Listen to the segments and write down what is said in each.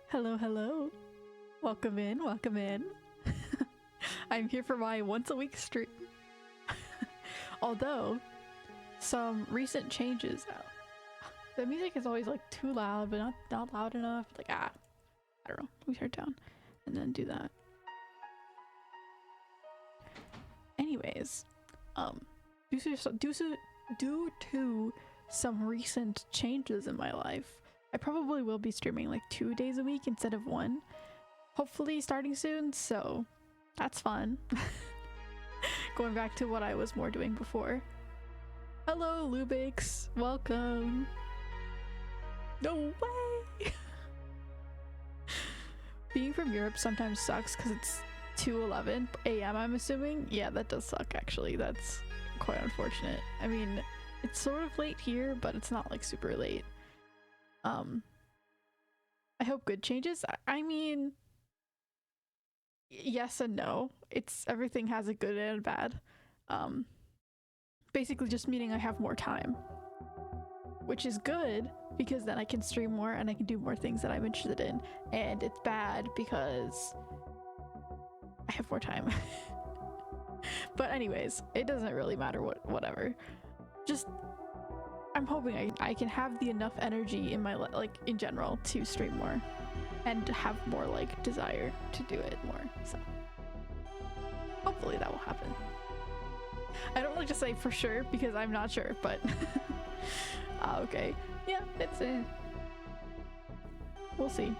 Hello, hello. Welcome in, welcome in. I'm here for my once a week stream. Although, some recent changes. The music is always like too loud, but not loud enough. Like, I don't know. Let me turn it down and then do that. Anyways, due to some recent changes in my life, I probably will be streaming like 2 days a week instead of 1. Hopefully starting soon, so that's fun. Going back to what I was more doing before. Hello, Lubix. Welcome. No way! Being from Europe sometimes sucks because it's 2:11 a.m. I'm assuming. Yeah, that does suck actually. That's quite unfortunate. I mean, it's sort of late here, but it's not like super late. I hope good changes. I mean, yes and no. Everything has a good and a bad. Basically just meaning I have more time, which is good because then I can stream more and I can do more things that I'm interested in. And it's bad because I have more time. But anyways, it doesn't really matter whatever. Just I'm hoping I can have the enough energy in my like in general to stream more and have more like desire to do it more. So hopefully that will happen. I don't like to say for sure because I'm not sure, but okay. Yeah, it's we'll see.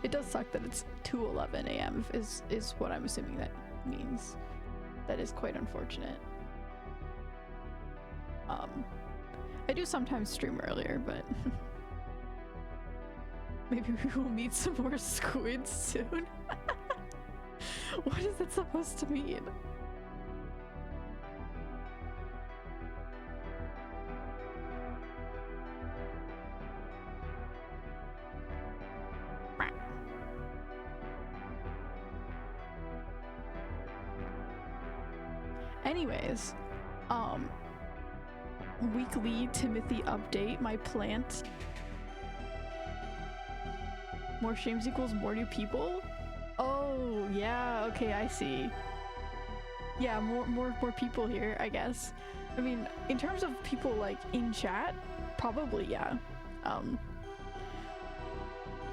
It does suck that it's 2:11 a.m. is what I'm assuming that means. That is quite unfortunate. I do sometimes stream earlier, but maybe we will meet some more squids soon. What is that supposed to mean? Anyways, weekly Timothy update, my plant. More streams equals more new people? Oh, yeah, okay, I see. Yeah, more people here, I guess. I mean, in terms of people like in chat, probably, yeah.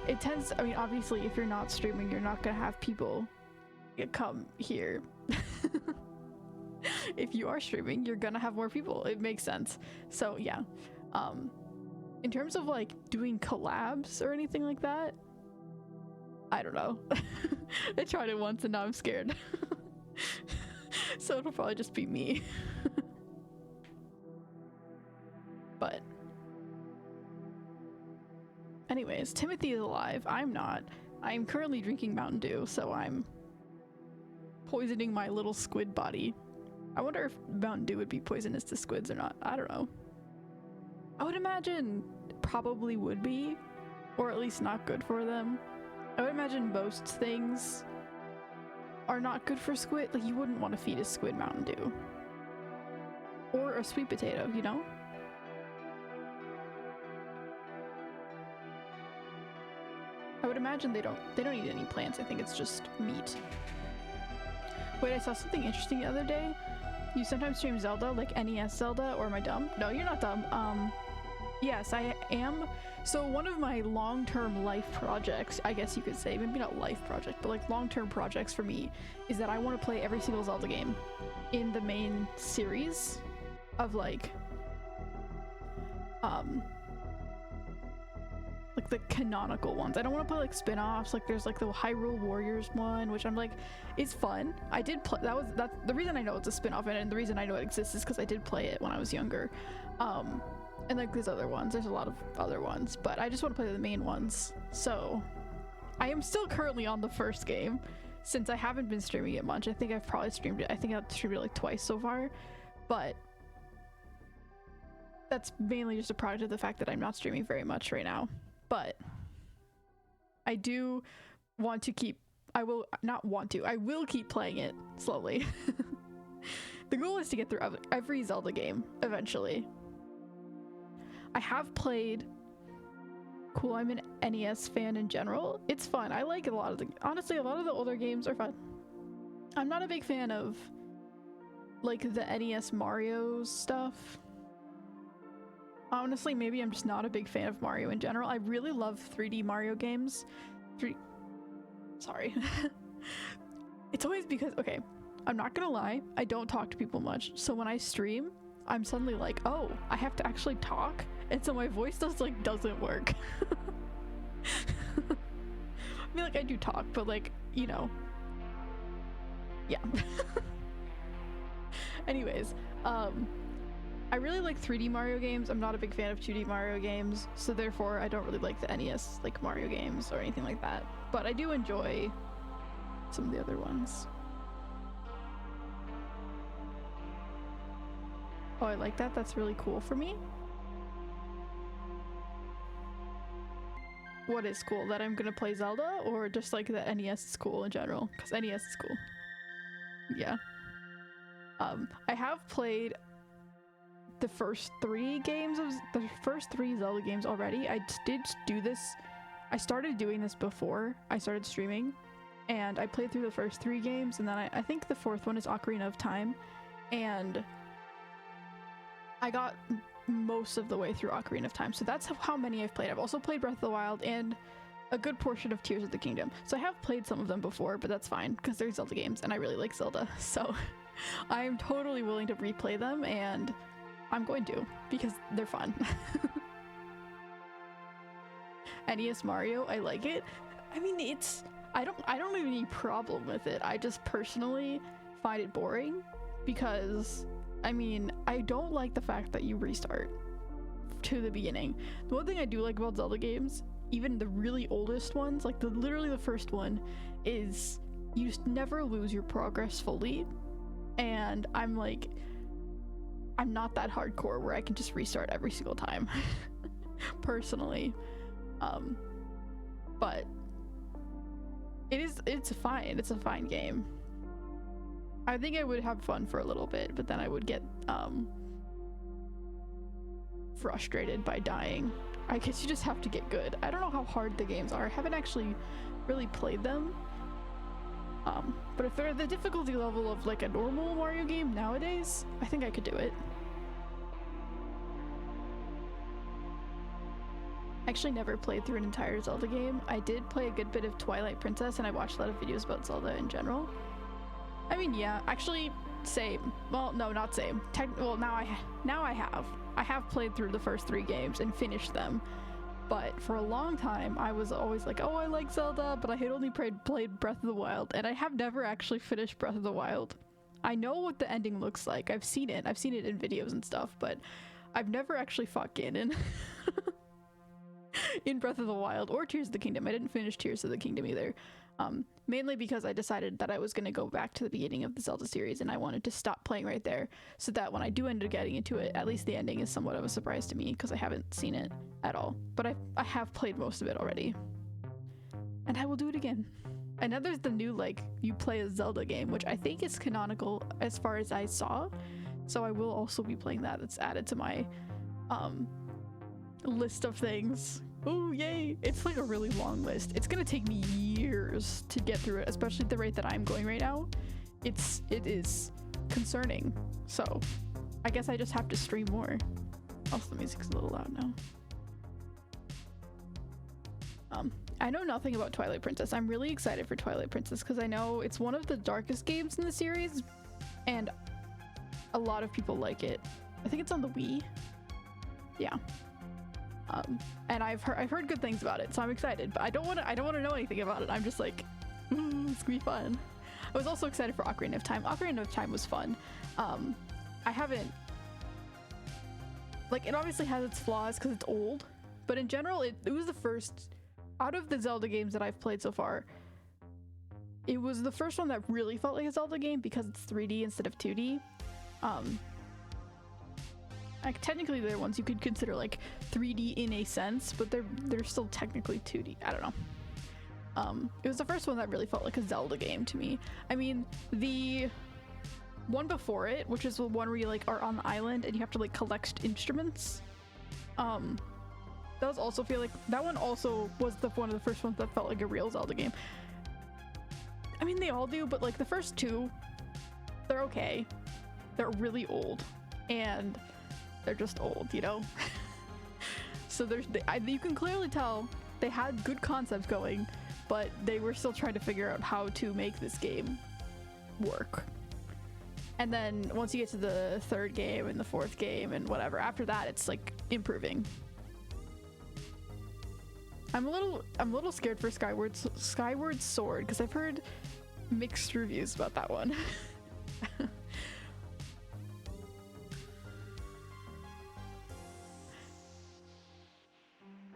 it tends, I mean, obviously if you're not streaming, you're not gonna have people come here. If you are streaming, you're gonna have more people. It makes sense. So yeah. In terms of like doing collabs or anything like that, I don't know. I tried it once and now I'm scared. So it'll probably just be me. But anyways, Timothy is alive. I'm not. I'm currently drinking Mountain Dew, so I'm poisoning my little squid body. I wonder if Mountain Dew would be poisonous to squids or not. I don't know. I would imagine it probably would be, or at least not good for them. I would imagine most things are not good for squid. Like, you wouldn't want to feed a squid Mountain Dew. Or a sweet potato, you know? I would imagine they don't eat any plants. I think it's just meat. Wait, I saw something interesting the other day. You sometimes stream Zelda, like NES Zelda, or am I dumb? No, you're not dumb. Yes, I am. So one of my long-term life projects, I guess you could say, maybe not life project, but like long-term projects for me, is that I want to play every single Zelda game in the main series of like the canonical ones. I don't want to play like spin-offs. Like there's like the Hyrule Warriors one, which I'm like, it's fun. I did play, that's the reason I know it's a spin-off, and the reason I know it exists is because I did play it when I was younger. And like there's other ones, there's a lot of other ones, but I just want to play the main ones. So I am still currently on the first game since I haven't been streaming it much. I think I've probably streamed it, I think I've streamed it like twice so far, but that's mainly just a product of the fact that I'm not streaming very much right now. But I do want to keep, I will keep playing it slowly. The goal is to get through every Zelda game eventually. I have played, cool, I'm an NES fan in general. It's fun. I like a lot of honestly, a lot of the older games are fun. I'm not a big fan of like the NES Mario stuff. Honestly, maybe I'm just not a big fan of Mario in general. I really love 3D Mario games. Sorry. It's always because, okay, I'm not gonna lie, I don't talk to people much. So when I stream, I'm suddenly like, oh, I have to actually talk? And so my voice doesn't work. I mean, like, I do talk, but like, you know. Yeah. Anyways, I really like 3D Mario games. I'm not a big fan of 2D Mario games, so therefore I don't really like the NES like Mario games or anything like that. But I do enjoy some of the other ones. Oh, I like that. That's really cool for me. What is cool? That I'm gonna play Zelda, or just like that NES is cool in general? Because NES is cool. Yeah. I have played the first three Zelda games already. I did do this. I started doing this before I started streaming, and I played through the first three games, and then I think the fourth one is Ocarina of Time, and I got most of the way through Ocarina of Time, so that's how many I've played. I've also played Breath of the Wild and a good portion of Tears of the Kingdom, so I have played some of them before, but that's fine because they're Zelda games and I really like Zelda, so I am totally willing to replay them, and I'm going to because they're fun. NES Mario, I like it. I mean, I don't have any problem with it. I just personally find it boring because, I mean, I don't like the fact that you restart to the beginning. The one thing I do like about Zelda games, even the really oldest ones, like literally the first one, is you just never lose your progress fully. And I'm like, I'm not that hardcore where I can just restart every single time, personally. But it's fine. It's a fine game. I think I would have fun for a little bit, but then I would get frustrated by dying. I guess you just have to get good. I don't know how hard the games are. I haven't actually really played them. But if they're the difficulty level of like a normal Mario game nowadays, I think I could do it. actually never played through an entire Zelda game. I did play a good bit of Twilight Princess, and I watched a lot of videos about Zelda in general. I mean, yeah, actually, same. Well, no, not same. Well, now I have played through the first 3 games and finished them. But for a long time, I was always like, oh, I like Zelda, but I had only played Breath of the Wild, and I have never actually finished Breath of the Wild. I know what the ending looks like. I've seen it in videos and stuff, but I've never actually fought Ganon in Breath of the Wild or Tears of the Kingdom. I didn't finish Tears of the Kingdom either. Mainly because I decided that I was going to go back to the beginning of the Zelda series, and I wanted to stop playing right there so that when I do end up getting into it, at least the ending is somewhat of a surprise to me because I haven't seen it at all. But I have played most of it already. And I will do it again. And now there's the new, like, you play a Zelda game, which I think is canonical as far as I saw. So I will also be playing that. That's added to my list of things. Oh, yay. It's like a really long list. It's gonna take me years to get through it, especially at the rate that I'm going right now. It is concerning. So I guess I just have to stream more. Also, the music's a little loud now. I know nothing about Twilight Princess. I'm really excited for Twilight Princess because I know it's one of the darkest games in the series, and a lot of people like it. I think it's on the Wii. Yeah. And I've heard good things about it, so I'm excited. But I don't want to know anything about it. I'm just like, it's gonna be fun. I was also excited for Ocarina of Time. Ocarina of Time was fun. I haven't, like, it obviously has its flaws because it's old, but in general, it was the first out of the Zelda games that I've played so far. It was the first one that really felt like a Zelda game because it's 3D instead of 2D. Like, technically they're ones you could consider like 3D in a sense, but they're still technically 2D. I don't know. It was the first one that really felt like a Zelda game to me. I mean, the one before it, which is the one where you like are on the island and you have to like collect instruments, does also feel like that one also was one of the first ones that felt like a real Zelda game. I mean, they all do, but like the first 2, they're okay. They're really old, and they're just old, you know? So you can clearly tell they had good concepts going, but they were still trying to figure out how to make this game work. And then once you get to the 3rd game and the 4th game and whatever, after that it's like improving. I'm a little scared for Skyward Sword because I've heard mixed reviews about that one.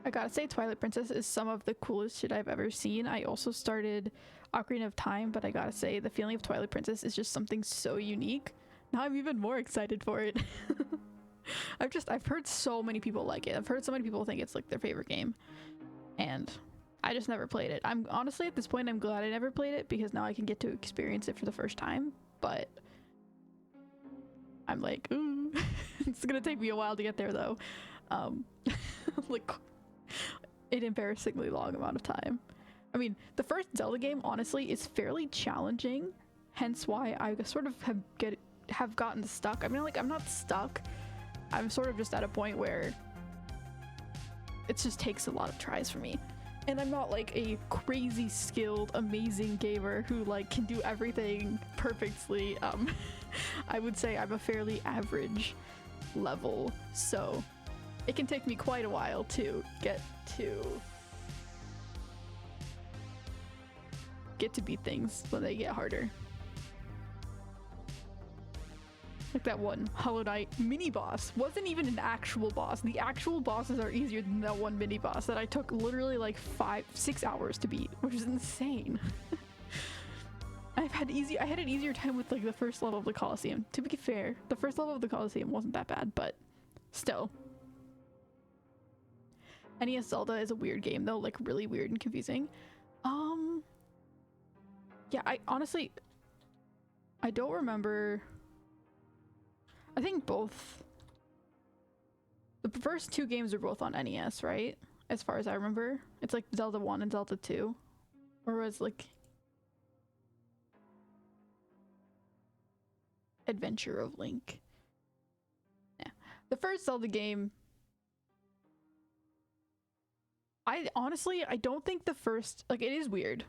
I gotta say, Twilight Princess is some of the coolest shit I've ever seen. I also started Ocarina of Time, but I gotta say, the feeling of Twilight Princess is just something so unique. Now I'm even more excited for it. I've heard so many people like it. I've heard so many people think it's like their favorite game, and I just never played it. I'm honestly, at this point, I'm glad I never played it because now I can get to experience it for the first time, but I'm like, ooh, it's gonna take me a while to get there though. Like an embarrassingly long amount of time. I mean, the first Zelda game honestly is fairly challenging, hence why I sort of have gotten stuck. I mean, like, I'm not stuck. I'm sort of just at a point where it just takes a lot of tries for me. And I'm not like a crazy skilled, amazing gamer who like can do everything perfectly. I would say I'm a fairly average level, so it can take me quite a while to get to beat things when they get harder. Like that one Hollow Knight mini boss wasn't even an actual boss. The actual bosses are easier than that one mini boss that I took literally like 5-6 hours to beat, which is insane. I had an easier time with like the first level of the Colosseum. To be fair, the first level of the Colosseum wasn't that bad, but still. NES Zelda is a weird game though, like really weird and confusing. Yeah, I honestly don't remember. I think both. The first 2 games are both on NES, right? As far as I remember. It's like Zelda 1 and Zelda 2. Or was like Adventure of Link. Yeah. The first Zelda game I honestly, I don't think the first, like, it is weird.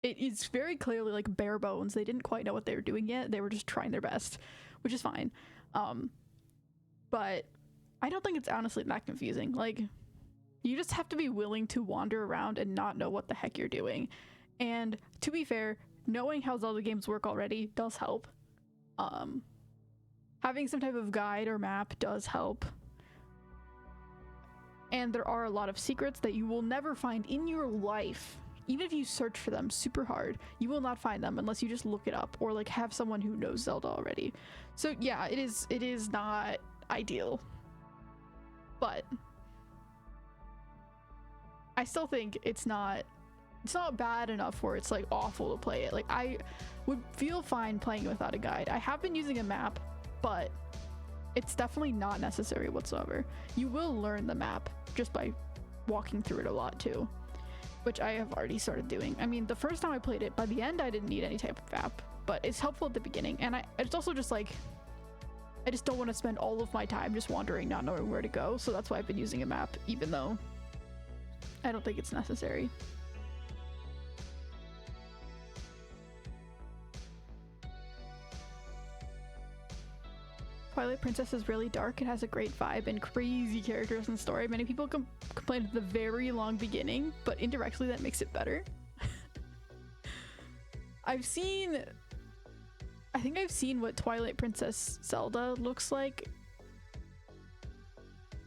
It is very clearly like bare bones. They didn't quite know what they were doing yet. They were just trying their best, which is fine. But I don't think it's honestly that confusing. Like, you just have to be willing to wander around and not know what the heck you're doing. And to be fair, knowing how Zelda games work already does help. Having some type of guide or map does help. And there are a lot of secrets that you will never find in your life. Even if you search for them super hard, you will not find them unless you just look it up or like have someone who knows Zelda already. So yeah, it is not ideal. But I still think it's not bad enough where it's like awful to play it. Like, I would feel fine playing without a guide. I have been using a map, but it's definitely not necessary whatsoever. You will learn the map just by walking through it a lot too, which I have already started doing. I mean, the first time I played it, by the end I didn't need any type of map, but it's helpful at the beginning. And it's also just like, I just don't want to spend all of my time just wandering, not knowing where to go. So that's why I've been using a map, even though I don't think it's necessary. Twilight Princess is really dark. It has a great vibe and crazy characters and story. Many people complain at the very long beginning, but indirectly that makes it better. I think I've seen what Twilight Princess Zelda looks like.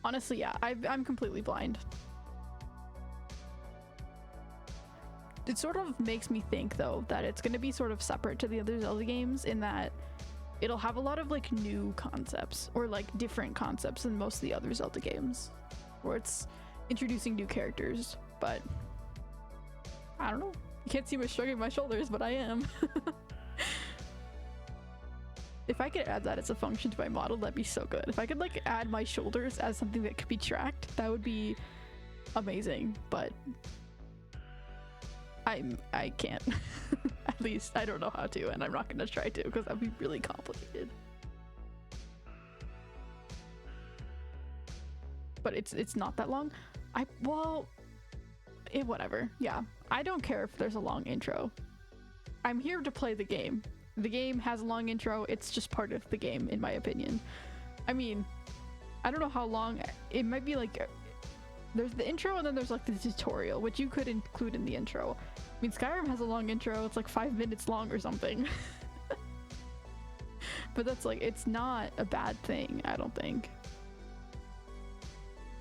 Honestly, yeah, I'm completely blind. It sort of makes me think, though, that it's going to be sort of separate to the other Zelda games in that it'll have a lot of like new concepts or like different concepts than most of the other Zelda games, where it's introducing new characters. But I don't know. You can't see me shrugging my shoulders, but I am. If I could add that as a function to my model, that'd be so good. If I could like add my shoulders as something that could be tracked, that would be amazing. But I can't. At least I don't know how to, and I'm not gonna try to because that'd be really complicated. But it's not that long. Whatever. Yeah, I don't care if there's a long intro. I'm here to play the game. The game has a long intro. It's just part of the game, in my opinion. I mean, I don't know how long. It might be like there's the intro and then there's like the tutorial, which you could include in the intro. I mean, Skyrim has a long intro. It's like 5 minutes long or something. But that's like, it's not a bad thing, I don't think.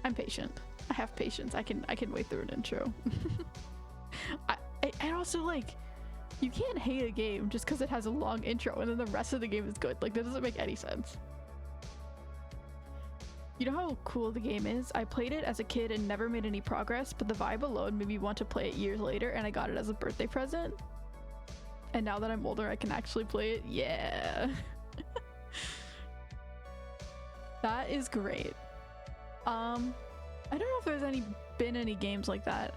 I'm patient. I have patience. I can wait through an intro. And also, like, you can't hate a game just because it has a long intro and then the rest of the game is good. Like, that doesn't make any sense. You know how cool the game is? I played it as a kid and never made any progress, but the vibe alone made me want to play it years later, and I got it as a birthday present. And now that I'm older, I can actually play it. Yeah. That is great. I don't know if there's been any games like that.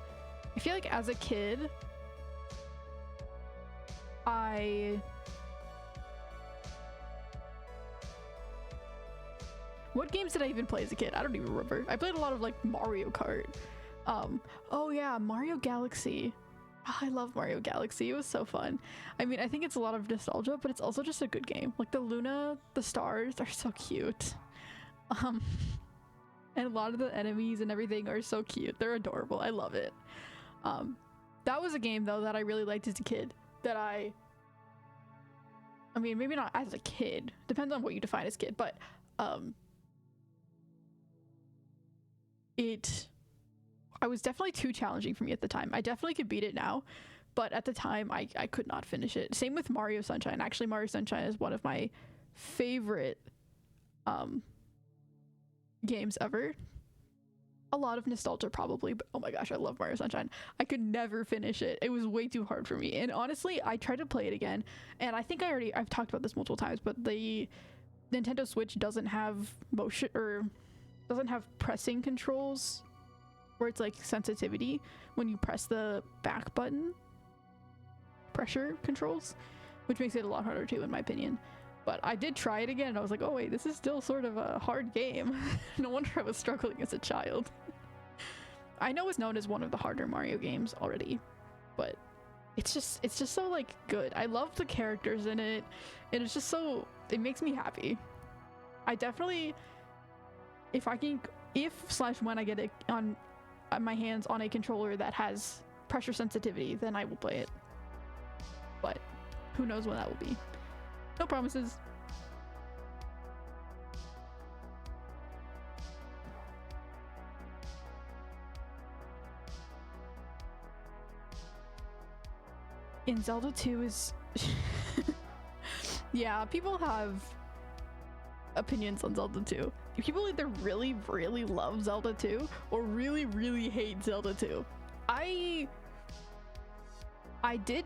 I feel like as a kid, what games did I even play as a kid? I don't even remember. I played a lot of like Mario Kart. Oh yeah, Mario Galaxy. Oh, I love Mario Galaxy. It was so fun. I mean, I think it's a lot of nostalgia, but it's also just a good game. Like the Luna, the stars are so cute. And a lot of the enemies and everything are so cute. They're adorable. I love it. That was a game though that I really liked as a kid. That I mean, maybe not as a kid. Depends on what you define as kid, but I was definitely too challenging for me at the time. I definitely could beat it now, but at the time I could not finish it. Same with Mario Sunshine. Actually, Mario Sunshine is one of my favorite games ever. A lot of nostalgia probably, but oh my gosh, I love Mario Sunshine. I could never finish it. It was way too hard for me. And honestly, I tried to play it again, and I think I've talked about this multiple times, but the Nintendo Switch doesn't have motion or doesn't have pressing controls where it's like sensitivity when you press the back button. Pressure controls, which makes it a lot harder too, in my opinion. But I did try it again and I was like, oh wait, this is still sort of a hard game. No wonder I was struggling as a child. I know it's known as one of the harder Mario games already, but it's just so like good. I love the characters in it, and it's just so, it makes me happy. I definitely, if / when I get it on my hands on a controller that has pressure sensitivity, then I will play it. But who knows when that will be. No promises. In Zelda 2 is yeah, people have opinions on Zelda 2. People either really, really love Zelda 2 or really, really hate Zelda 2. I did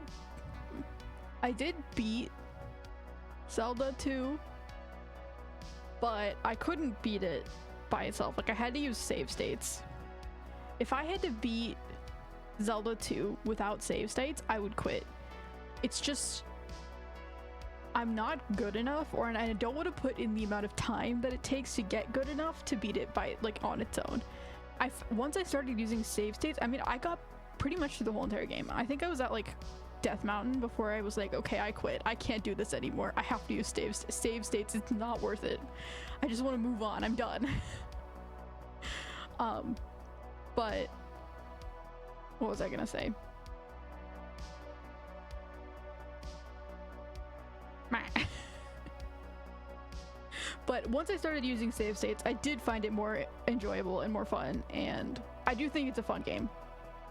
beat Zelda 2, but I couldn't beat it by itself. Like, I had to use save states. If I had to beat Zelda 2 without save states, I would quit. It's just, I'm not good enough, or I don't want to put in the amount of time that it takes to get good enough to beat it by, like, on its own. Once I started using save states, I mean, I got pretty much through the whole entire game. I think I was at like Death Mountain before I was like, okay, I quit. I can't do this anymore. I have to use save states. It's not worth it. I just want to move on. I'm done. But what was I gonna say? But once I started using save states, I did find it more enjoyable and more fun, and I do think it's a fun game.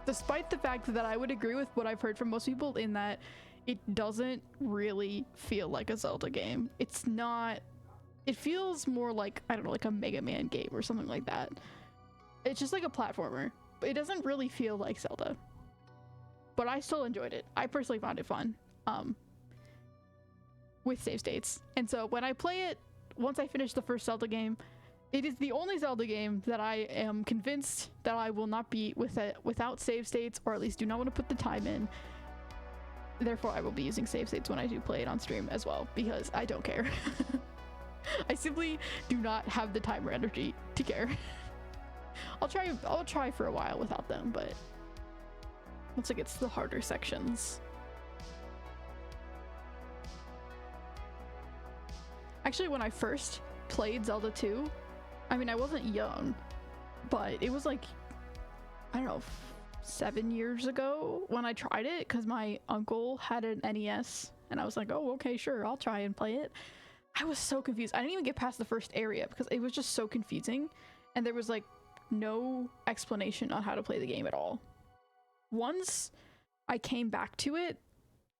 Despite the fact that I would agree with what I've heard from most people in that it doesn't really feel like a Zelda game. It's not, it feels more like, I don't know, like a Mega Man game or something like that. It's just like a platformer, but it doesn't really feel like Zelda. But I still enjoyed it. I personally found it fun with save states. And so when I play it, once I finish the first Zelda game, it is the only Zelda game that I am convinced that I will not beat without save states, or at least do not want to put the time in. Therefore, I will be using save states when I do play it on stream as well, because I don't care. I simply do not have the time or energy to care. I'll try for a while without them, but once it gets to the harder sections. Actually, when I first played Zelda 2, I mean, I wasn't young, but it was like, I don't know, 7 years ago when I tried it, because my uncle had an NES, and I was like, oh, okay, sure, I'll try and play it. I was so confused. I didn't even get past the first area because it was just so confusing, and there was like no explanation on how to play the game at all. Once I came back to it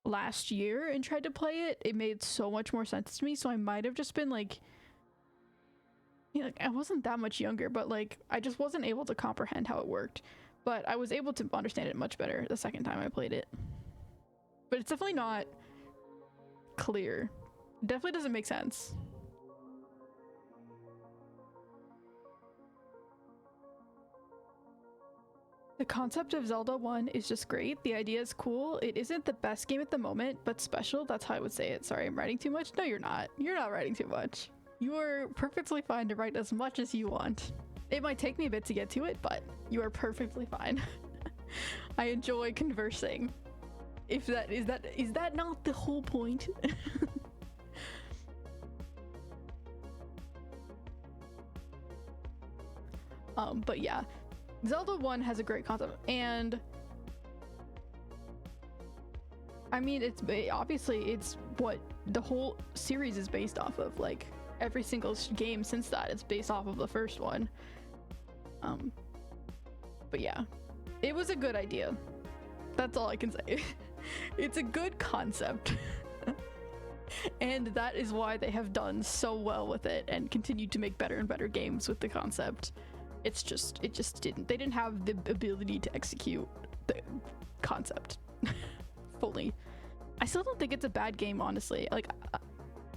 last year and tried to play it, it made so much more sense to me, so I might have just been like, you know, like, I wasn't that much younger, but like I just wasn't able to comprehend how it worked. But I was able to understand it much better the second time I played it. But it's definitely not clear. It definitely doesn't make sense. The concept of Zelda 1 is just great. The idea is cool. It isn't the best game at the moment, but special. That's how I would say it. Sorry, I'm writing too much. No, you're not. You're not writing too much. You are perfectly fine to write as much as you want. It might take me a bit to get to it, but you are perfectly fine. I enjoy conversing. If that is that not the whole point? But yeah, Zelda 1 has a great concept, and I mean, it's obviously it's what the whole series is based off of. Like every single game since that, it's based off of the first one. But yeah, it was a good idea. That's all I can say. It's a good concept. And that is why they have done so well with it and continued to make better and better games with the concept. It just they didn't have the ability to execute the concept fully. I still don't think it's a bad game, honestly. Like,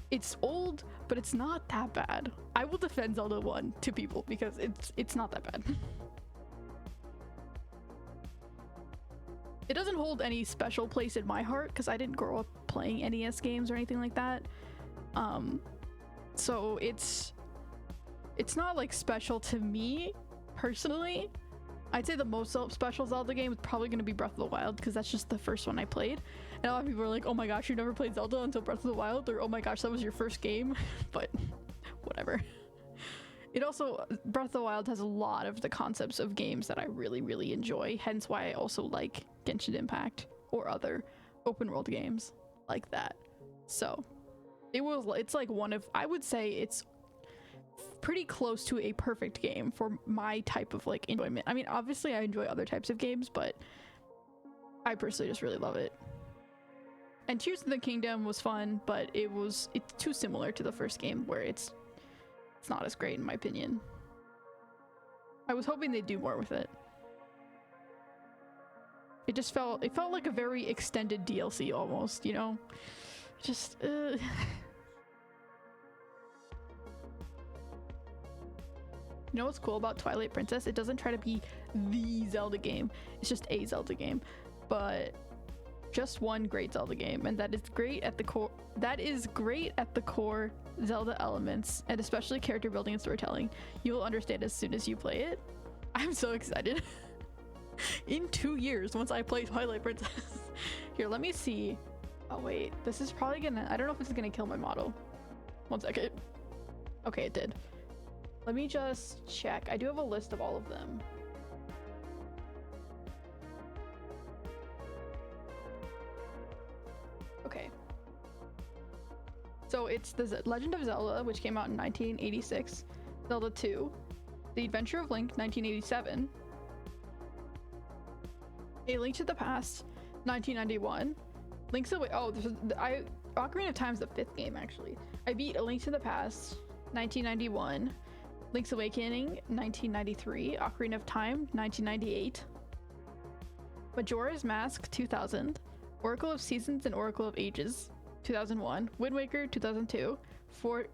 it's old, but it's not that bad. I will defend Zelda 1 to people because it's not that bad. It doesn't hold any special place in my heart because I didn't grow up playing NES games or anything like that. So it's not like special to me personally. I'd say the most special Zelda game is probably going to be Breath of the Wild, because that's just the first one I played. And a lot of people are like, oh my gosh, you never played Zelda until Breath of the Wild, or oh my gosh, that was your first game. But whatever. It also, Breath of the Wild has a lot of the concepts of games that I really, really enjoy, hence why I also like Genshin Impact or other open world games like that. So it's like one of, I would say it's pretty close to a perfect game for my type of like enjoyment. I mean, obviously I enjoy other types of games, but I personally just really love it. And Tears of the Kingdom was fun, but it's too similar to the first game, where it's not as great in my opinion. I was hoping they'd do more with it. It felt like a very extended DLC almost, you know? Just You know what's cool about Twilight Princess? It doesn't try to be the Zelda game. It's just a Zelda game. But just one great Zelda game, and that is great at the core. That is great at the core Zelda elements, and especially character building and storytelling. You will understand as soon as you play it. I'm so excited. In 2 years, once I play Twilight Princess. Here, let me see. Oh wait, this is probably gonna, I don't know if this is gonna kill my model. 1 second. Okay, it did. Let me just check. I do have a list of all of them. Okay. So it's the Legend of Zelda, which came out in 1986. Zelda 2. The Adventure of Link, 1987. A Link to the Past, 1991. Link's Away. Oh, Ocarina of Time is the 5th game, actually. I beat A Link to the Past, 1991. Link's Awakening, 1993. Ocarina of Time, 1998. Majora's Mask, 2000. Oracle of Seasons and Oracle of Ages, 2001. Wind Waker, 2002.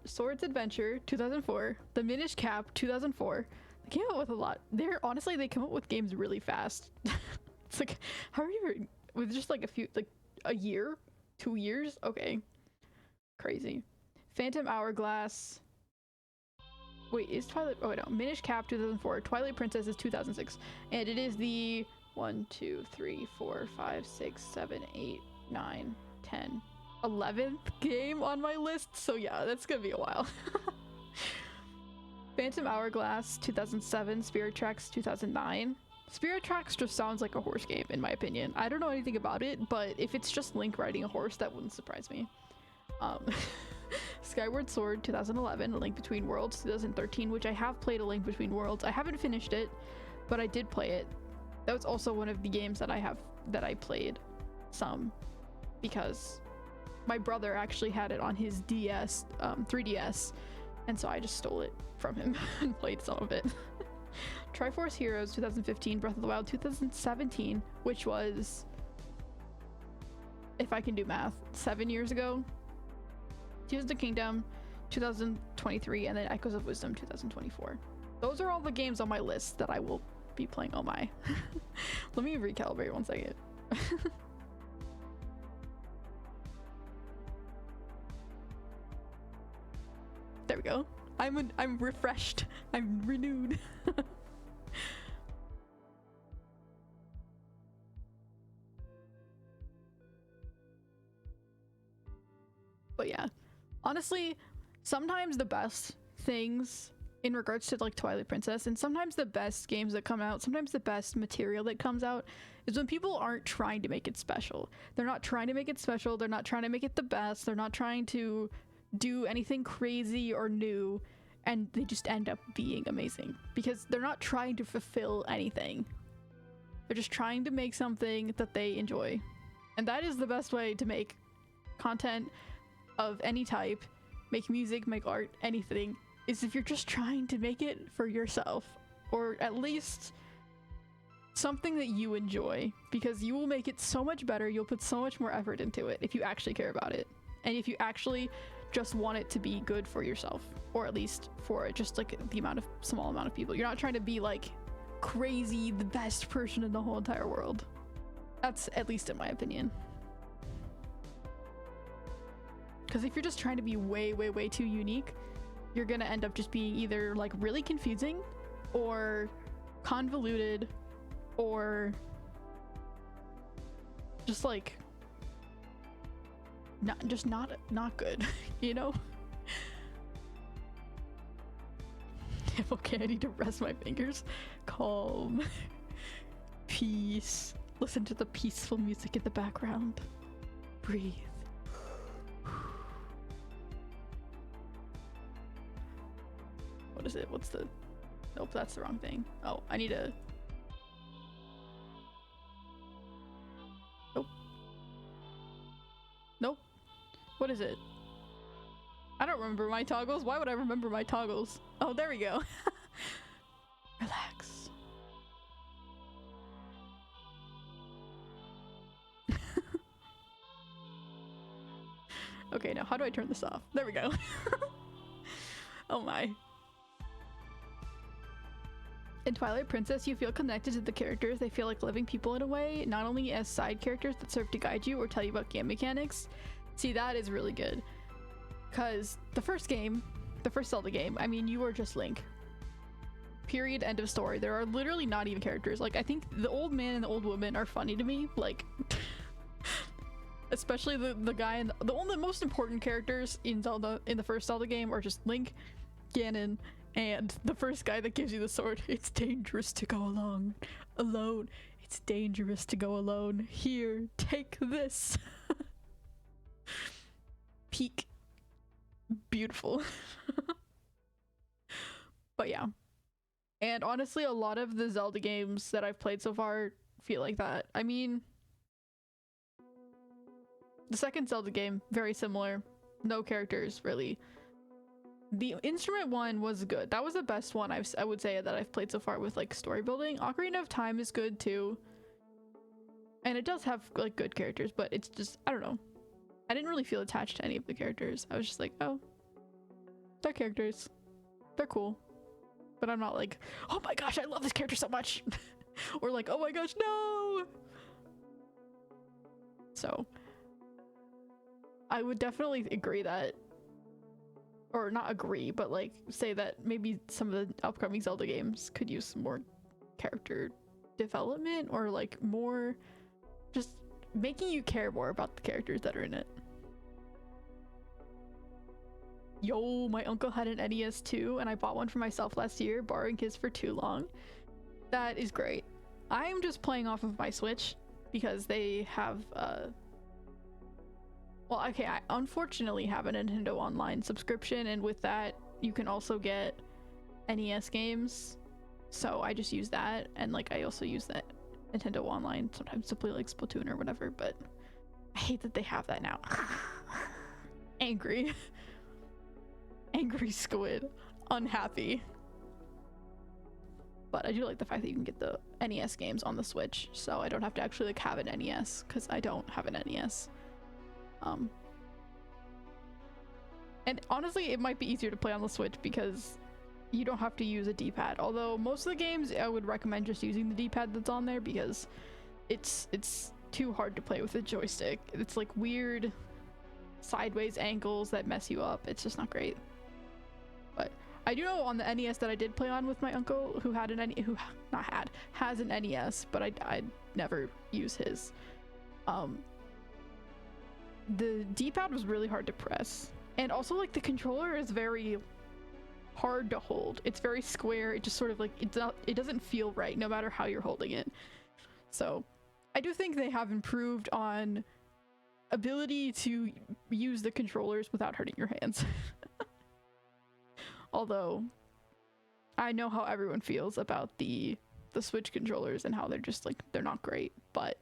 Swords Adventure, 2004. The Minish Cap, 2004. They came out with a lot. Honestly, they come up with games really fast. It's like, how are you, with just like a year? 2 years? Okay. Crazy. Phantom Hourglass. Wait, is Twilight, oh no, Minish Cap 2004, Twilight Princess is 2006, and it is the 1, 2, 3, 4, 5, 6, 7, 8, 9, 10, 11th game on my list, so yeah, that's gonna be a while. Phantom Hourglass 2007, Spirit Tracks 2009. Spirit Tracks just sounds like a horse game in my opinion. I don't know anything about it, but if it's just Link riding a horse, that wouldn't surprise me. Skyward Sword 2011, A Link Between Worlds 2013, which I have played A Link Between Worlds. I haven't finished it, but I did play it. That was also one of the games that I played some, because my brother actually had it on his DS, 3DS, and so I just stole it from him and played some of it. Triforce Heroes 2015, Breath of the Wild 2017, which was, if I can do math, 7 years ago. Tears of the Kingdom 2023, and then Echoes of Wisdom 2024. Those are all the games on my list that I will be playing. Oh my. Let me recalibrate 1 second. There we go. I'm refreshed. I'm renewed. But yeah, honestly, sometimes the best things in regards to like Twilight Princess, and sometimes the best games that come out, sometimes the best material that comes out, is when people aren't trying to make it special. They're not trying to make it special. They're not trying to make it the best. They're not trying to do anything crazy or new, and they just end up being amazing because they're not trying to fulfill anything. They're just trying to make something that they enjoy. And that is the best way to make content of any type, make music, make art, anything, is if you're just trying to make it for yourself, or at least something that you enjoy, because you will make it so much better. You'll put so much more effort into it if you actually care about it, and if you actually just want it to be good for yourself, or at least for just like the small amount of people. You're not trying to be like crazy the best person in the whole entire world. That's at least in my opinion. Because if you're just trying to be way, way, way too unique, you're gonna end up just being either like really confusing or convoluted or just like not good, you know? Okay, I need to rest my fingers. Calm. Peace. Listen to the peaceful music in the background. Breathe. What is it? What's the... Nope, that's the wrong thing. Oh, I need to... Nope. Nope. What is it? I don't remember my toggles. Why would I remember my toggles? Oh, there we go. Relax. Okay, now how do I turn this off? There we go. Oh my. In Twilight Princess, you feel connected to the characters. They feel like living people in a way, not only as side characters that serve to guide you or tell you about game mechanics. See, that is really good. Because the first Zelda game, I mean, you are just Link. Period, end of story. There are literally not even characters. Like, I think the old man and the old woman are funny to me. Like, especially the guy and the only most important characters in Zelda, in the first Zelda game, are just Link, Ganon, and the first guy that gives you the sword. It's dangerous to go alone. It's dangerous to go alone. Here, take this. Peak. Beautiful. But yeah. And honestly, a lot of the Zelda games that I've played so far feel like that. I mean, the second Zelda game, very similar. No characters, really. The instrument one was good. That was the best one I would say that I've played so far with like story building. Ocarina of Time is good too. And it does have like good characters, but it's just, I don't know. I didn't really feel attached to any of the characters. I was just like, oh, they're characters. They're cool. But I'm not like, oh my gosh, I love this character so much. Or like, oh my gosh, no! So, I would definitely agree that, or not agree, but like say that maybe some of the upcoming Zelda games could use some more character development or like more just making you care more about the characters that are in it. Yo, my uncle had an NES too, and I bought one for myself last year, borrowing his for too long. That is great. I'm just playing off of my Switch because they have well, okay, I unfortunately have a Nintendo Online subscription, and with that you can also get NES games, so I just use that, and like I also use that Nintendo Online sometimes to play like Splatoon or whatever, but I hate that they have that now. Angry. Angry squid. Unhappy. But I do like the fact that you can get the NES games on the Switch, so I don't have to actually like have an NES, because I don't have an NES. And honestly, it might be easier to play on the Switch because you don't have to use a D-pad. Although most of the games, I would recommend just using the D-pad that's on there because it's too hard to play with a joystick. It's like weird sideways angles that mess you up. It's just not great. But I do know on the NES that I did play on with my uncle, who had an has an NES, but I never use his. The D-pad was really hard to press, and also like the controller is very hard to hold. It's very square. It just sort of like it doesn't feel right no matter how you're holding it. So I do think they have improved on ability to use the controllers without hurting your hands. Although I know how everyone feels about the Switch controllers and how they're just like, they're not great, but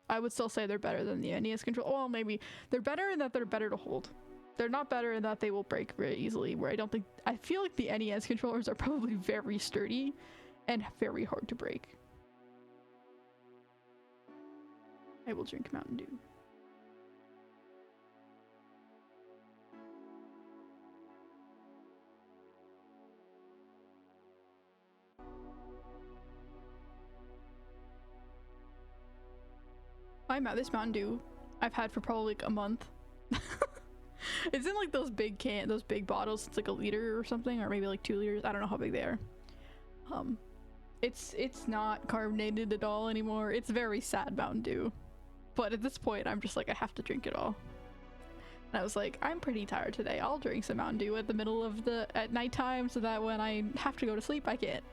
I would still say they're better than the NES control. Well, maybe they're better in that they're better to hold. They're not better in that they will break very easily, where I feel like the NES controllers are probably very sturdy and very hard to break. I will drink Mountain Dew. I'm at this Mountain Dew I've had for probably like a month. It's in like those big bottles. It's like a liter or something, or maybe like 2 liters. I don't know how big they are. It's not carbonated at all anymore. It's very sad Mountain Dew. But at this point, I'm just like, I have to drink it all. And I was like, I'm pretty tired today. I'll drink some Mountain Dew at nighttime so that when I have to go to sleep, I can't.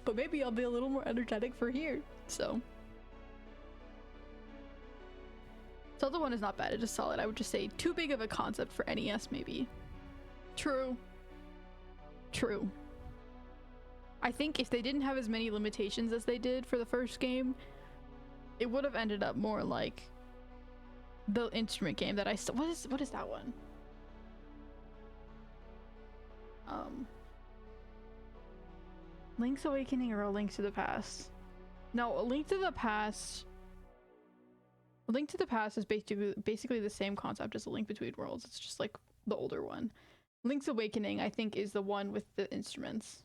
But maybe I'll be a little more energetic for here. So the other one is not bad. It is solid. I would just say too big of a concept for NES, maybe. True. I think if they didn't have as many limitations as they did for the first game, it would have ended up more like the instrument game that I still. What is that one? Link's Awakening or A Link to the Past? No, A Link to the Past. A Link to the Past is basically the same concept as A Link Between Worlds. It's just like the older one. Link's Awakening, I think, is the one with the instruments.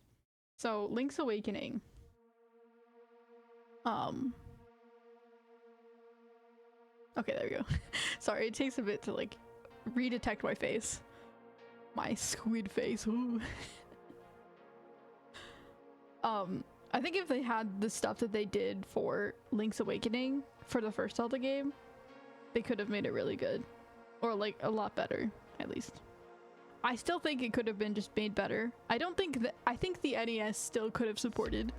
So Link's Awakening. Okay, there we go. Sorry, it takes a bit to like redetect my face. My squid face. Ooh. I think if they had the stuff that they did for Link's Awakening for the first Zelda game, they could have made it really good. Or like a lot better, at least. I still think it could have been just made better. I think the NES still could have supported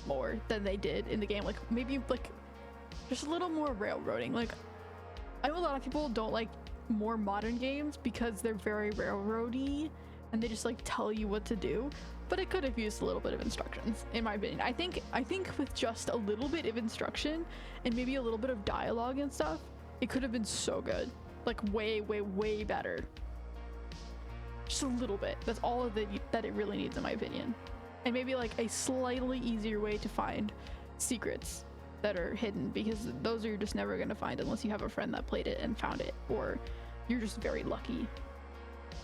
more than they did in the game. Like maybe like just a little more railroading. Like I know a lot of people don't like more modern games because they're very railroady and they just like tell you what to do. But it could have used a little bit of instructions, in my opinion. I think with just a little bit of instruction and maybe a little bit of dialogue and stuff, it could have been so good. Like way, way, way better. Just a little bit. That's all that it really needs, in my opinion. And maybe like a slightly easier way to find secrets that are hidden, because those are you're just never going to find unless you have a friend that played it and found it, or you're just very lucky,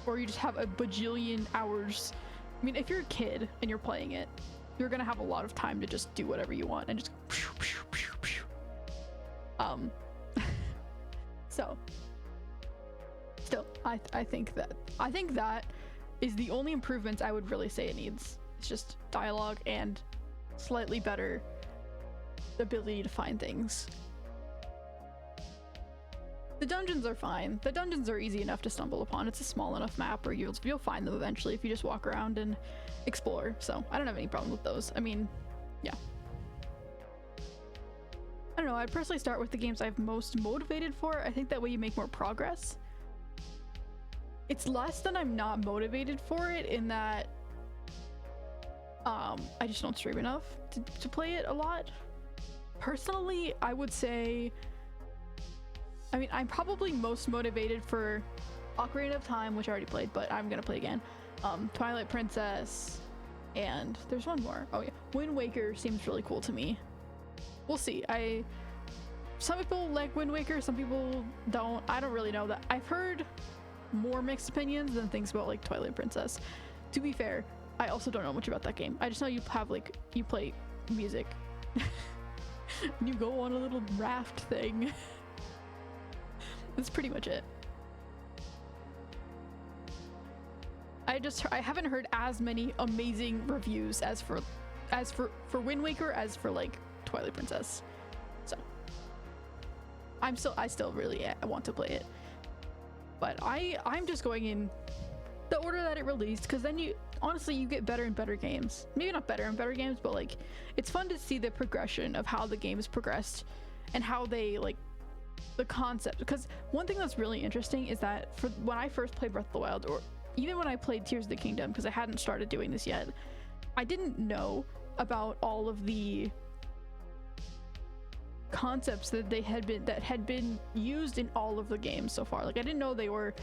or you just have a bajillion hours. I mean, if you're a kid and you're playing it, you're gonna have a lot of time to just do whatever you want and just so still I think that is the only improvements I would really say it needs. It's just dialogue and slightly better ability to find things. The dungeons are fine. The dungeons are easy enough to stumble upon. It's a small enough map where you'll find them eventually if you just walk around and explore. So I don't have any problem with those. I mean, yeah. I don't know. I'd personally start with the games I'm most motivated for. I think that way you make more progress. It's less than I'm not motivated for it in that I just don't stream enough to play it a lot. Personally, I would say, I mean, I'm probably most motivated for Ocarina of Time, which I already played, but I'm gonna play again. Twilight Princess, and there's one more. Oh yeah, Wind Waker seems really cool to me. We'll see. Some people like Wind Waker, some people don't. I don't really know that. I've heard more mixed opinions than things about like Twilight Princess. To be fair, I also don't know much about that game. I just know you play music. You go on a little raft thing. That's pretty much it. I haven't heard as many amazing reviews as for Wind Waker as for like Twilight Princess. So I still really want to play it. But I'm just going in the order that it released, because then you get better and better games. Maybe not better and better games, but like it's fun to see the progression of how the game has progressed and how they like the concept. Because one thing that's really interesting is that for when I first played Breath of the Wild, or even when I played Tears of the Kingdom, because I hadn't started doing this yet, I didn't know about all of the concepts that had been used in all of the games so far. Like I didn't know they were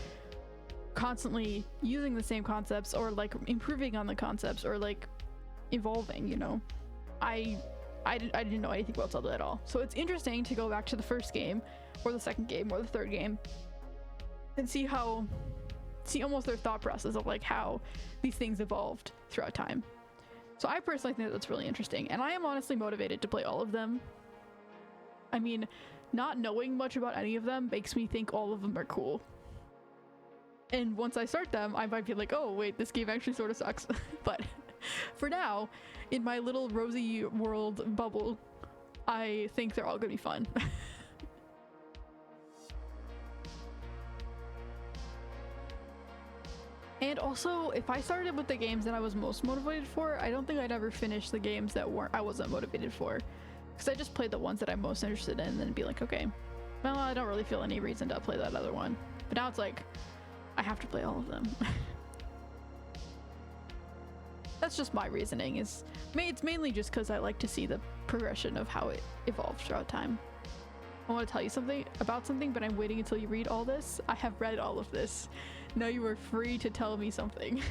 constantly using the same concepts, or like improving on the concepts, or like evolving, you know. I didn't know anything about Zelda at all. So it's interesting to go back to the first game, or the second game, or the third game, and see almost their thought process of like how these things evolved throughout time. So I personally think that's really interesting, and I am honestly motivated to play all of them. I mean, not knowing much about any of them makes me think all of them are cool. And once I start them, I might be like, oh wait, this game actually sort of sucks. But For now, in my little rosy world bubble, I think they're all gonna be fun. And also, if I started with the games that I was most motivated for, I don't think I'd ever finish the games that I wasn't motivated for. Because I just played the ones that I'm most interested in and then be like, okay, well, I don't really feel any reason to play that other one. But now it's like, I have to play all of them. That's just my reasoning. It's mainly just because I like to see the progression of how it evolves throughout time. I want to tell you something about something, but I'm waiting until you read all this. I have read all of this. Now you are free to tell me something.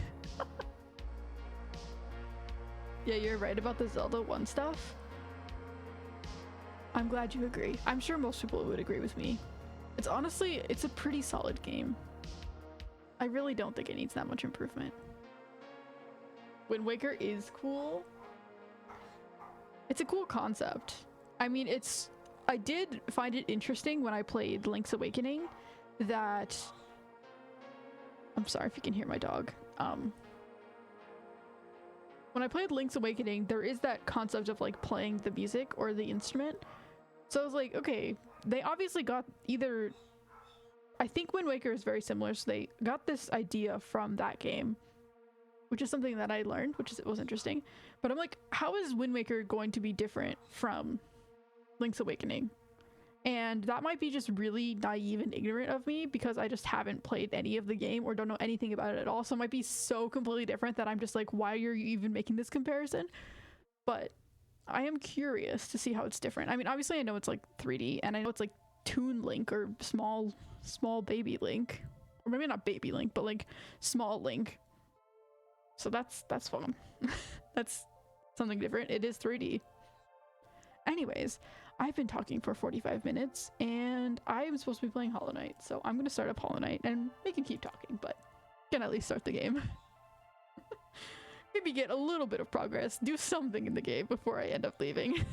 Yeah, you're right about the Zelda 1 stuff. I'm glad you agree. I'm sure most people would agree with me. It's honestly, it's a pretty solid game. I really don't think it needs that much improvement. Wind Waker is cool. It's a cool concept. I mean, I did find it interesting when I played Link's Awakening that... I'm sorry if you can hear my dog. When I played Link's Awakening, there is that concept of like playing the music or the instrument. So I was like, okay, they obviously got either... I think Wind Waker is very similar, so they got this idea from that game, which is something that I learned, was interesting. But I'm like, how is Wind Waker going to be different from Link's Awakening? And that might be just really naive and ignorant of me because I just haven't played any of the game or don't know anything about it at all. So it might be so completely different that I'm just like, why are you even making this comparison? But I am curious to see how it's different. I mean, obviously I know it's like 3D and I know it's like Toon Link or small baby Link. Or maybe not baby Link, but like small Link. So that's fun. That's something different. It is 3D. Anyways, I've been talking for 45 minutes and I am supposed to be playing Hollow Knight, so I'm gonna start up Hollow Knight and we can keep talking, but can at least start the game. Maybe get a little bit of progress, do something in the game before I end up leaving.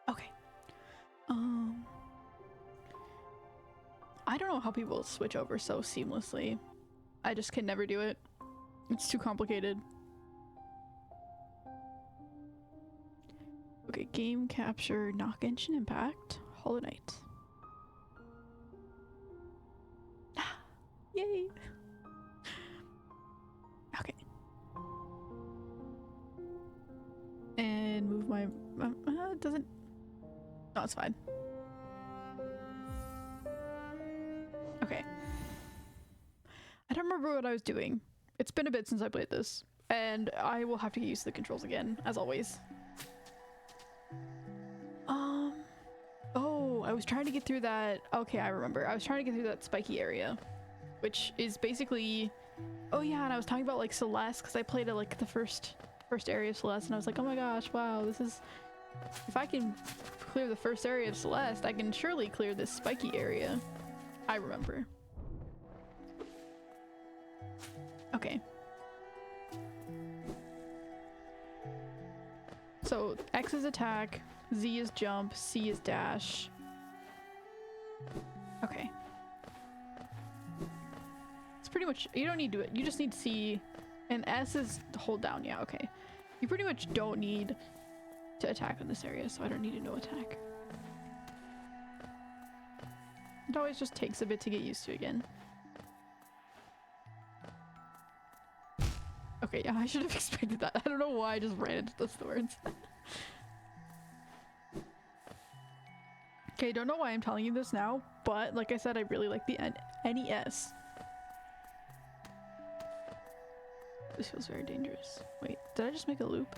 Okay. I don't know how people switch over so seamlessly. I just can never do it. It's too complicated. Okay, game capture, knock Genshin Impact, Hollow Knight. Yay! Okay. And move my... it doesn't... No, it's fine. Okay. I don't remember what I was doing. It's been a bit since I played this, and I will have to get used to the controls again, as always. Oh, I was trying to get through that... Okay, I remember. I was trying to get through that spiky area, which is basically... Oh yeah, and I was talking about like Celeste, because I played it like the first area of Celeste, and I was like, oh my gosh, wow, this is... If I can clear the first area of Celeste, I can surely clear this spiky area. I remember. Okay. So X is attack, Z is jump, C is dash. Okay. It's pretty much, you don't need to do it. You just need C, and S is hold down. Yeah, okay. You pretty much don't need to attack in this area, so I don't need to know attack. It always just takes a bit to get used to again. Okay, yeah, I should have expected that. I don't know why I just ran into the swords. Okay, don't know why I'm telling you this now, but like I said, I really like the NES. This feels very dangerous. Wait, did I just make a loop?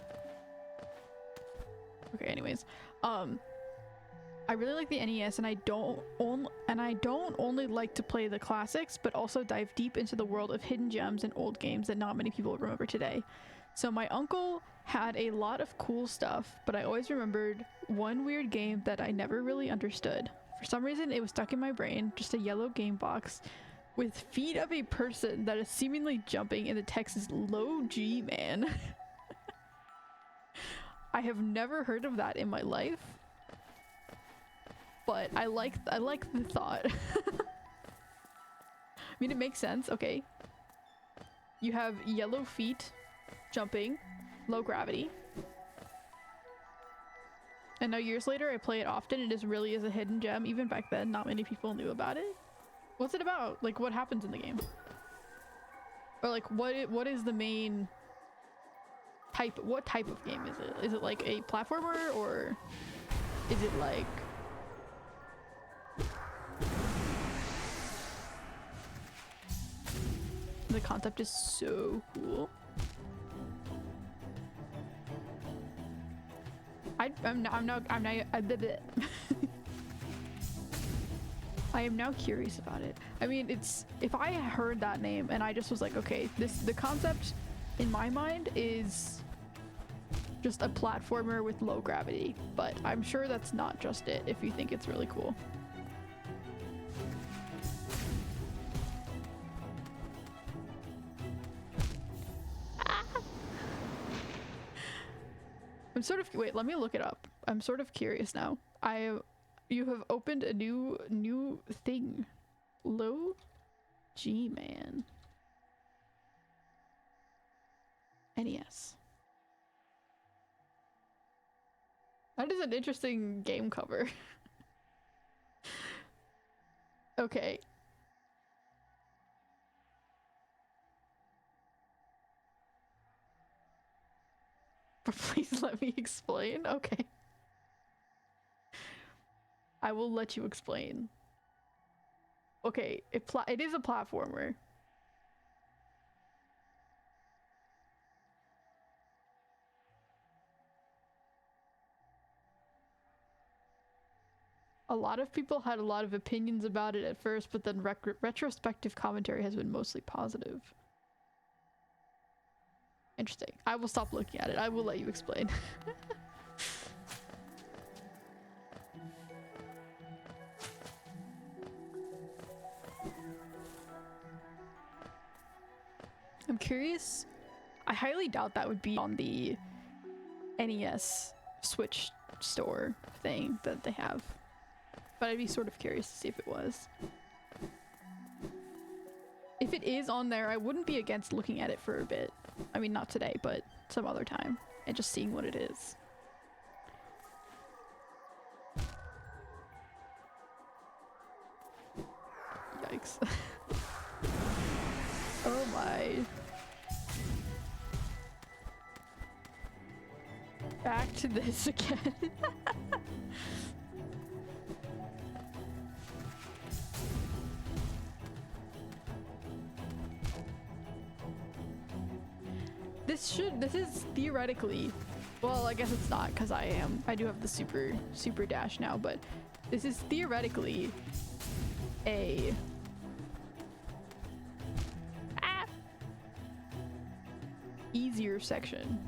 Okay, anyways, I really like the NES, and I don't only like to play the classics, but also dive deep into the world of hidden gems and old games that not many people remember today. So my uncle had a lot of cool stuff, but I always remembered one weird game that I never really understood. For some reason, it was stuck in my brain, just a yellow game box with feet of a person that is seemingly jumping, and the text is low G, man. I have never heard of that in my life, but I like the thought. I mean, it makes sense. Okay. You have yellow feet, jumping, low gravity. And now years later, I play it often. It is really is a hidden gem. Even back then, not many people knew about it. What's it about? Like, what happens in the game? Or like, what is the main type? What type of game is it? Is it like a platformer, or is it like... The concept is so cool. I'm now I am now curious about it. I mean, it's, if I heard that name and I just was like, okay, the concept in my mind is just a platformer with low gravity, but I'm sure that's not just it if you think it's really cool. I'm sort of, wait, let me look it up. I'm sort of curious now. You have opened a new thing. Low G-Man. NES. That is an interesting game cover. Okay. But please let me explain. Okay. I will let you explain. Okay, it is a platformer. A lot of people had a lot of opinions about it at first, but then retrospective commentary has been mostly positive. Interesting. I will stop looking at it. I will let you explain. I'm curious. I highly doubt that would be on the NES Switch store thing that they have. But I'd be sort of curious to see if it was. If it is on there, I wouldn't be against looking at it for a bit. I mean, not today, but some other time. And just seeing what it is. Yikes. Oh my. Back to this again. This is theoretically, well, I guess it's not because I do have the super dash now, but this is theoretically a easier section.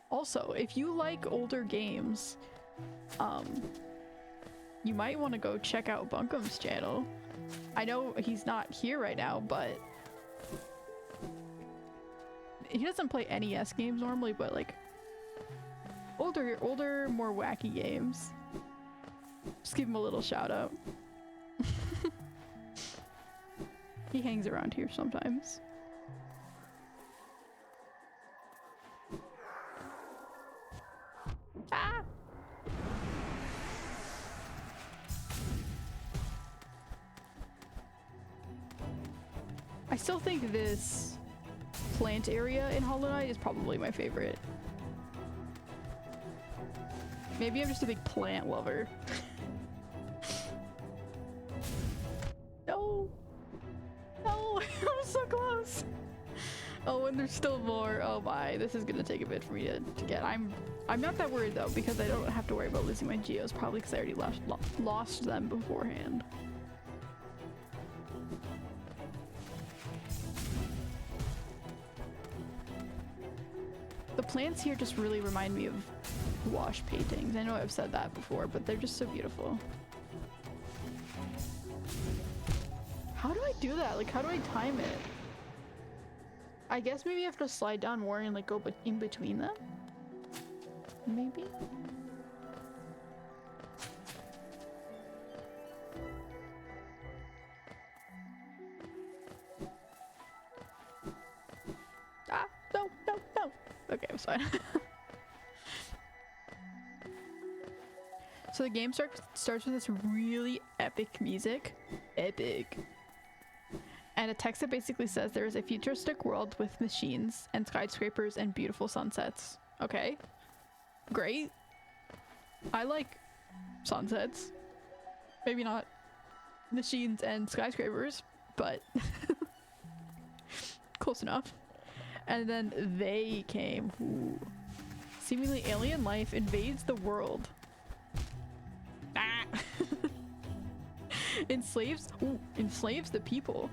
Also, if you like older games, you might want to go check out Bunkum's channel. I know he's not here right now, but he doesn't play NES games normally, but like older, more wacky games. Just give him a little shout out. He hangs around here sometimes. Ah! I still think this plant area in Hollow Knight is probably my favorite. Maybe I'm just a big plant lover. No! No! I'm so close! Oh, and there's still more. Oh my, this is gonna take a bit for me to get. I'm not that worried though, because I don't have to worry about losing my geos, probably because I already lost them beforehand. The plants here just really remind me of wash paintings. I know I've said that before, but they're just so beautiful. How do I do that? Like, how do I time it? I guess maybe you have to slide down more and like go in between them? Maybe? Ah, no, no, no. Okay, I'm fine. So the game starts with this really epic music. Epic. And a text that basically says there is a futuristic world with machines and skyscrapers and beautiful sunsets. Okay. Great. I like sunsets. Maybe not machines and skyscrapers, but close enough. And then they came. Ooh. Seemingly alien life invades the world. Ah. enslaves the people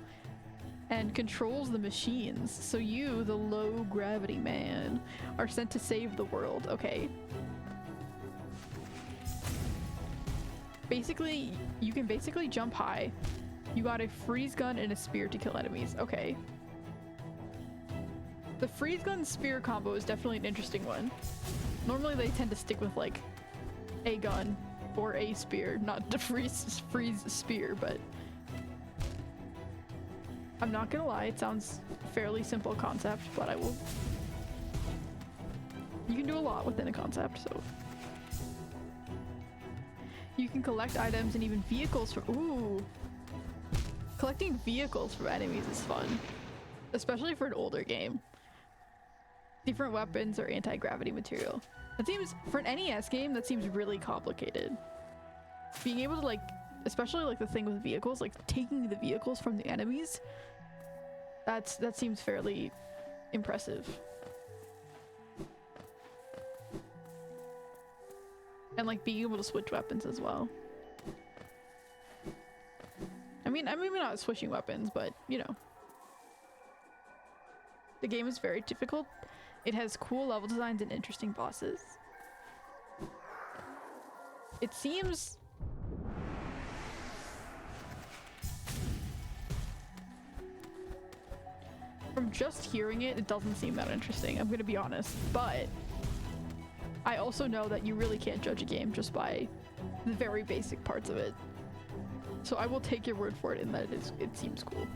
and controls the machines. So you, the low gravity man, are sent to save the world. Okay. Basically, you can basically jump high. You got a freeze gun and a spear to kill enemies. Okay. The freeze gun spear combo is definitely an interesting one. Normally they tend to stick with like a gun or a spear, not the freeze spear, but I'm not gonna lie, it sounds fairly simple concept, but you can do a lot within a concept, so. You can collect items and even vehicles from, ooh. Collecting vehicles from enemies is fun, especially for an older game. Different weapons or anti-gravity material. That seems, for an NES game, that seems really complicated. Being able to like, especially like the thing with vehicles, like taking the vehicles from the enemies, that seems fairly impressive. And like being able to switch weapons as well. I mean, I'm maybe not switching weapons, but you know. The game is very difficult. It has cool level designs and interesting bosses. It seems... From just hearing it, it doesn't seem that interesting, I'm gonna be honest. But I also know that you really can't judge a game just by the very basic parts of it. So I will take your word for it in that it seems cool.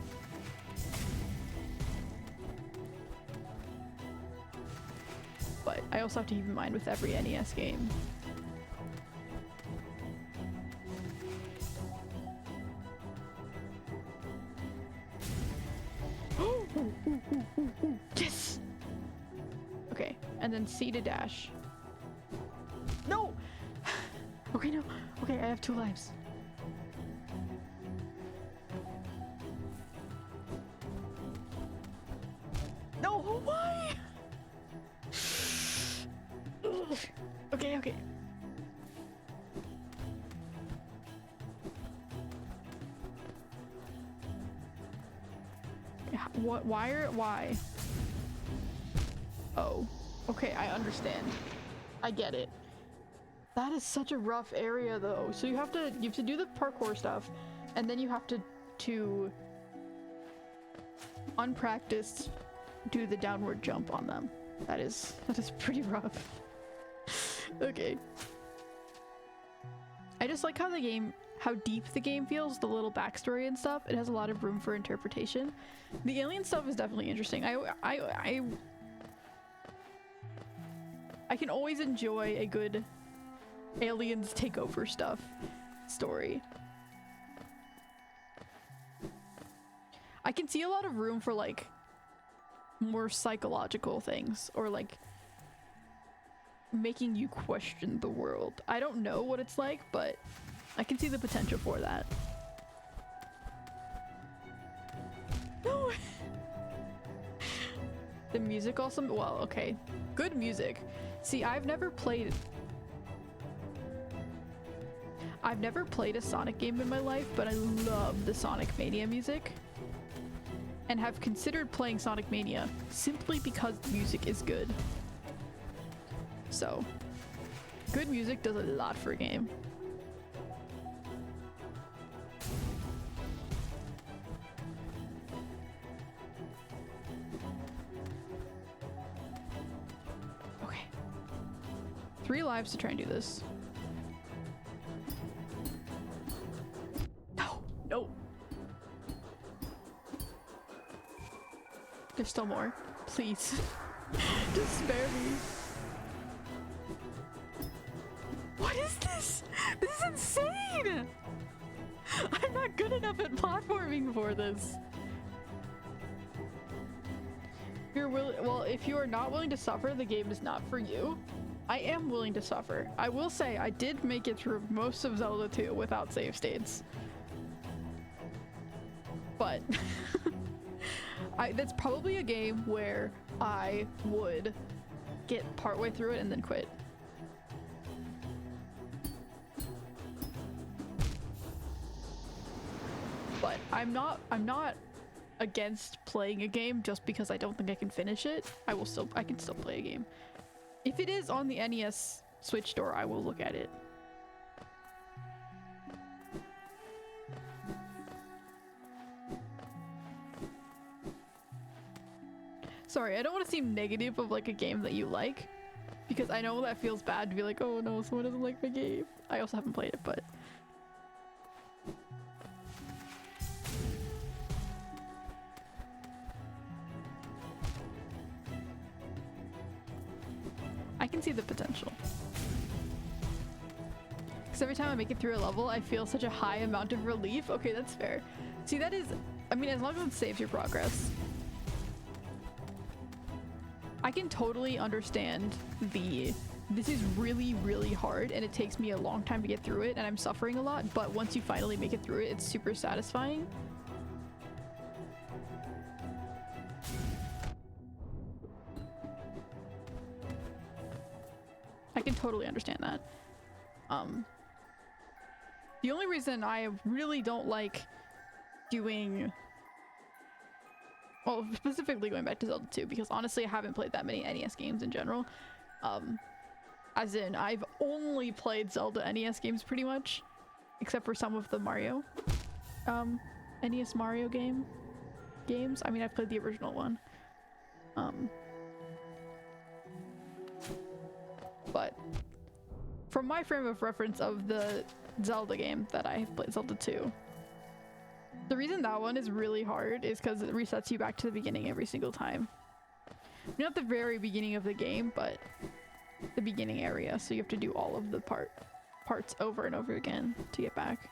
But I also have to keep in mind with every NES game. Yes! Okay, and then C to dash. No! Okay, no. Okay, I have 2 lives. No, why? Okay, okay. What? Why? Oh. Okay, I understand. I get it. That is such a rough area though. So you have to do the parkour stuff, and then you have to unpracticed do the downward jump on them. That is pretty rough. Okay. I just like how deep the game feels, the little backstory and stuff. It has a lot of room for interpretation. The alien stuff is definitely interesting. I can always enjoy a good aliens take over stuff story. I can see a lot of room for like more psychological things, or like making you question the world. I don't know what it's like, but I can see the potential for that. No! The music also, well, okay. Good music. See, I've never played a Sonic game in my life, but I love the Sonic Mania music. And have considered playing Sonic Mania simply because the music is good. So, good music does a lot for a game. 3 lives to try and do this. No, no. There's still more. Please. Just spare me. What is this? This is insane! I'm not good enough at platforming for this. Well, if you are not willing to suffer, the game is not for you. I am willing to suffer. I will say I did make it through most of Zelda 2 without save states. But that's probably a game where I would get partway through it and then quit. But I'm not against playing a game just because I don't think I can finish it. I can still play a game. If it is on the NES Switch store, I will look at it. Sorry, I don't want to seem negative of like a game that you like, because I know that feels bad to be like, oh no, someone doesn't like my game. I also haven't played it, but I can see the potential. Because every time I make it through a level, I feel such a high amount of relief. Okay, that's fair. See, that is, I mean, as long as it saves your progress. I can totally understand this is really, really hard and it takes me a long time to get through it and I'm suffering a lot, but once you finally make it through it, it's super satisfying. I can totally understand that. The only reason I really don't like doing, well, specifically going back to Zelda 2, because honestly I haven't played that many NES games in general. As in, I've only played Zelda NES games pretty much, except for some of the Mario, NES Mario games. I mean, I've played the original one. But from my frame of reference of the Zelda game that I have played, Zelda 2, the reason that one is really hard is because it resets you back to the beginning every single time. Not the very beginning of the game, but the beginning area, so you have to do all of the parts over and over again to get back.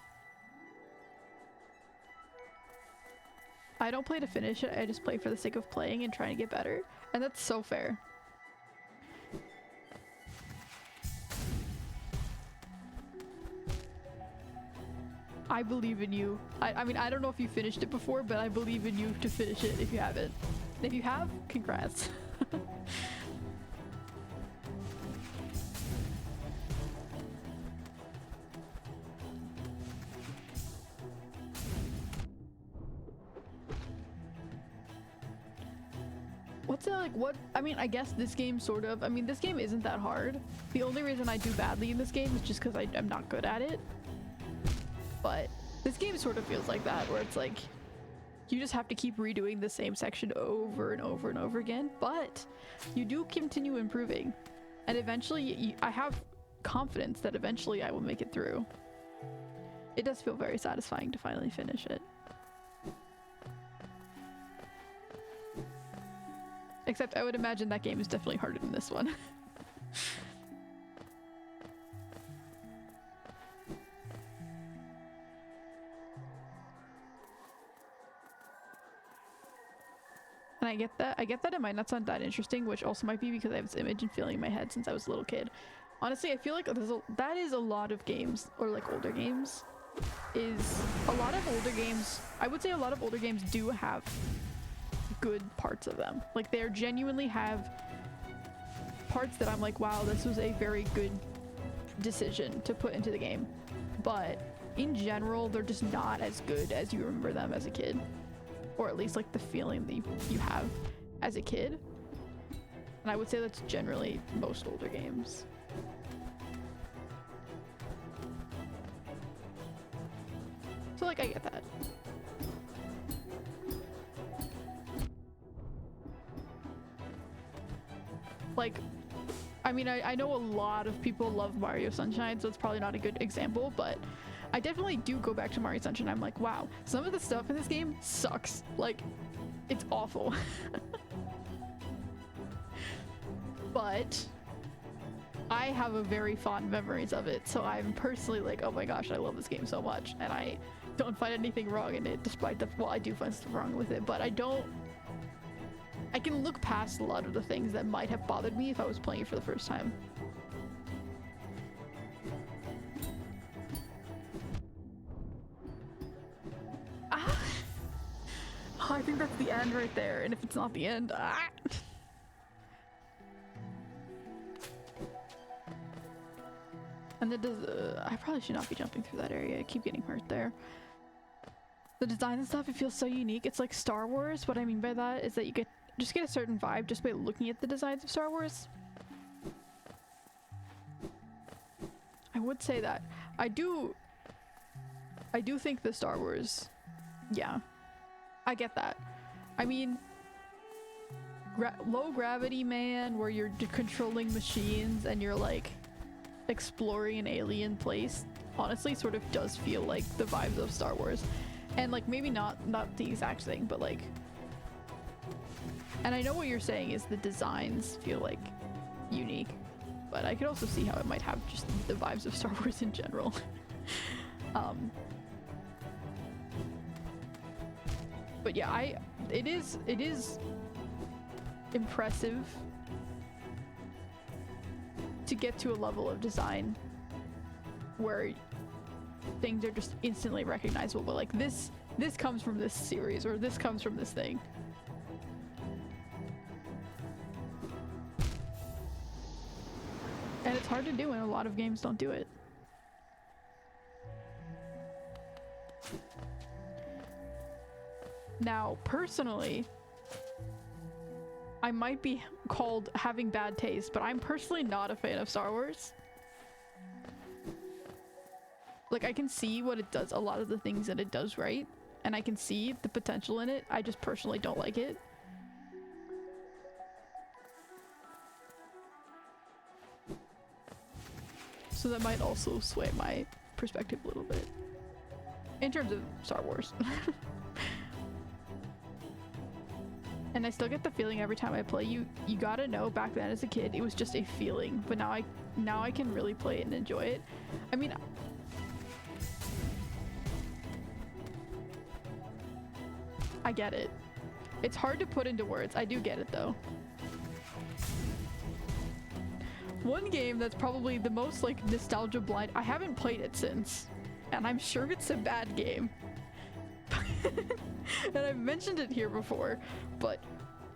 I don't play to finish it, I just play for the sake of playing and trying to get better, and that's so fair. I believe in you. I mean, I don't know if you finished it before, but I believe in you to finish it if you haven't. If you have, congrats. What's it like? What? I mean, I guess this game sort of, I mean, this game isn't that hard. The only reason I do badly in this game is just because I'm not good at it. But this game sort of feels like that, where it's like you just have to keep redoing the same section over and over and over again, but you do continue improving, and eventually I have confidence that eventually I will make it through. It does feel very satisfying to finally finish it. Except I would imagine that game is definitely harder than this one. And I get that it might not sound that interesting, which also might be because I have this image and feeling in my head since I was a little kid. Honestly, I feel like that is a lot of games, or like older games, is a lot of older games. I would say a lot of older games do have good parts of them. Like, they genuinely have parts that I'm like, wow, this was a very good decision to put into the game. But in general, they're just not as good as you remember them as a kid. Or at least like the feeling that you have as a kid. And I would say that's generally most older games. So like, I get that. Like, I mean, I know a lot of people love Mario Sunshine, so it's probably not a good example, but I definitely do go back to Mario Sunshine. I'm like, wow, some of the stuff in this game sucks. Like, it's awful. But I have a very fond memories of it, so I'm personally like, oh my gosh, I love this game so much, and I don't find anything wrong in it, despite the, well, I do find stuff wrong with it, but I can look past a lot of the things that might have bothered me if I was playing it for the first time. Ah! Oh, I think that's the end right there, and if it's not the end, ah! And then I probably should not be jumping through that area. I keep getting hurt there. The design and stuff, it feels so unique. It's like Star Wars. What I mean by that is that you just get a certain vibe just by looking at the designs of Star Wars. I would say that. I do think the Star Wars, yeah, I get that. I mean, low gravity man, where you're controlling machines and you're like exploring an alien place, honestly sort of does feel like the vibes of Star Wars. And like maybe not the exact thing, but like, and I know what you're saying is the designs feel like unique, but I could also see how it might have just the vibes of Star Wars in general. But yeah, it is impressive to get to a level of design where things are just instantly recognizable, but like this comes from this series, or this comes from this thing. And it's hard to do, and a lot of games don't do it. Now, personally, I might be called having bad taste, but I'm personally not a fan of Star Wars. Like, I can see what it does, a lot of the things that it does right, and I can see the potential in it. I just personally don't like it. So that might also sway my perspective a little bit in terms of Star Wars. And I still get the feeling every time I play, you gotta know, back then as a kid it was just a feeling, but now I can really play it and enjoy it. I mean, I get it. It's hard to put into words. I do get it though. One game that's probably the most like nostalgia blind, I haven't played it since, and I'm sure it's a bad game. And I've mentioned it here before, but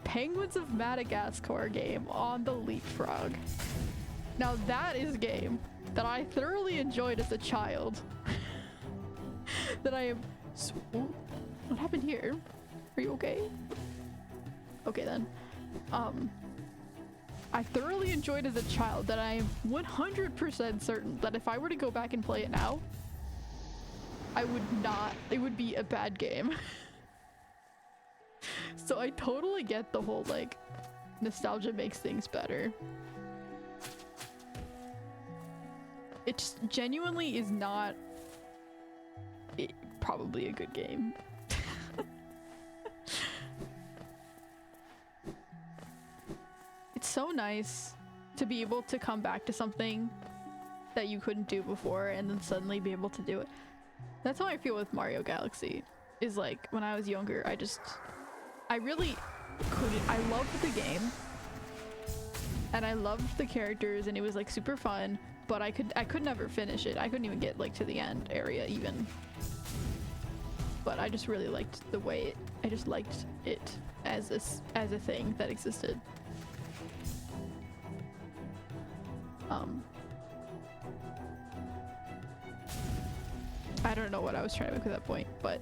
Penguins of Madagascar game on the Leapfrog. Now that is a game that I thoroughly enjoyed as a child. That I am Ooh, what happened here? Are you okay? Okay then. I thoroughly enjoyed as a child that I am 100% certain that if I were to go back and play it now, I would not, it would be a bad game. So I totally get the whole like nostalgia makes things better. It just genuinely is not probably a good game. It's so nice to be able to come back to something that you couldn't do before and then suddenly be able to do it. That's how I feel with Mario Galaxy. Is like when I was younger, I really couldn't. I loved the game and I loved the characters and it was like super fun, but I could never finish it. I couldn't even get like to the end area even. But I just really liked the way I just liked it as a thing that existed. I don't know what I was trying to make with that point, but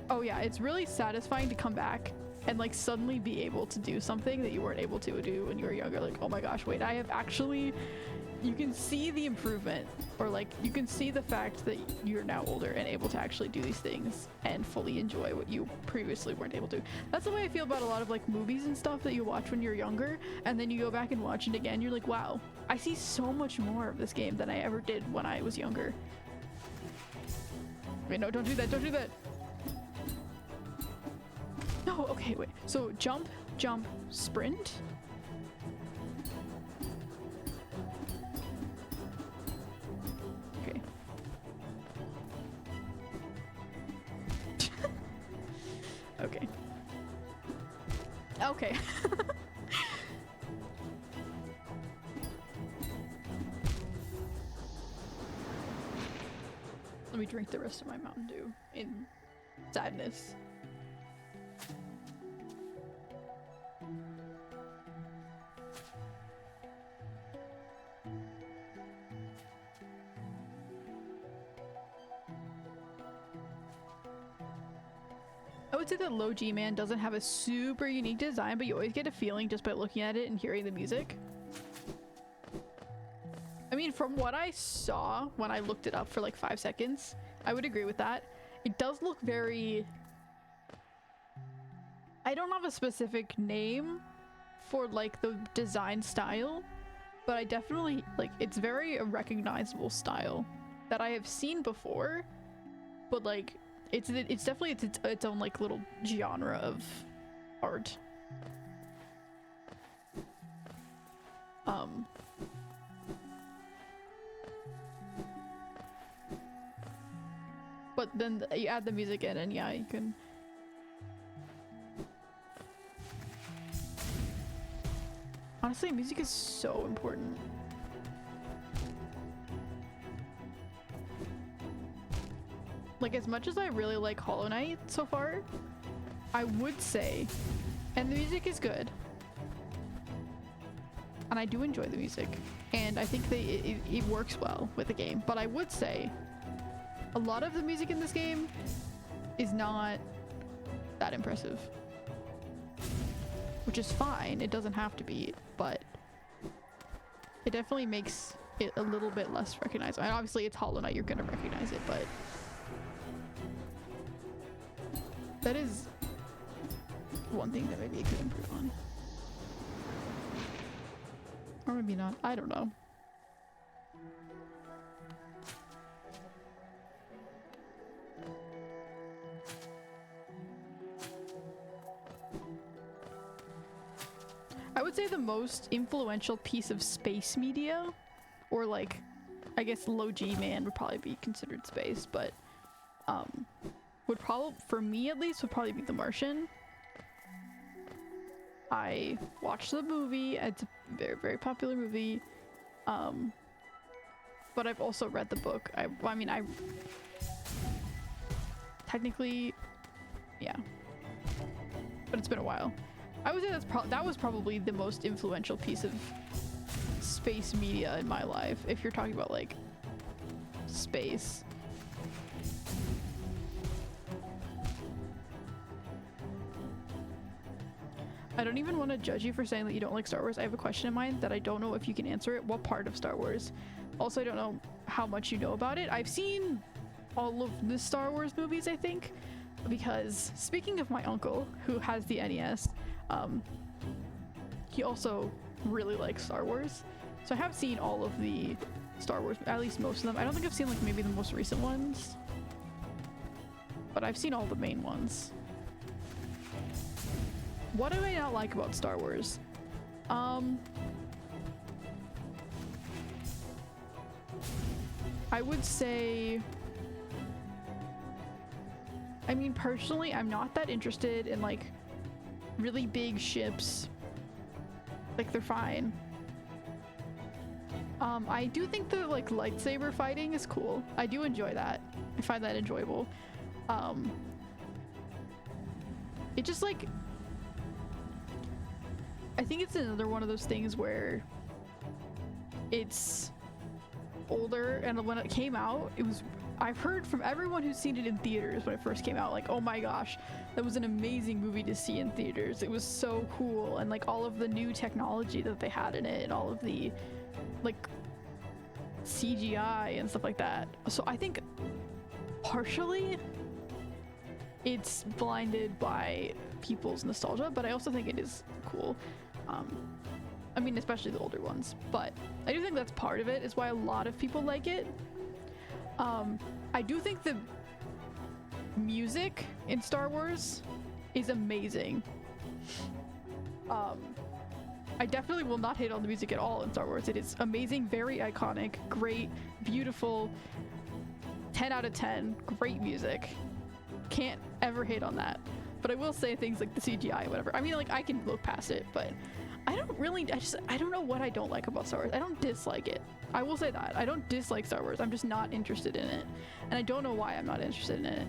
oh yeah, it's really satisfying to come back and like suddenly be able to do something that you weren't able to do when you were younger. Like, oh my gosh, wait, I have actually you can see the improvement, or like you can see the fact that you're now older and able to actually do these things and fully enjoy what you previously weren't able to. That's the way I feel about a lot of like movies and stuff that you watch when you're younger, and then you go back and watch it again, you're like, wow, I see so much more of this game than I ever did when I was younger. Wait, no, don't do that, don't do that. No, okay, wait. So jump, jump, sprint. Okay. Okay. Okay. Let me drink the rest of my Mountain Dew in sadness. I would say that Low G Man doesn't have a super unique design, but you always get a feeling just by looking at it and hearing the music. I mean, from what I saw when I looked it up for like 5 seconds, I would agree with that. It does look very... I don't have a specific name for like the design style, but I definitely like it's very a recognizable style that I have seen before, but like it's definitely its own like little genre of art. But then you add the music in and yeah, you can... Honestly, music is so important. Like, as much as I really like Hollow Knight so far, I would say, and the music is good, and I do enjoy the music, and I think it works well with the game, but I would say a lot of the music in this game is not that impressive. Which is fine, it doesn't have to be, but it definitely makes it a little bit less recognizable. And obviously it's Hollow Knight, you're gonna recognize it, but that is one thing that maybe it could improve on. Or maybe not, I don't know. I would say the most influential piece of space media, or like, I guess Low G Man would probably be considered space, but would probably, for me at least, would probably be The Martian. I watched the movie, it's a very, very popular movie, but I've also read the book. I mean, technically, yeah, but it's been a while. I would say that was probably the most influential piece of space media in my life, if you're talking about like space. I don't even want to judge you for saying that you don't like Star Wars. I have a question in mind that I don't know if you can answer it. What part of Star Wars? Also, I don't know how much you know about it. I've seen all of the Star Wars movies, I think, because speaking of my uncle who has the NES, he also really likes Star Wars. So I have seen all of the Star Wars, at least most of them. I don't think I've seen like maybe the most recent ones, but I've seen all the main ones. What do I not like about Star Wars? I would say, I mean, personally, I'm not that interested in like really big ships. Like, they're fine. I do think the like lightsaber fighting is cool. I do enjoy that. I find that enjoyable. It just like, I think it's another one of those things where it's older, and when it came out, it was, I've heard from everyone who's seen it in theaters when it first came out, like, oh my gosh, that was an amazing movie to see in theaters. It was so cool, and like all of the new technology that they had in it, and all of the like CGI and stuff like that. So I think partially it's blinded by people's nostalgia, but I also think it is cool. I mean, especially the older ones, but I do think that's part of it, is why a lot of people like it. I do think the music in Star Wars is amazing. I definitely will not hate on the music at all in Star Wars. It is amazing, very iconic, great, beautiful, 10 out of 10, great music. Can't ever hate on that. But I will say things like the CGI, whatever. I mean, like, I can look past it, but I don't know what I don't like about Star Wars. I don't dislike it. I will say that. I don't dislike Star Wars. I'm just not interested in it. And I don't know why I'm not interested in it.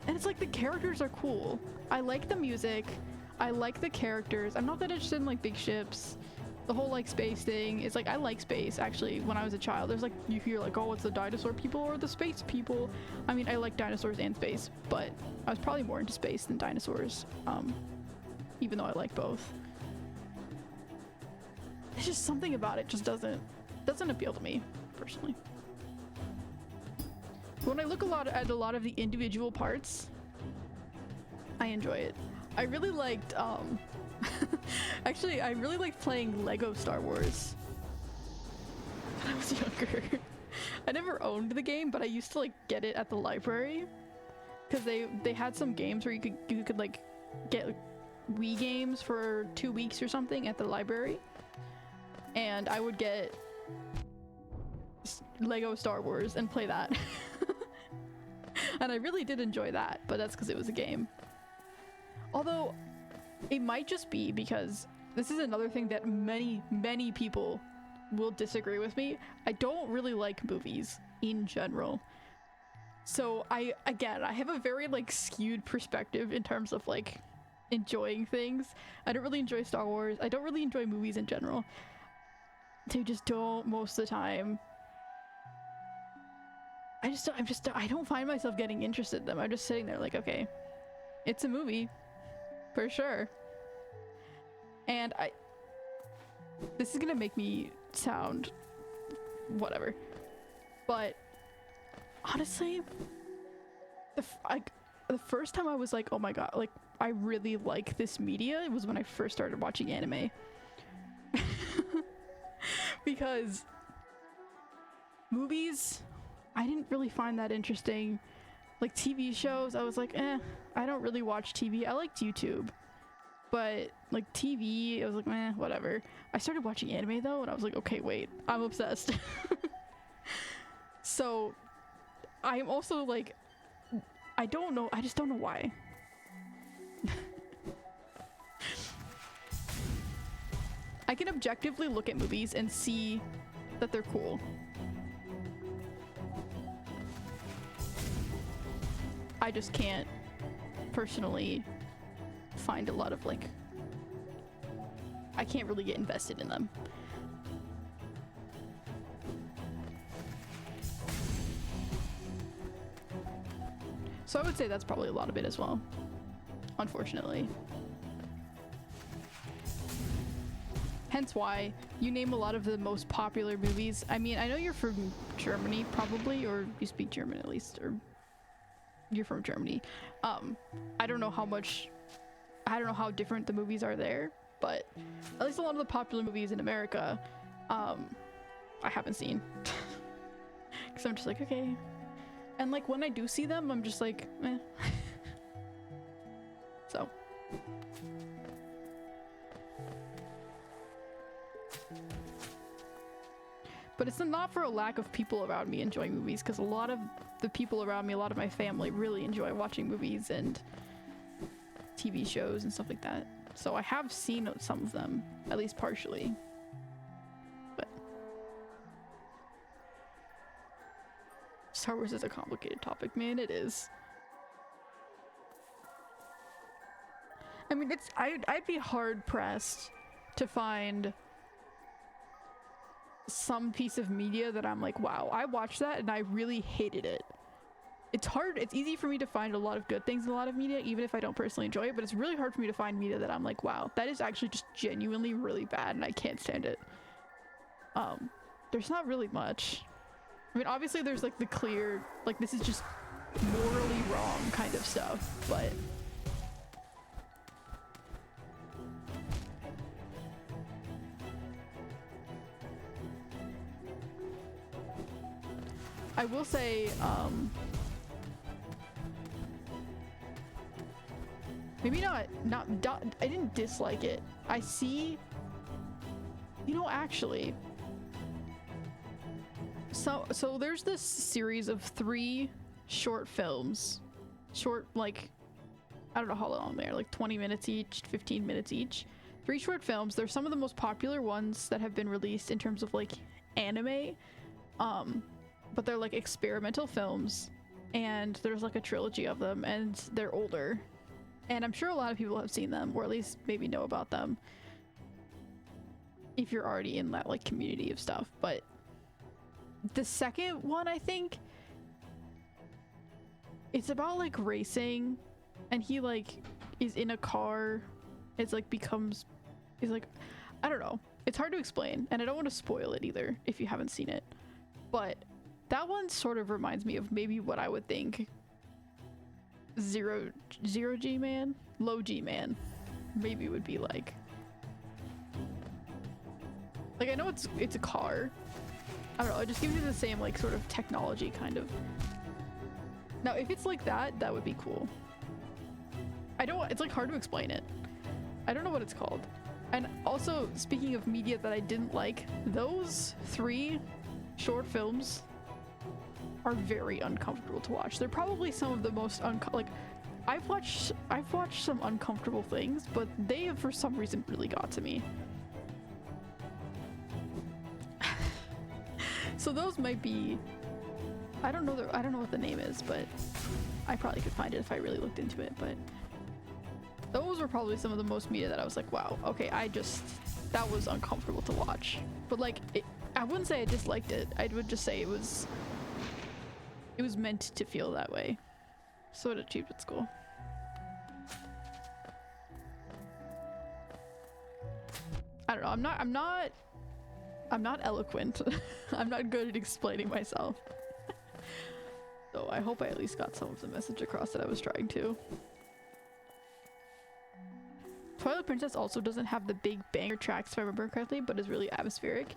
And it's like the characters are cool. I like the music. I like the characters. I'm not that interested in like big ships. The whole like space thing is like, I like space actually. When I was a child, there's like, you hear like, oh, it's the dinosaur people or the space people. I mean, I like dinosaurs and space, but I was probably more into space than dinosaurs. Even though I like both. It's just something about it just doesn't appeal to me personally. When I look at a lot of the individual parts, I enjoy it. I really liked, actually, I really liked playing Lego Star Wars when I was younger. I never owned the game, but I used to like get it at the library because they had some games where you could like get like, Wii games for 2 weeks or something at the library, and I would get Lego Star Wars and play that. And I really did enjoy that, but that's because it was a game. Although, it might just be because this is another thing that many people will disagree with me. I don't really like movies in general. So I have a very like skewed perspective in terms of like enjoying things. I don't really enjoy Star Wars. I don't really enjoy movies in general. They just don't most of the time. I don't find myself getting interested in them. I'm just sitting there like, okay, it's a movie, for sure. And this is gonna make me sound whatever, but honestly, the first time I was like, oh my god, like I really like this media, it was when I first started watching anime. Because movies, I didn't really find that interesting. Like TV shows, I was like, I don't really watch TV. I liked YouTube, but like TV, I was like, whatever. I started watching anime though, and I was like, okay, wait, I'm obsessed. So I'm also like, I don't know, I just don't know why. I can objectively look at movies and see that they're cool. I just can't personally find a lot of like, I can't really get invested in them. So I would say that's probably a lot of it as well, unfortunately. Hence why you name a lot of the most popular movies. I mean, I know you're from Germany probably, or you speak German at least, or you're from Germany. I don't know how different the movies are there, but at least a lot of the popular movies in America, I haven't seen. Because I'm just like, okay. And like when I do see them, I'm just like, meh. So. But it's not for a lack of people around me enjoying movies, because a lot of the people around me, a lot of my family really enjoy watching movies and TV shows and stuff like that. So I have seen some of them, at least partially. But Star Wars is a complicated topic, man, it is. I mean, I'd be hard pressed to find some piece of media that I'm like, wow, I watched that and I really hated it. it's hard, it's easy for me to find a lot of good things in a lot of media, even if I don't personally enjoy it, but it's really hard for me to find media that I'm like, wow, that is actually just genuinely really bad and I can't stand it. There's not really much. I mean, obviously there's like the clear, like this is just morally wrong kind of stuff, but I will say, maybe not, I didn't dislike it. I see, you know, actually, so there's this series of 3 short films, like, I don't know how long they're, like 20 minutes each, 15 minutes each. 3 short films. They're some of the most popular ones that have been released in terms of like anime. But they're like experimental films, and there's like a trilogy of them, and they're older. And I'm sure a lot of people have seen them, or at least maybe know about them, if you're already in that like community of stuff. But the second one, I think, it's about like racing, and he like is in a car. It's like he's like, I don't know. It's hard to explain, and I don't want to spoil it either if you haven't seen it. But that one sort of reminds me of maybe what I would think zero G man, low G man, maybe would be like. Like, I know it's a car. I don't know. It just gives you the same like sort of technology kind of. Now, if it's like that, that would be cool. It's like hard to explain it. I don't know what it's called. And also, speaking of media that I didn't like, those 3 short films are very uncomfortable to watch. They're probably some of the most like I've watched some uncomfortable things, but they have for some reason really got to me. So those might be, I don't know what the name is, but I probably could find it if I really looked into it. But those were probably some of the most media that I was like, wow, okay, that was uncomfortable to watch. But like, I wouldn't say I disliked it. I would just say it was meant to feel that way. So it achieved its goal. I don't know. I'm not eloquent. I'm not good at explaining myself. So I hope I at least got some of the message across that I was trying to. Twilight Princess also doesn't have the big banger tracks, if I remember correctly, but is really atmospheric.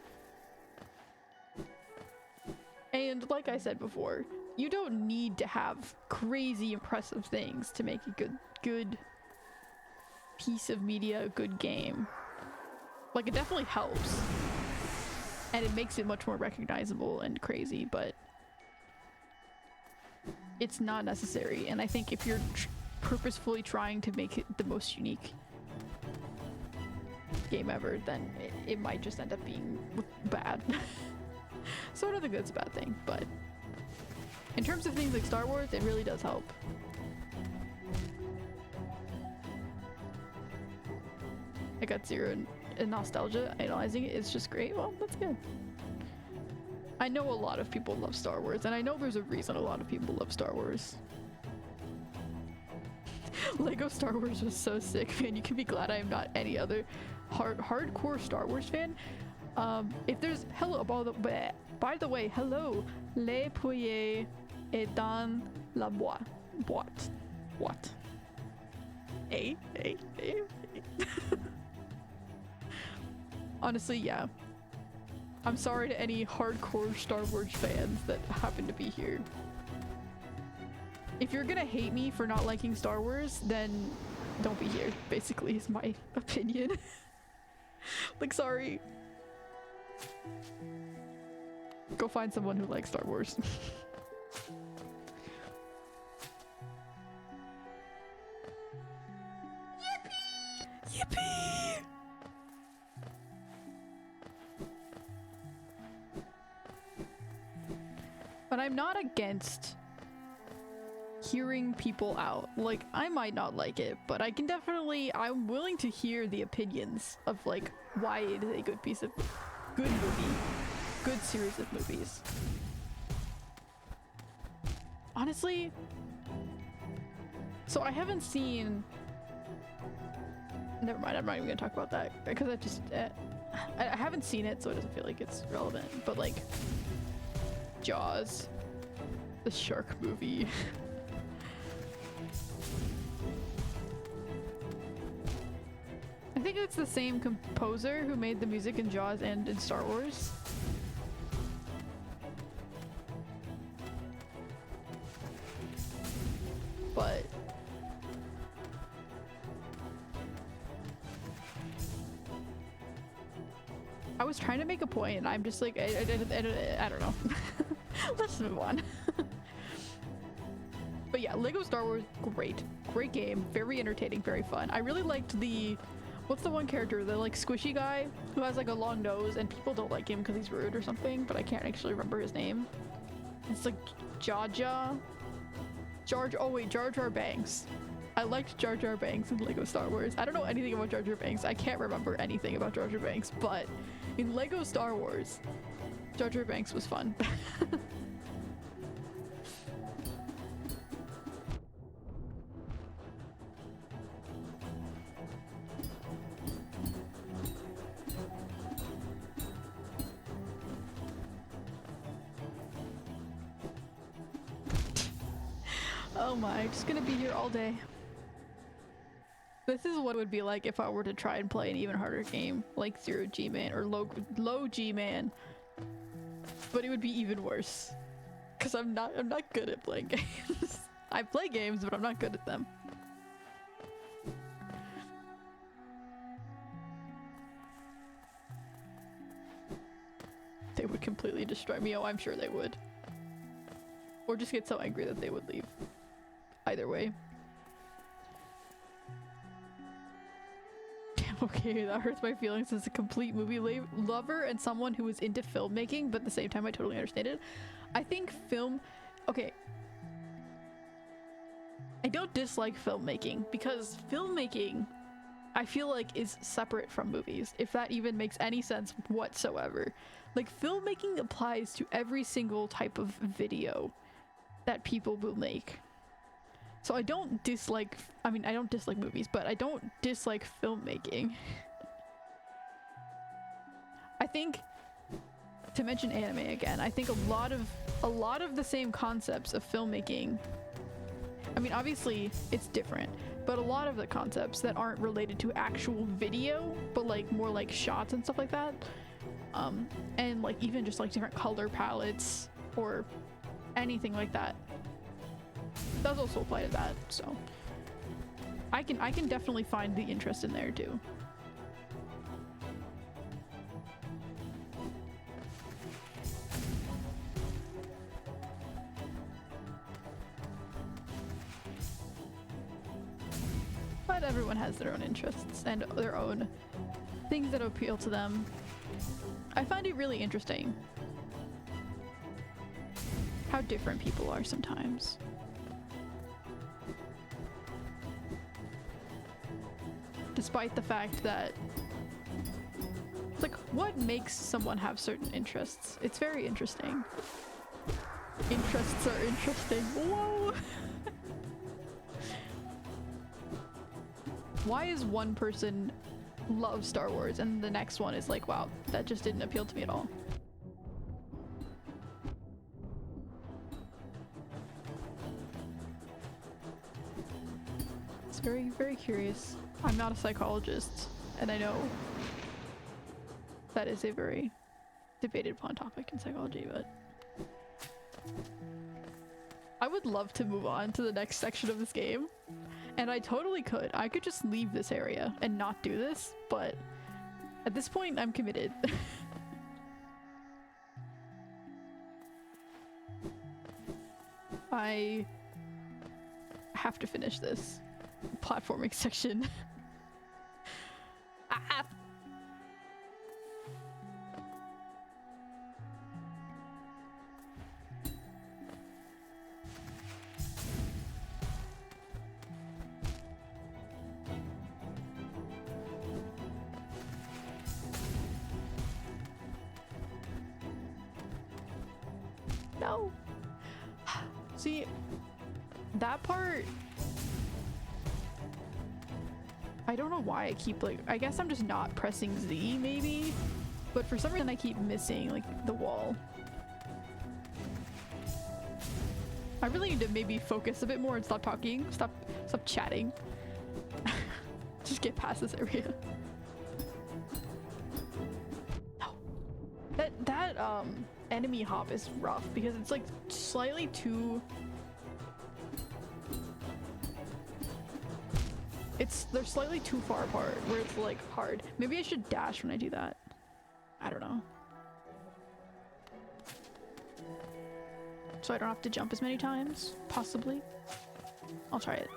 And like I said before, you don't need to have crazy impressive things to make a good piece of media, a good game. Like, it definitely helps. And it makes it much more recognizable and crazy, but it's not necessary. And I think if you're purposefully trying to make it the most unique game ever, then it might just end up being bad. So I don't think that's a bad thing, but in terms of things like Star Wars, it really does help. I got 0 in nostalgia. Analyzing it, it's just great. Well, that's good. I know a lot of people love Star Wars, and I know there's a reason a lot of people love Star Wars. Lego Star Wars was so sick, man. You can be glad I am not any other hardcore Star Wars fan. If there's by the way, hello, les pouilles et dans la boîte. What? Hey. Honestly, yeah. I'm sorry to any hardcore Star Wars fans that happen to be here. If you're gonna hate me for not liking Star Wars, then don't be here, basically, is my opinion. Like, sorry. Go find someone who likes Star Wars. Yippee! Yippee! But I'm not against hearing people out. Like, I might not like it, but I'm willing to hear the opinions of like why it is a good piece of good movie, good series of movies. Honestly, so I haven't seen. Never mind. I'm not even gonna talk about that because I just I haven't seen it, so it doesn't feel like it's relevant. But like Jaws, the shark movie. I think it's the same composer who made the music in Jaws and in Star Wars. But I was trying to make a point and I'm just like, I don't know. Let's move on. But yeah, Lego Star Wars, great game, very entertaining, very fun. I really liked the, what's the one character, the like squishy guy who has like a long nose and people don't like him because he's rude or something, but I can't actually remember his name. It's like Jar Jar Banks. I liked Jar Jar Banks in Lego Star Wars. I don't know anything about Jar Jar Banks. I can't remember anything about Jar Jar Banks, but in Lego Star Wars, Jar Jar Banks was fun. Oh my, just gonna be here all day. This is what it would be like if I were to try and play an even harder game like Zero G Man or low G Man. But it would be even worse. Cause I'm not good at playing games. I play games, but I'm not good at them. They would completely destroy me. Oh, I'm sure they would. Or just get so angry that they would leave. Either way. Okay, that hurts my feelings as a complete movie lover and someone who is into filmmaking, but at the same time I totally understand it. I think okay. I don't dislike filmmaking because filmmaking I feel like is separate from movies, if that even makes any sense whatsoever. Like filmmaking applies to every single type of video that people will make. So I don't dislike, I mean, I don't dislike movies, but I don't dislike filmmaking. I think, to mention anime again, I think a lot of the same concepts of filmmaking, I mean, obviously it's different, but a lot of the concepts that aren't related to actual video, but like more like shots and stuff like that, and like even just like different color palettes or anything like that, does also apply to that, so I can definitely find the interest in there too. But everyone has their own interests and their own things that appeal to them. I find it really interesting how different people are sometimes. Despite the fact that, like, what makes someone have certain interests? It's very interesting. Interests are interesting. Whoa! Why is one person love Star Wars and the next one is like, wow, that just didn't appeal to me at all? It's very, very curious. I'm not a psychologist, and I know that is a very debated upon topic in psychology, but I would love to move on to the next section of this game, and I totally could. I could just leave this area and not do this, but at this point, I'm committed. I have to finish this platforming section. Ah. No. See, that part, I don't know why I keep like, I guess I'm just not pressing Z maybe, but for some reason I keep missing like the wall. I really need to maybe focus a bit more and stop talking, stop chatting. Just get past this area. No. That enemy hop is rough because it's like slightly too, they're slightly too far apart where it's like hard. Maybe I should dash when I do that. I don't know. So I don't have to jump as many times, possibly. I'll try it.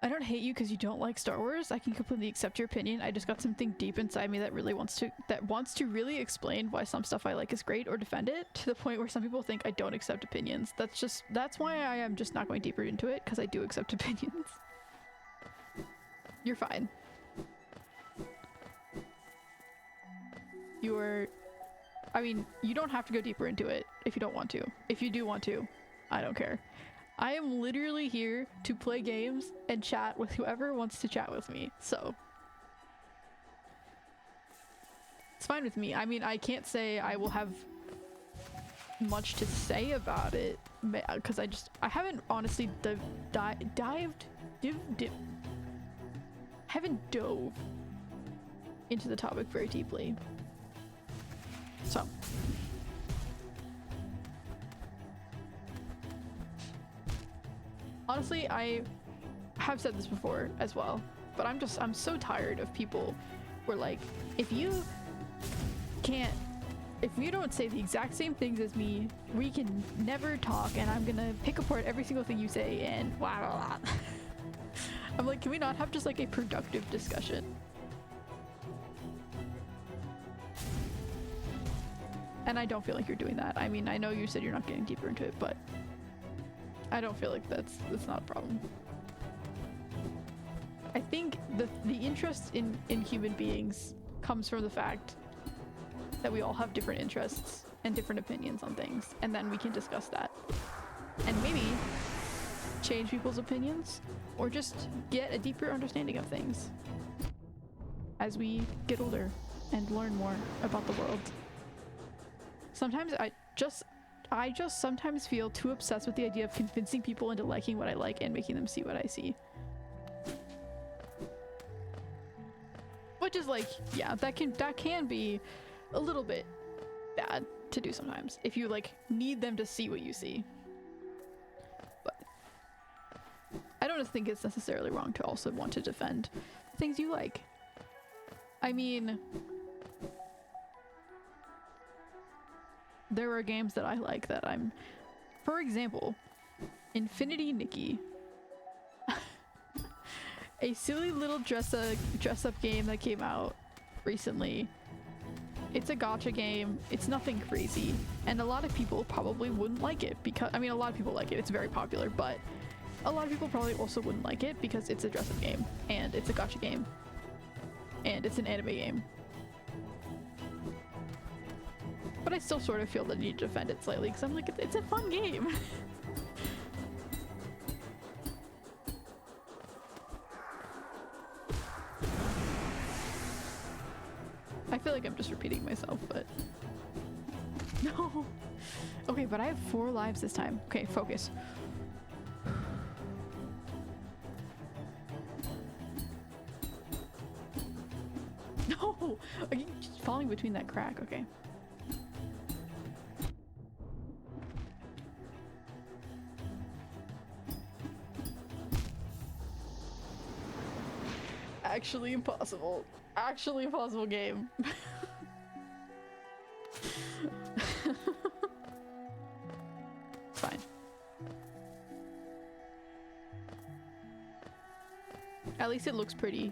I don't hate you because you don't like Star Wars. I can completely accept your opinion. I just got something deep inside me that wants to really explain why some stuff I like is great or defend it, to the point where some people think I don't accept opinions. That's why I am just not going deeper into it, because I do accept opinions. You're fine. I mean, you don't have to go deeper into it if you don't want to. If you do want to, I don't care. I am literally here to play games and chat with whoever wants to chat with me, so it's fine with me. I mean, I can't say I will have much to say about it because I haven't honestly haven't dove into the topic very deeply. So honestly, I have said this before as well, but I'm so tired of people where like, if you don't say the exact same things as me, we can never talk and I'm gonna pick apart every single thing you say and blah blah blah. I'm like, can we not have just like a productive discussion? And I don't feel like you're doing that. I mean, I know you said you're not getting deeper into it, but I don't feel like that's not a problem. I think the interest in human beings comes from the fact that we all have different interests and different opinions on things, and then we can discuss that. And maybe change people's opinions, or just get a deeper understanding of things as we get older and learn more about the world. Sometimes I just sometimes feel too obsessed with the idea of convincing people into liking what I like and making them see what I see. Which is like, yeah, that can be a little bit bad to do sometimes if you like need them to see what you see. But I don't think it's necessarily wrong to also want to defend the things you like. I mean, there are games that I like that for example, Infinity Nikki. A silly little dress up game that came out recently. It's a gacha game. It's nothing crazy, and a lot of people probably wouldn't like it because, I mean, a lot of people like it. It's very popular, but a lot of people probably also wouldn't like it because it's a dress up game and it's a gacha game and it's an anime game. But I still sort of feel the need to defend it slightly because I'm like, it's a fun game. I feel like I'm just repeating myself, but no. Okay, but I have 4 lives this time. Okay, focus. No, are you falling between that crack? Okay. Actually impossible. Actually impossible game. Fine. At least it looks pretty.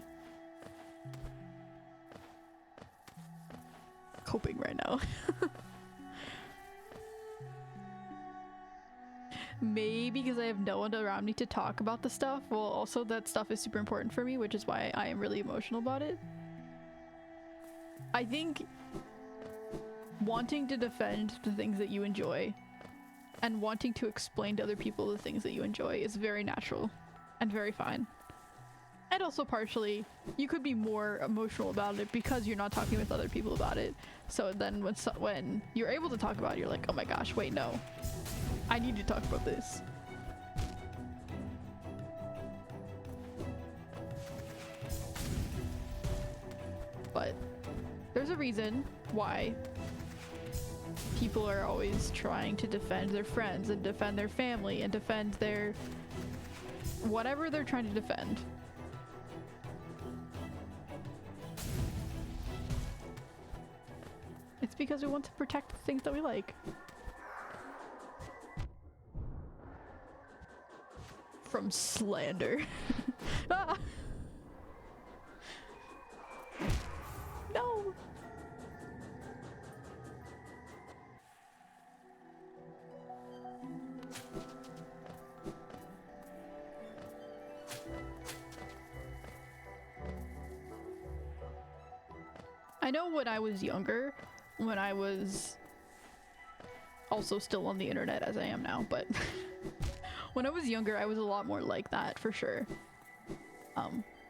Coping right now. Maybe because I have no one around me to talk about the stuff. Well, also that stuff is super important for me, which is why I am really emotional about it. I think wanting to defend the things that you enjoy and wanting to explain to other people the things that you enjoy is very natural and very fine. And also partially, you could be more emotional about it because you're not talking with other people about it. So then when you're able to talk about it, you're like, oh my gosh, wait, no. I need to talk about this. But there's a reason why people are always trying to defend their friends and defend their family and defend their whatever they're trying to defend. It's because we want to protect the things that we like. From slander. Ah! No! I know when I was younger, when I was also still on the internet as I am now, but when I was younger, I was a lot more like that for sure.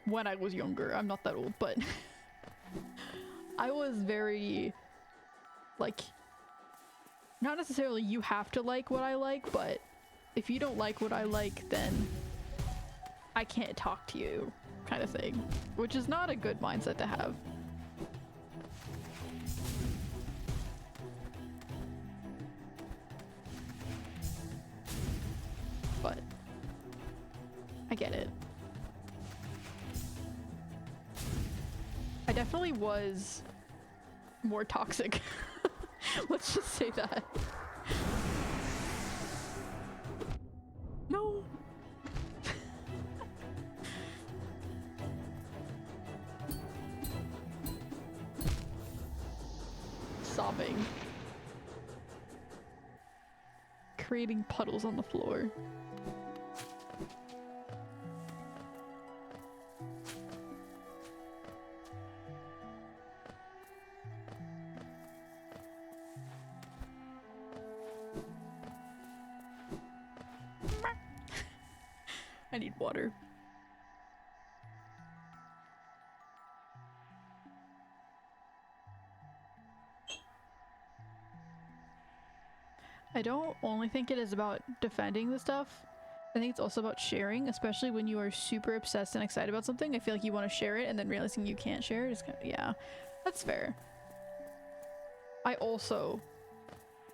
When I was younger, I'm not that old, but I was very like, not necessarily you have to like what I like, but if you don't like what I like, then I can't talk to you kind of thing, which is not a good mindset to have. But I get it. I definitely was more toxic. Let's just say that. No. Sobbing. Creating puddles on the floor. I need water. I don't only think it is about defending the stuff. I think it's also about sharing, especially when you are super obsessed and excited about something. I feel like you want to share it and then realizing you can't share it is kind of, yeah, that's fair. I also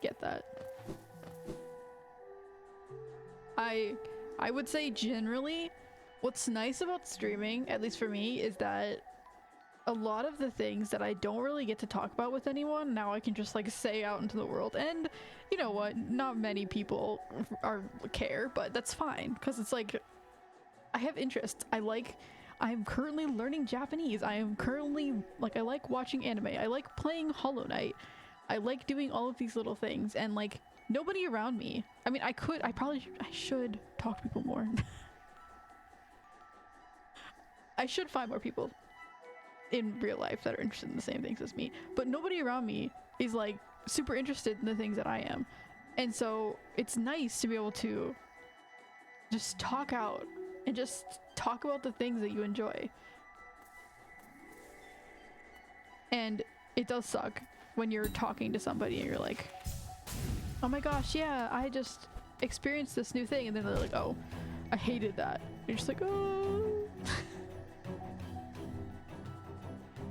get that. I would say generally, what's nice about streaming, at least for me, is that a lot of the things that I don't really get to talk about with anyone, now I can just like say out into the world. And you know what? Not many people care, but that's fine because it's like I have interests. I'm currently learning Japanese. I am currently like I like watching anime. I like playing Hollow Knight. I like doing all of these little things and like nobody around me. I mean, I should talk to people more. I should find more people in real life that are interested in the same things as me, but nobody around me is like super interested in the things that I am. And so it's nice to be able to just talk out and just talk about the things that you enjoy. And it does suck when you're talking to somebody and you're like, oh my gosh, yeah, I just experienced this new thing, and then they're like, oh, I hated that. And you're just like, oh.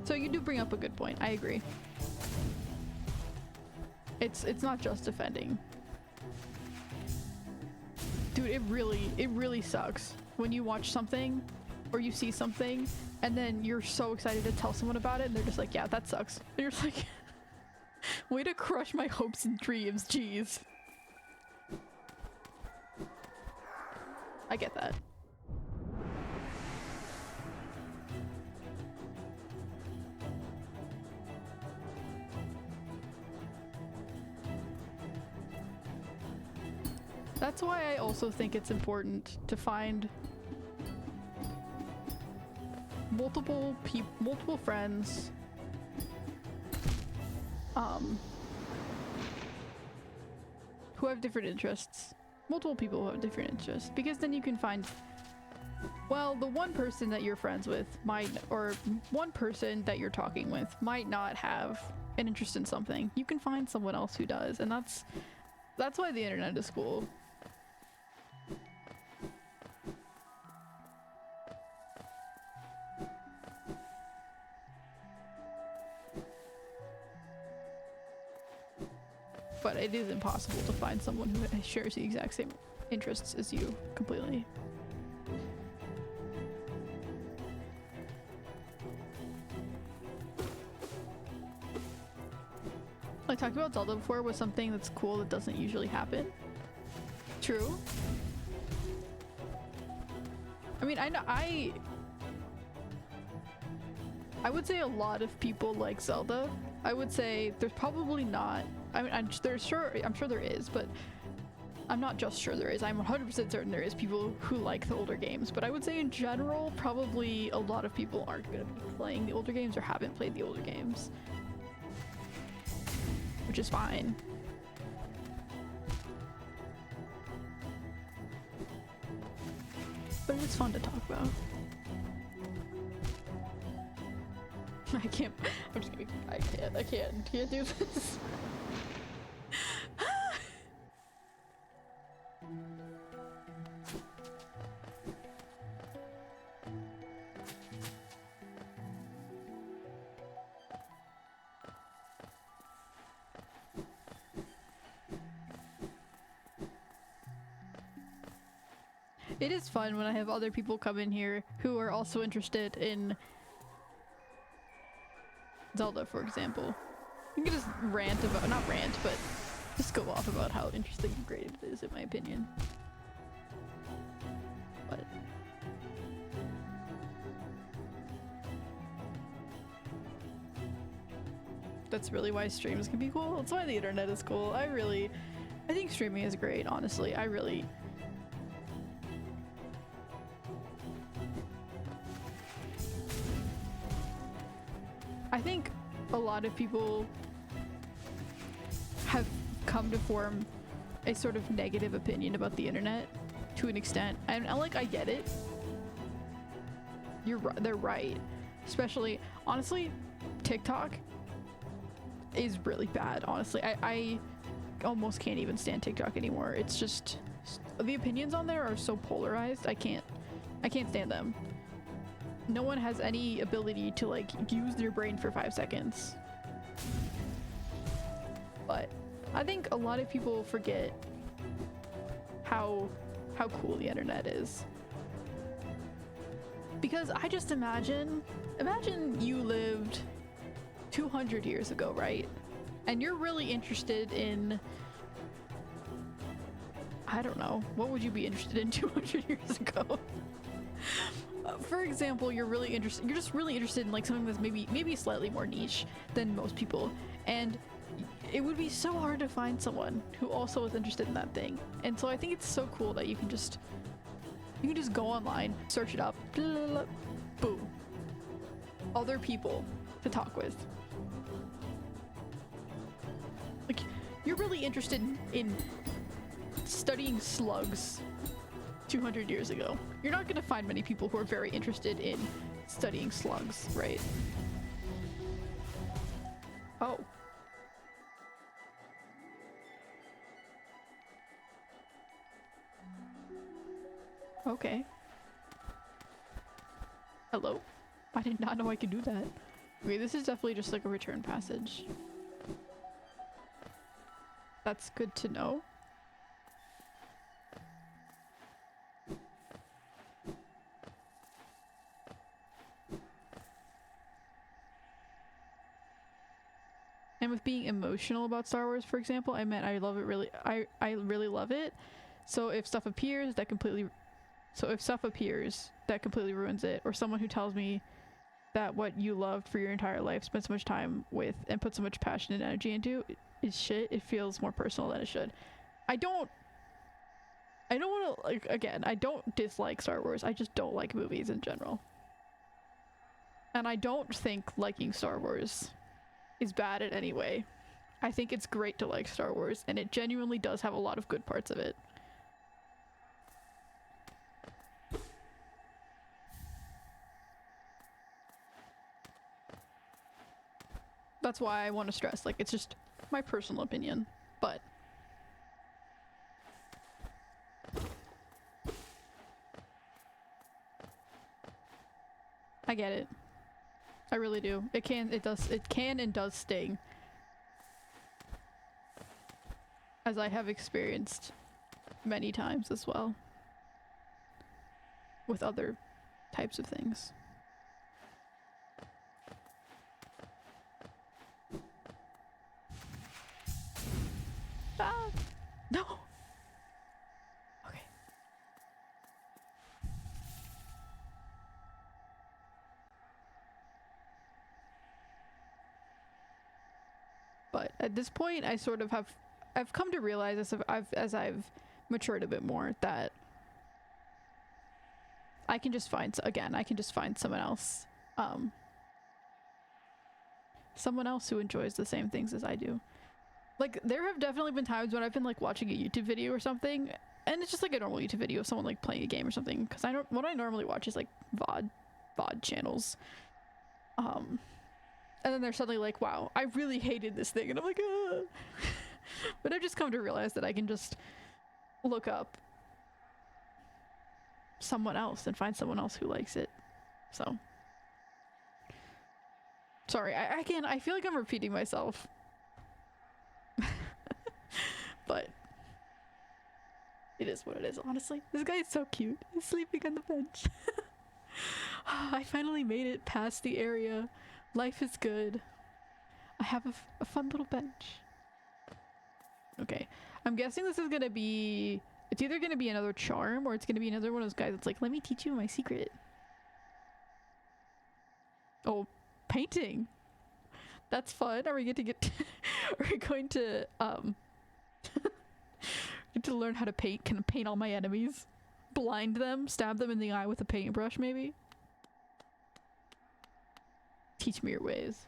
So you do bring up a good point. I agree. It's not just defending. Dude, it really sucks when you watch something or you see something and then you're so excited to tell someone about it and they're just like, yeah, that sucks. And you're just like, way to crush my hopes and dreams, jeez. I get that. That's why I also think it's important to find multiple friends, who have different interests. Multiple people who have different interests. Because then you can find, well, the one person that you're friends with might, or one person that you're talking with might not have an interest in something. You can find someone else who does, and that's why the internet is cool. But it is impossible to find someone who shares the exact same interests as you completely. I talked about Zelda before was something that's cool that doesn't usually happen. True. I mean, I would say a lot of people like Zelda. I would say there's probably not. I mean, I'm sure there is, but I'm not just sure there is. I'm 100% certain there is people who like the older games. But I would say in general, probably a lot of people aren't going to be playing the older games or haven't played the older games. Which is fine. But it's fun to talk about. I can't, I'm just kidding. I can't do this. It is fun when I have other people come in here who are also interested in Zelda, for example. You can just rant about, not rant, but just go off about how interesting and great it is, in my opinion. But that's really why streams can be cool. That's why the internet is cool. I think streaming is great, honestly. I think a lot of people have come to form a sort of negative opinion about the internet to an extent. And I get it. They're right. Especially, honestly, TikTok is really bad, honestly. I almost can't even stand TikTok anymore. It's just, the opinions on there are so polarized. I can't stand them. No one has any ability to like use their brain for 5 seconds. But I think a lot of people forget how cool the internet is. Because I just imagine you lived 200 years ago, right? And you're really interested in, I don't know, what would you be interested in 200 years ago? For example, you're just really interested in like something that's maybe slightly more niche than most people, and it would be so hard to find someone who also is interested in that thing. And so I think it's so cool that you can just go online, search it up, blah, blah, blah, boom, other people to talk with. Like, you're really interested in studying slugs 200 years ago. You're not gonna find many people who are very interested in studying slugs, right? Oh. Okay. Hello? I did not know I could do that. Okay, this is definitely just like a return passage. That's good to know. And with being emotional about Star Wars, for example, I meant I love it really. I really love it. So if stuff appears that completely ruins it, or someone who tells me that what you loved for your entire life, spent so much time with, and put so much passion and energy into is shit, it feels more personal than it should. I don't want to, like, again, I don't dislike Star Wars. I just don't like movies in general. And I don't think liking Star Wars is bad in any way. I think it's great to like Star Wars, and it genuinely does have a lot of good parts of it. That's why I want to stress, like, it's just my personal opinion, but I get it. I really do. It can and does sting. As I have experienced many times as well. With other types of things. Ah! No! Okay. But at this point, I sort of I've come to realize as I've matured a bit more that I can just find someone else. Someone else who enjoys the same things as I do. Like, there have definitely been times when I've been like watching a YouTube video or something, and it's just like a normal YouTube video of someone like playing a game or something, because what I normally watch is like VOD channels. And then they're suddenly like, wow, I really hated this thing, and I'm like, ah. But I've just come to realize that I can just look up someone else and find someone else who likes it. So sorry, I feel like I'm repeating myself. But it is what it is, honestly. This guy is so cute. He's sleeping on the bench. I finally made it past the area. Life is good. I have a fun little bench. Okay. I'm guessing this is gonna be... It's either gonna be another charm or it's gonna be another one of those guys that's like, let me teach you my secret. Oh, painting. That's fun. Are we going to get... Are we going to, get to learn how to paint? Can I paint all my enemies? Blind them? Stab them in the eye with a paintbrush, maybe? Teach me your ways.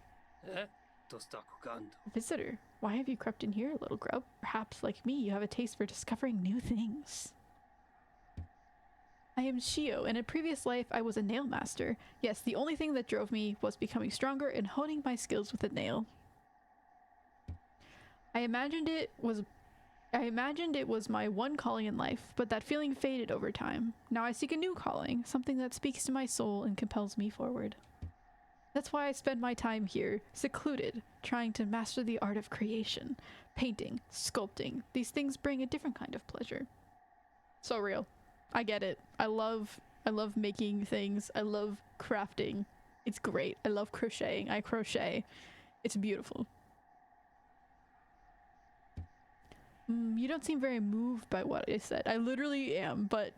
Visitor, why have you crept in here, little grub? Perhaps, like me, you have a taste for discovering new things. I am Shio. In a previous life, I was a nail master. Yes, the only thing that drove me was becoming stronger and honing my skills with a nail. I imagined it was my one calling in life, but that feeling faded over time. Now I seek a new calling, something that speaks to my soul and compels me forward. That's why I spend my time here, secluded, trying to master the art of creation. Painting, sculpting, these things bring a different kind of pleasure. So real. I get it. I love making things. I love crafting. It's great. I love crocheting. I crochet. It's beautiful. You don't seem very moved by what I said. I literally am, but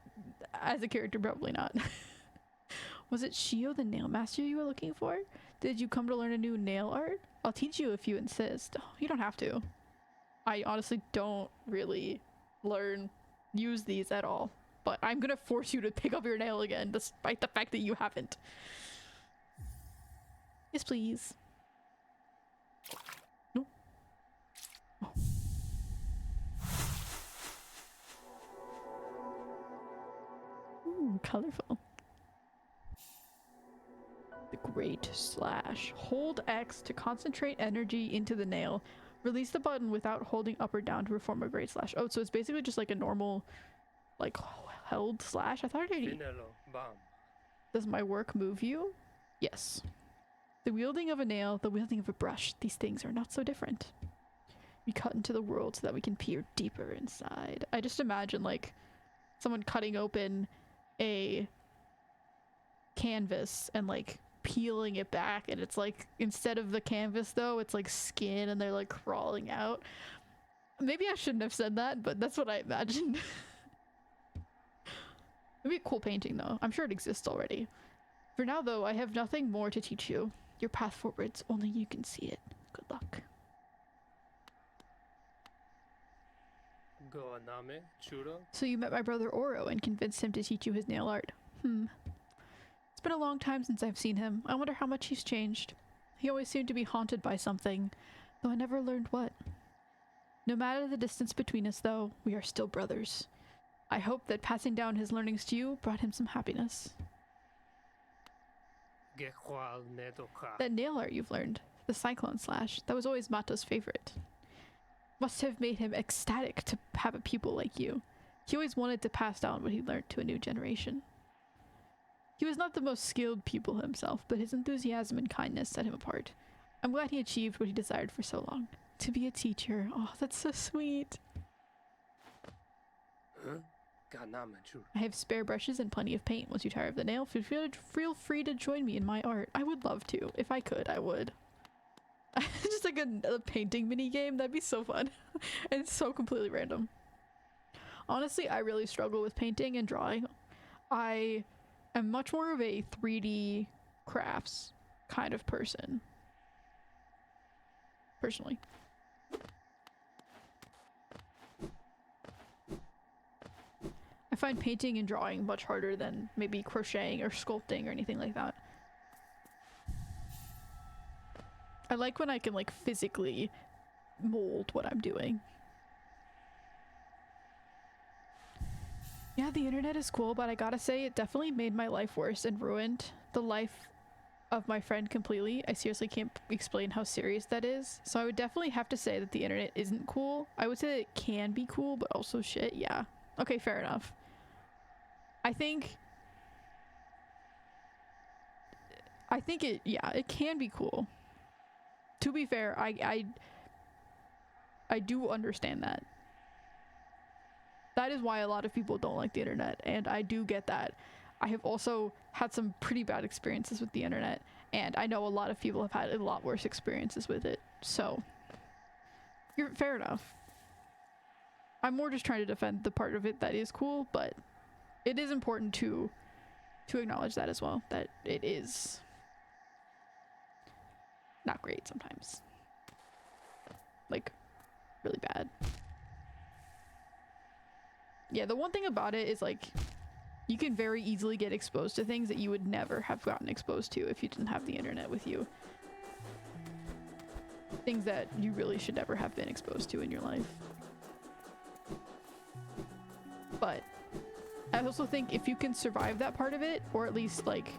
as a character, probably not. Was it Shio the nail master you were looking for? Did you come to learn a new nail art? I'll teach you if you insist. Oh, you don't have to. I honestly don't really use these at all. But I'm gonna force you to pick up your nail again, despite the fact that you haven't. Yes, please. No. Oh. Ooh, colorful. The Great Slash. Hold X to concentrate energy into the nail. Release the button without holding up or down to perform a Great Slash. Oh, so it's basically just like a normal, like, held slash? I thought it Does my work move you? Yes. The wielding of a nail, the wielding of a brush, these things are not so different. We cut into the world so that we can peer deeper inside. I just imagine, like, someone cutting open a canvas and, like, peeling it back, and it's like, instead of the canvas though, it's like skin and they're like crawling out. Maybe I shouldn't have said that, but that's what I imagined. It'd be a cool painting though. I'm sure it exists already. For now though, I have nothing more to teach you. Your path forwards, only you can see it. Good luck. So you met my brother Oro and convinced him to teach you his nail art. It's been a long time since I've seen him. I wonder how much he's changed. He always seemed to be haunted by something. Though I never learned what. No matter the distance between us, though, we are still brothers. I hope that passing down his learnings to you brought him some happiness. That nail art you've learned, the Cyclone Slash, that was always Mato's favorite. Must have made him ecstatic to have a pupil like you. He always wanted to pass down what he learned to a new generation. He was not the most skilled pupil himself, but his enthusiasm and kindness set him apart. I'm glad he achieved what he desired for so long. To be a teacher. Oh, that's so sweet. I have spare brushes and plenty of paint. Once you tire of the nail, feel free to join me in my art. I would love to. If I could, I would. Just like a painting mini game. That'd be so fun. And it's so completely random. Honestly, I really struggle with painting and drawing. I am much more of a 3D crafts kind of person. Personally. I find painting and drawing much harder than maybe crocheting or sculpting or anything like that. I like when I can like physically mold what I'm doing. Yeah, the internet is cool, but I gotta say it definitely made my life worse and ruined the life of my friend completely. I seriously can't explain how serious that is. So I would definitely have to say that the internet isn't cool. I would say that it can be cool, but also shit. Yeah. Okay, fair enough. I think it, yeah, it can be cool. To be fair, I do understand that. That is why a lot of people don't like the internet, and I do get that. I have also had some pretty bad experiences with the internet, and I know a lot of people have had a lot worse experiences with it. So, you're fair enough. I'm more just trying to defend the part of it that is cool, but it is important to acknowledge that as well, that it is not great sometimes. Like, really bad. Yeah, the one thing about it is like, you can very easily get exposed to things that you would never have gotten exposed to if you didn't have the internet with you. Things that you really should never have been exposed to in your life. But I also think if you can survive that part of it, or at least like,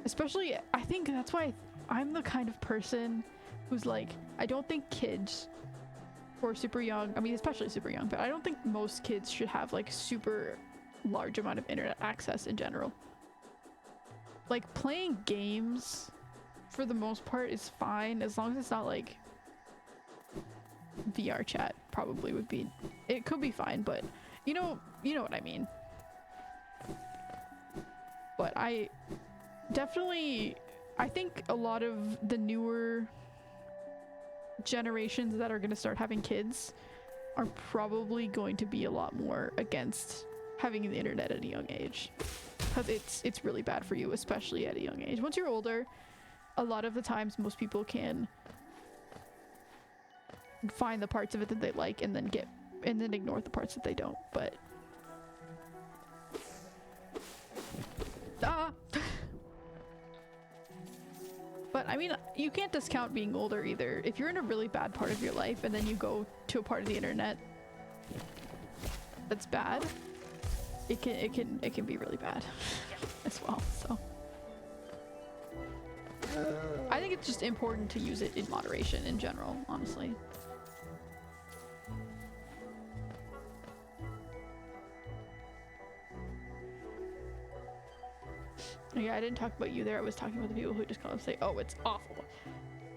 especially, I think that's why I'm the kind of person who's like, I don't think kids who are super young, I mean especially super young, but I don't think most kids should have like super large amount of internet access in general. Like playing games for the most part is fine as long as it's not like VR chat. Probably would be, it could be fine, but you know what I mean. But I think a lot of the newer generations that are going to start having kids are probably going to be a lot more against having the internet at a young age, because it's really bad for you, especially at a young age. Once you're older, a lot of the times most people can find the parts of it that they like and then ignore the parts that they don't. But but I mean, you can't discount being older either. If you're in a really bad part of your life and then you go to a part of the internet that's bad, it can be really bad as well. So I think it's just important to use it in moderation in general, honestly. Yeah, I didn't talk about you there. I was talking about the people who just kind of say, oh, it's awful.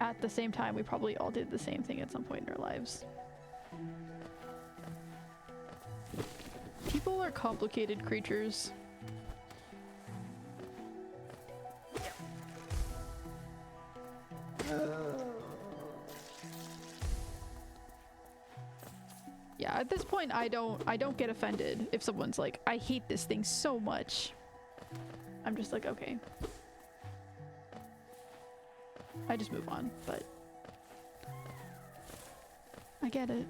At the same time, we probably all did the same thing at some point in our lives. People are complicated creatures. Yeah, at this point, I don't get offended if someone's like, I hate this thing so much. I'm just like, okay. I just move on, but I get it.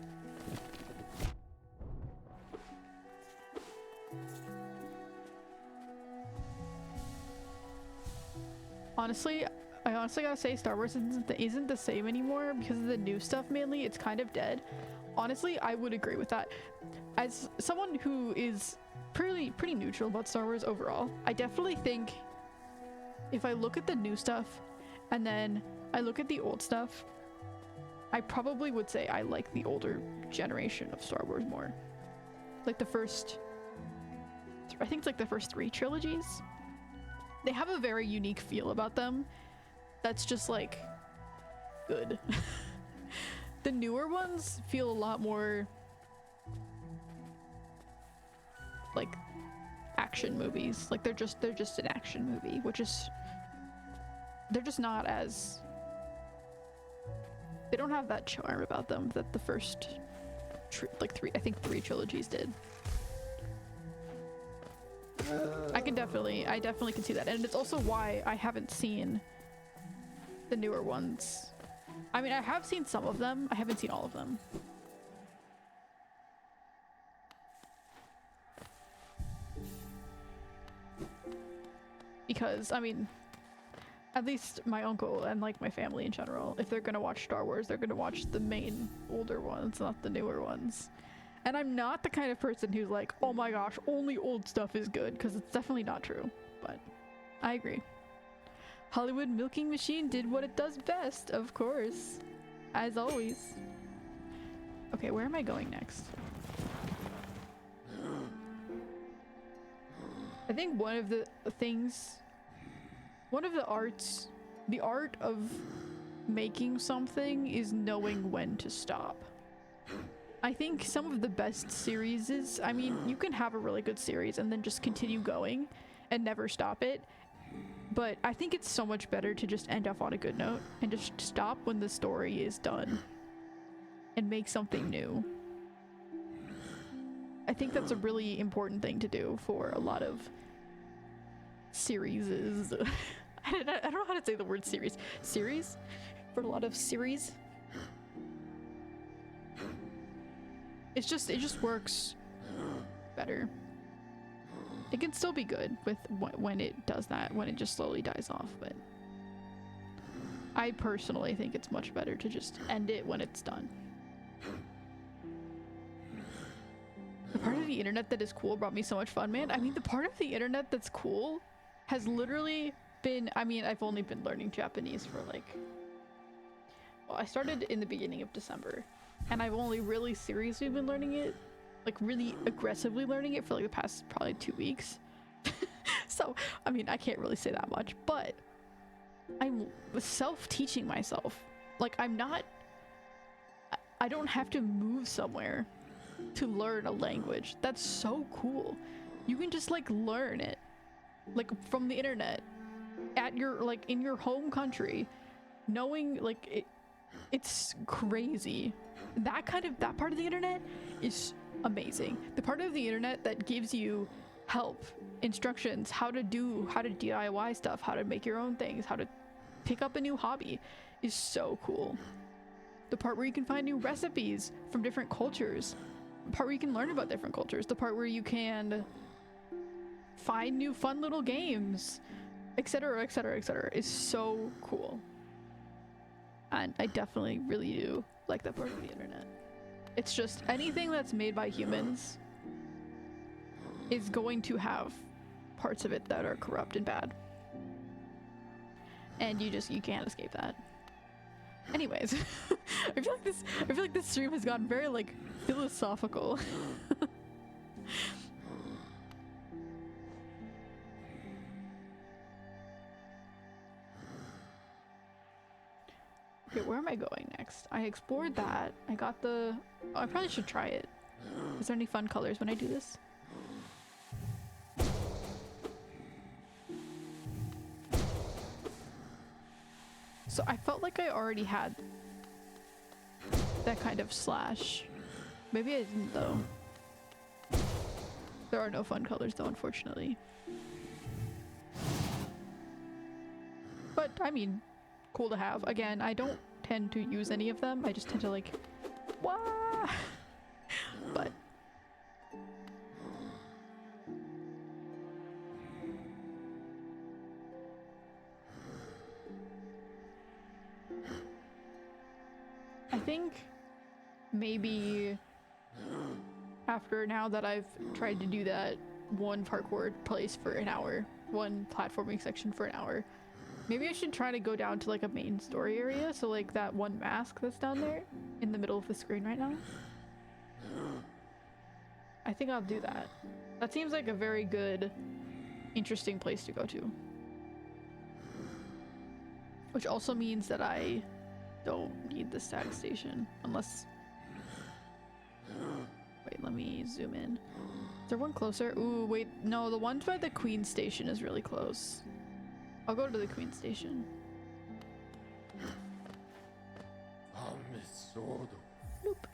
Honestly, I honestly gotta say Star Wars isn't the same anymore because of the new stuff mainly. It's kind of dead. Honestly, I would agree with that. As someone who is pretty neutral about Star Wars overall, I definitely think if I look at the new stuff and then I look at the old stuff, I probably would say I like the older generation of Star Wars more. Like the first, I think it's like the first 3 trilogies. They have a very unique feel about them that's just like good. The newer ones feel a lot more like action movies. Like they're just an action movie, which is, they're just not as, they don't have that charm about them that the first I think 3 trilogies did. I definitely can see that, and it's also why I haven't seen the newer ones. I mean, I have seen some of them, I haven't seen all of them. Because, I mean, at least my uncle and like my family in general, if they're gonna watch Star Wars, they're gonna watch the main older ones, not the newer ones. And I'm not the kind of person who's like, oh my gosh, only old stuff is good, because it's definitely not true, but I agree. Hollywood milking machine did what it does best, of course, as always. Okay, where am I going next? I think one of the arts, the art of making something is knowing when to stop. I think some of the best series, I mean, you can have a really good series and then just continue going and never stop it. But I think it's so much better to just end off on a good note and just stop when the story is done and make something new. I think that's a really important thing to do for a lot of series. I don't know how to say the word series. Series? For a lot of series. It just works better. It can still be good with when it does that, when it just slowly dies off, but I personally think it's much better to just end it when it's done. The part of the internet that is cool brought me so much fun, man. I mean, the part of the internet that's cool has literally been, I mean, I've only been learning Japanese for like, well, I started in the beginning of December, and I've only really seriously been learning it, like really aggressively learning it for like the past probably 2 weeks. So, I mean, I can't really say that much, but I'm self-teaching myself. Like, I don't have to move somewhere to learn a language. That's so cool. You can just like learn it, like from the internet, at your, like in your home country, knowing like it's crazy. That part of the internet is amazing. The part of the internet that gives you help, instructions, how to DIY stuff, how to make your own things, how to pick up a new hobby is so cool. The part where you can find new recipes from different cultures, the part where you can learn about different cultures, the part where you can find new fun little games, etc, etc, etc, is so cool. And I definitely really do like that part of the internet. It's just anything that's made by humans is going to have parts of it that are corrupt and bad. And you can't escape that. Anyways, I feel like this stream has gotten very like philosophical. Okay, where am I going next? I explored that. I got the... Oh, I probably should try it. Is there any fun colors when I do this? So I felt like I already had that kind of slash. Maybe I didn't though. There are no fun colors though, unfortunately. But I mean, cool to have. Again, I don't tend to use any of them. I just tend to like, wah! But I think maybe after now that I've tried to do that one parkour place for an hour, one platforming section for an hour, maybe I should try to go down to like a main story area. So like that one mask that's down there in the middle of the screen right now. I think I'll do that. That seems like a very good, interesting place to go to. Which also means that I don't need the static station unless... Wait, let me zoom in. Is there one closer? Ooh, wait, no, the one by the Queen Station is really close. I'll go to the Queen Station. Nope.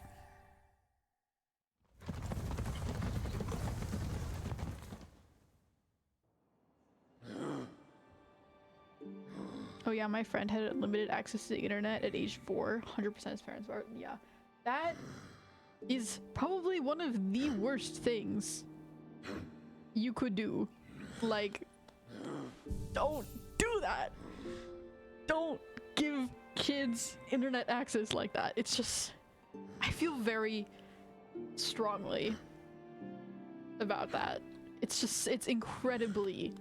Oh yeah, my friend had limited access to the internet at age 4. 100% his parents were. Yeah. That is probably one of the worst things you could do. Like, don't do that. Don't give kids internet access like that. It's just, I feel very strongly about that. It's just, it's incredibly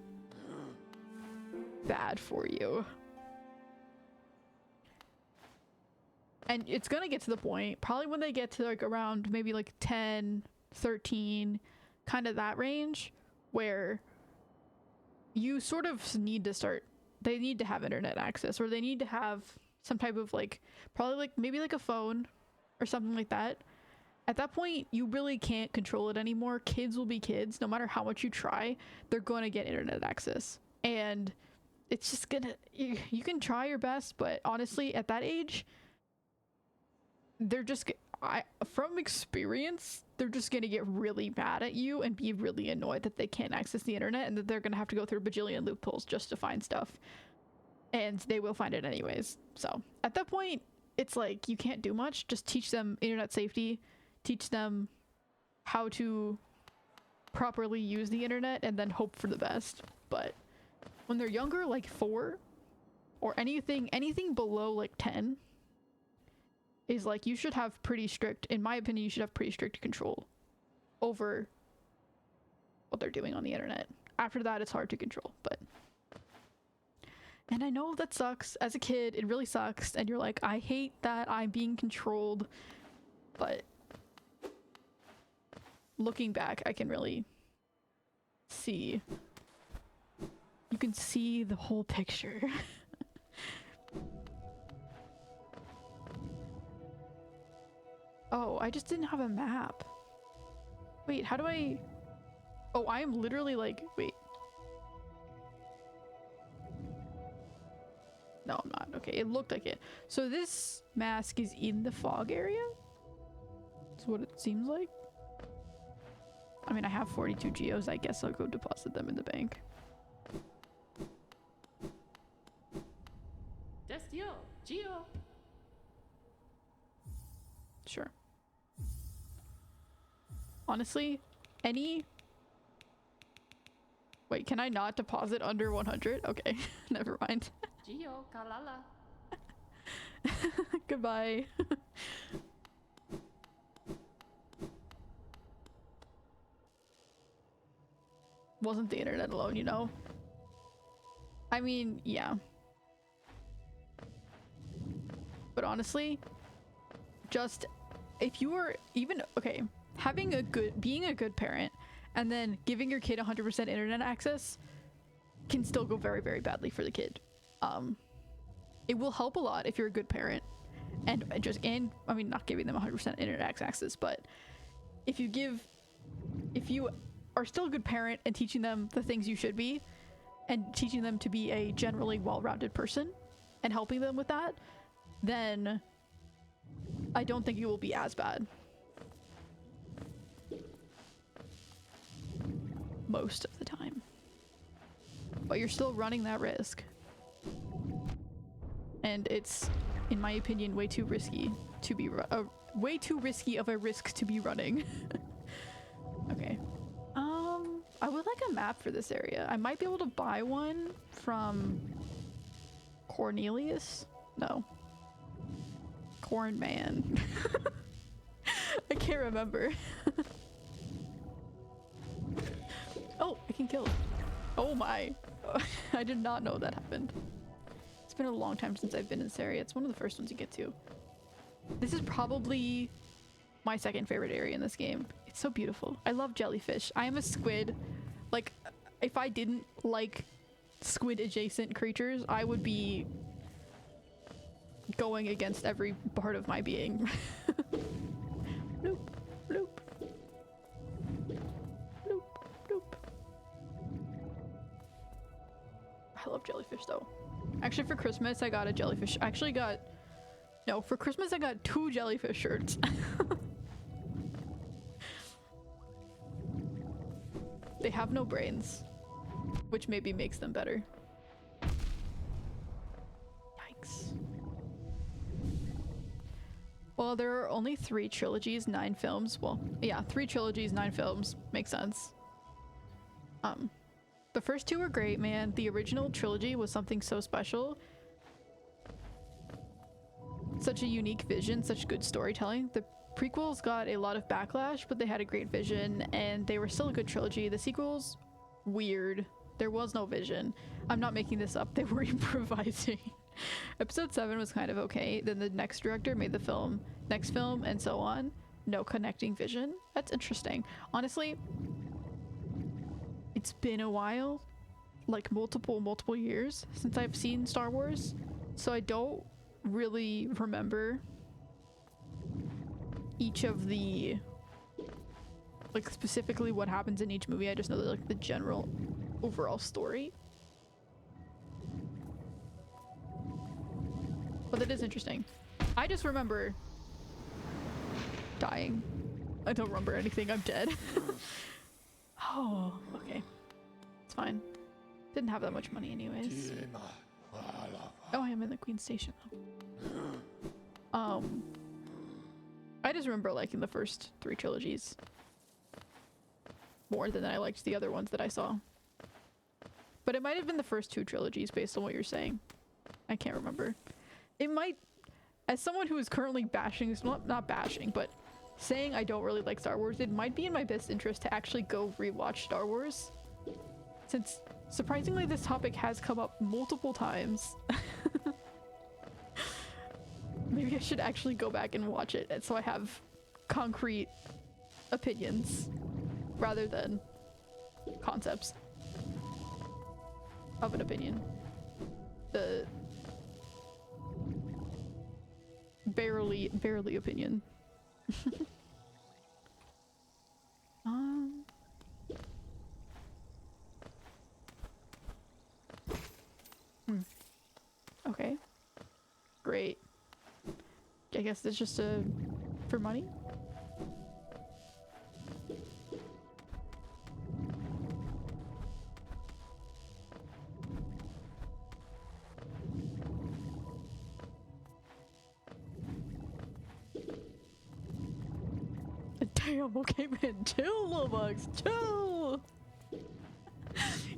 bad for you. And it's gonna get to the point, probably when they get to like around maybe like 10, 13, kind of that range, where you sort of need to start, they need to have internet access, or they need to have some type of like, probably like maybe like a phone or something like that. At that point, you really can't control it anymore. Kids will be kids. No matter how much you try, they're going to get internet access. And it's just gonna, you can try your best, but honestly, at that age, they're just, from experience, they're just gonna get really mad at you and be really annoyed that they can't access the internet and that they're gonna have to go through a bajillion loopholes just to find stuff. And they will find it anyways. So at that point, it's like, you can't do much. Just teach them internet safety, teach them how to properly use the internet, and then hope for the best. But when they're younger, like 4, or anything below like 10, is like, you should have pretty strict, in my opinion, you should have pretty strict control over what they're doing on the internet. After that, it's hard to control, but... And I know that sucks. As a kid, it really sucks, and you're like, I hate that I'm being controlled, but looking back, I can really see. You can see the whole picture. Oh, I just didn't have a map. Wait, how do I... Oh, I am literally like... Wait. No, I'm not. Okay, it looked like it. So this mask is in the fog area? That's what it seems like. I mean, I have 42 geos. I guess I'll go deposit them in the bank. Geo. Sure. Honestly, any... Wait, can I not deposit under 100? Okay, never mind. Geo, Kalala. Goodbye. Wasn't the internet alone, you know? I mean, yeah. But honestly, just if you were even, okay, being a good parent and then giving your kid 100% internet access can still go very, very badly for the kid. It will help a lot if you're a good parent and I mean, not giving them 100% internet access, but if you are still a good parent and teaching them the things you should be and teaching them to be a generally well-rounded person and helping them with that, then I don't think it will be as bad. Most of the time. But you're still running that risk. And it's, in my opinion, way too risky to be way too risky of a risk to be running. Okay. I would like a map for this area. I might be able to buy one from Cornelius. No. Corn Man. I can't remember. Oh, I can kill it. Oh my. I did not know that happened. It's been a long time since I've been in this area. It's one of the first ones you get to. This is probably my second favorite area in this game. It's so beautiful. I love jellyfish. I am a squid. Like, if I didn't like squid adjacent creatures, I would be going against every part of my being. Bloop, bloop. Bloop, bloop. I love jellyfish though. Actually, for Christmas, I got a jellyfish. No, for Christmas, I got 2 jellyfish shirts. They have no brains, which maybe makes them better. Yikes. Well, there are only 3 trilogies, 9 films. Well, yeah, 3 trilogies, 9 films. Makes sense. The first 2 were great, man. The original trilogy was something so special. Such a unique vision, such good storytelling. The prequels got a lot of backlash, but they had a great vision, and they were still a good trilogy. The sequels, weird. There was no vision. I'm not making this up. They were improvising. Episode 7 was kind of okay. Then the next director made the next film, and so on. No connecting vision. That's interesting. Honestly, it's been a while, like multiple years since I've seen Star Wars, so I don't really remember each of the, like, specifically what happens in each movie. I just know that, like, the general overall story. But that is interesting. I just remember dying. I don't remember anything. I'm dead. Oh, okay. It's fine. Didn't have that much money anyways. Oh, I am in the Queen Station. I just remember liking the first 3 trilogies more than I liked the other ones that I saw. But it might have been the first 2 trilogies based on what you're saying. I can't remember. It might, as someone who is currently bashing, not bashing, but saying I don't really like Star Wars, it might be in my best interest to actually go rewatch Star Wars. Since, surprisingly, this topic has come up multiple times. Maybe I should actually go back and watch it, and so I have concrete opinions rather than concepts of an opinion. The barely opinion. Okay. Great. I guess it's just for money? Damn, okay man, chill, little bugs, chill!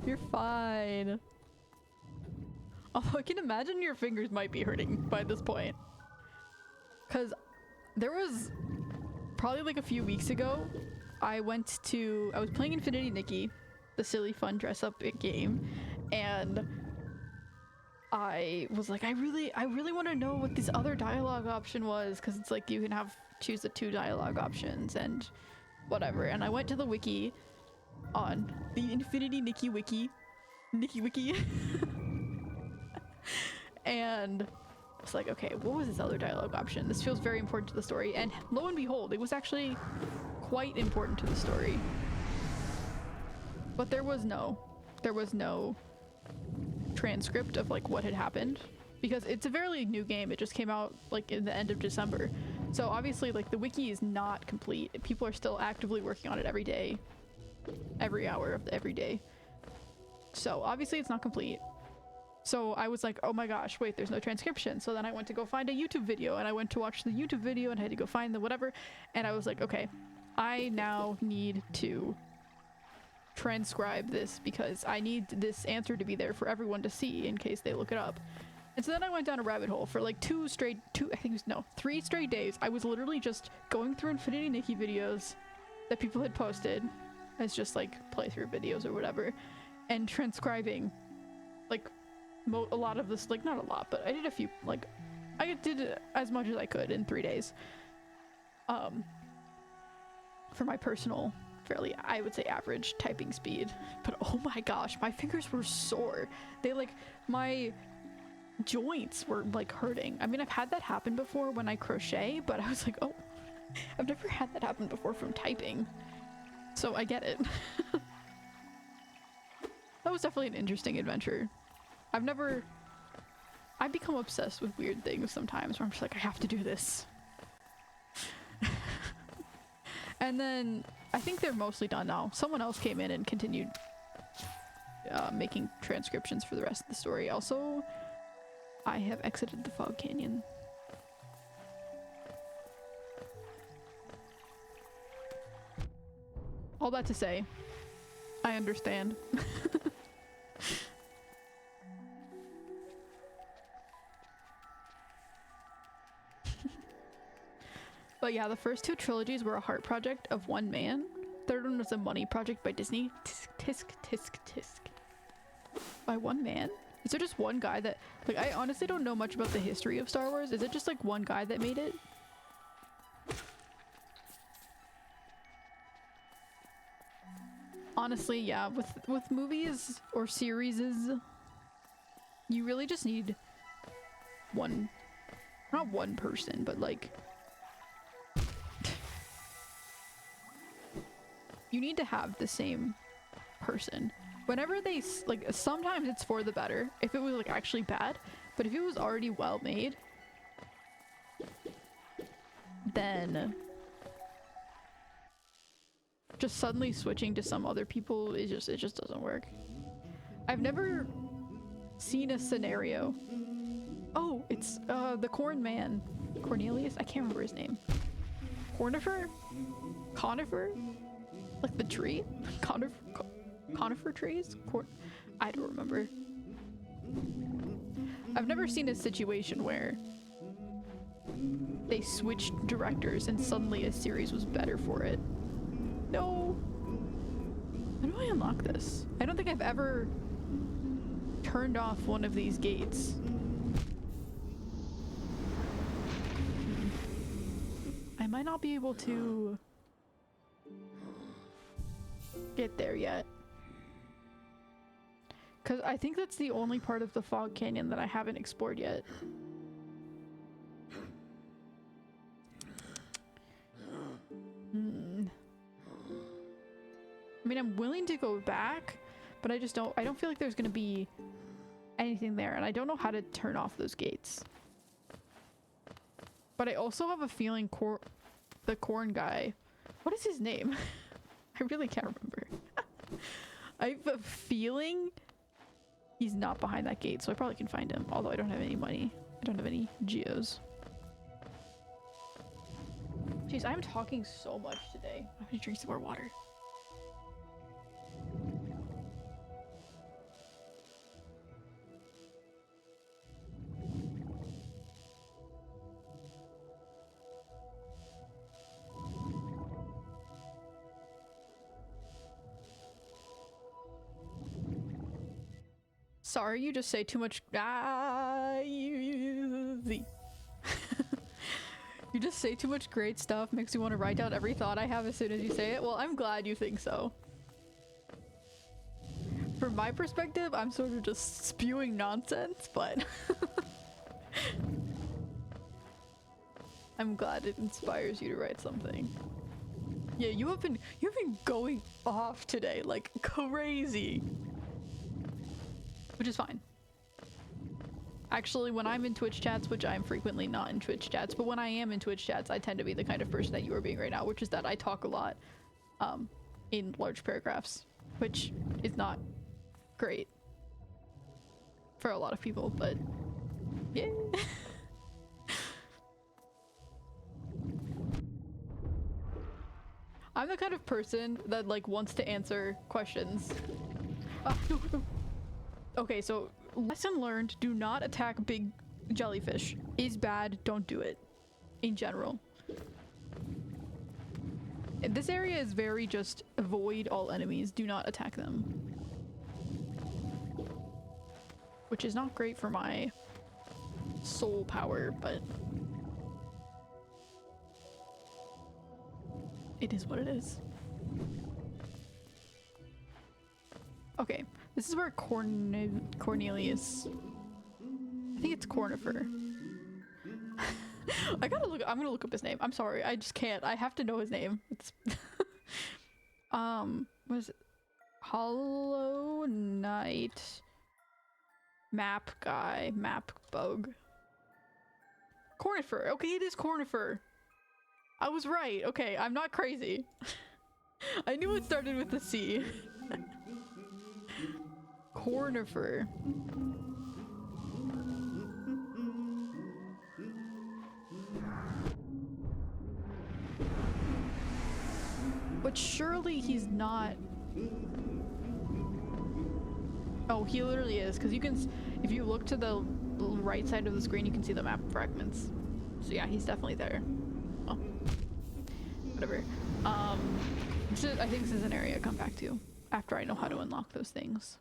You're fine. Although I can imagine your fingers might be hurting by this point. Cause there was probably like a few weeks ago, I was playing Infinity Nikki, the silly fun dress up game, and I was like, I really want to know what this other dialogue option was, because it's like you can choose the 2 dialogue options and whatever. And I went to the wiki on the Infinity Nikki wiki, and I was like, okay, what was this other dialogue option? This feels very important to the story. And lo and behold, it was actually quite important to the story. But there was no transcript of like what had happened, because it's a fairly new game. It just came out like in the end of December. So obviously like the wiki is not complete. People are still actively working on it every day, every hour of every day. So obviously it's not complete. So I was like, oh my gosh, wait, there's no transcription. So then I went to go find a YouTube video, and I went to watch the YouTube video and had to go find the whatever. And I was like, okay, I now need to transcribe this because I need this answer to be there for everyone to see in case they look it up. And so then I went down a rabbit hole for like three straight days. I was literally just going through Infinity Nikki videos that people had posted as just like playthrough videos or whatever, and transcribing like a lot of this, like not a lot, but I did a few, like I did as much as I could in 3 days. For my personal, fairly, I would say average typing speed. But oh my gosh, my fingers were sore. They like, my joints were like hurting. I mean, I've had that happen before when I crochet, but I was like, oh, I've never had that happen before from typing. So I get it. That was definitely an interesting adventure. I've become obsessed with weird things sometimes where I'm just like, I have to do this. And then I think they're mostly done now. Someone else came in and continued making transcriptions for the rest of the story. Also, I have exited the Fog Canyon. All that to say, I understand. But yeah, the first two trilogies were a heart project of one man. Third one was a money project by Disney. Tisk, tisk, tisk. By one man? Is there just one guy that... Like, I honestly don't know much about the history of Star Wars. Is it just like one guy that made it? Honestly, yeah. With movies or series, you really just need one... Not one person, but like... You need to have the same person. Whenever they, like, sometimes it's for the better, if it was, like, actually bad, but if it was already well made, then just suddenly switching to some other people, it just doesn't work. I've never seen a scenario. Oh, it's, the Corn Man. Cornelius? I can't remember his name. Conifer? Like the tree? Conifer trees? I don't remember. I've never seen a situation where they switched directors and suddenly a series was better for it. No! How do I unlock this? I don't think I've ever turned off one of these gates. I might not be able to get there yet. Because I think that's the only part of the Fog Canyon that I haven't explored yet. I mean, I'm willing to go back, but I don't feel like there's gonna be anything there, and I don't know how to turn off those gates. But I also have a feeling the corn guy, what is his name? I really can't remember. I have a feeling he's not behind that gate, so I probably can find him. Although I don't have any money. I don't have any geos. Jeez, I'm talking so much today. I'm gonna drink some more water. Sorry, you just say too much. You just say too much great stuff, makes you want to write down every thought I have as soon as you say it. Well, I'm glad you think so. From my perspective, I'm sort of just spewing nonsense, but I'm glad it inspires you to write something. Yeah, you've been going off today like crazy. Which is fine. Actually, when I'm in Twitch chats, which I'm frequently not in Twitch chats, but when I am in Twitch chats, I tend to be the kind of person that you are being right now, which is that I talk a lot in large paragraphs, which is not great for a lot of people, but yeah. I'm the kind of person that like wants to answer questions. Okay, so lesson learned, do not attack big jellyfish. Is bad, don't do it. In general. This area is very just avoid all enemies, do not attack them. Which is not great for my soul power, but it is what it is. Okay, this is where Cornelius, I think it's Cornifer. I'm gonna look up his name. I'm sorry, I just can't. I have to know his name. It's what is it? Hollow Knight map guy, map bug. Cornifer. Okay, it is Cornifer. I was right. Okay, I'm not crazy. I knew it started with a C. Cornifer. But surely he's not. Oh, he literally is, because you can, if you look to the right side of the screen, you can see the map fragments. So yeah, he's definitely there. Oh, whatever. I think this is an area I come back to after I know how to unlock those things.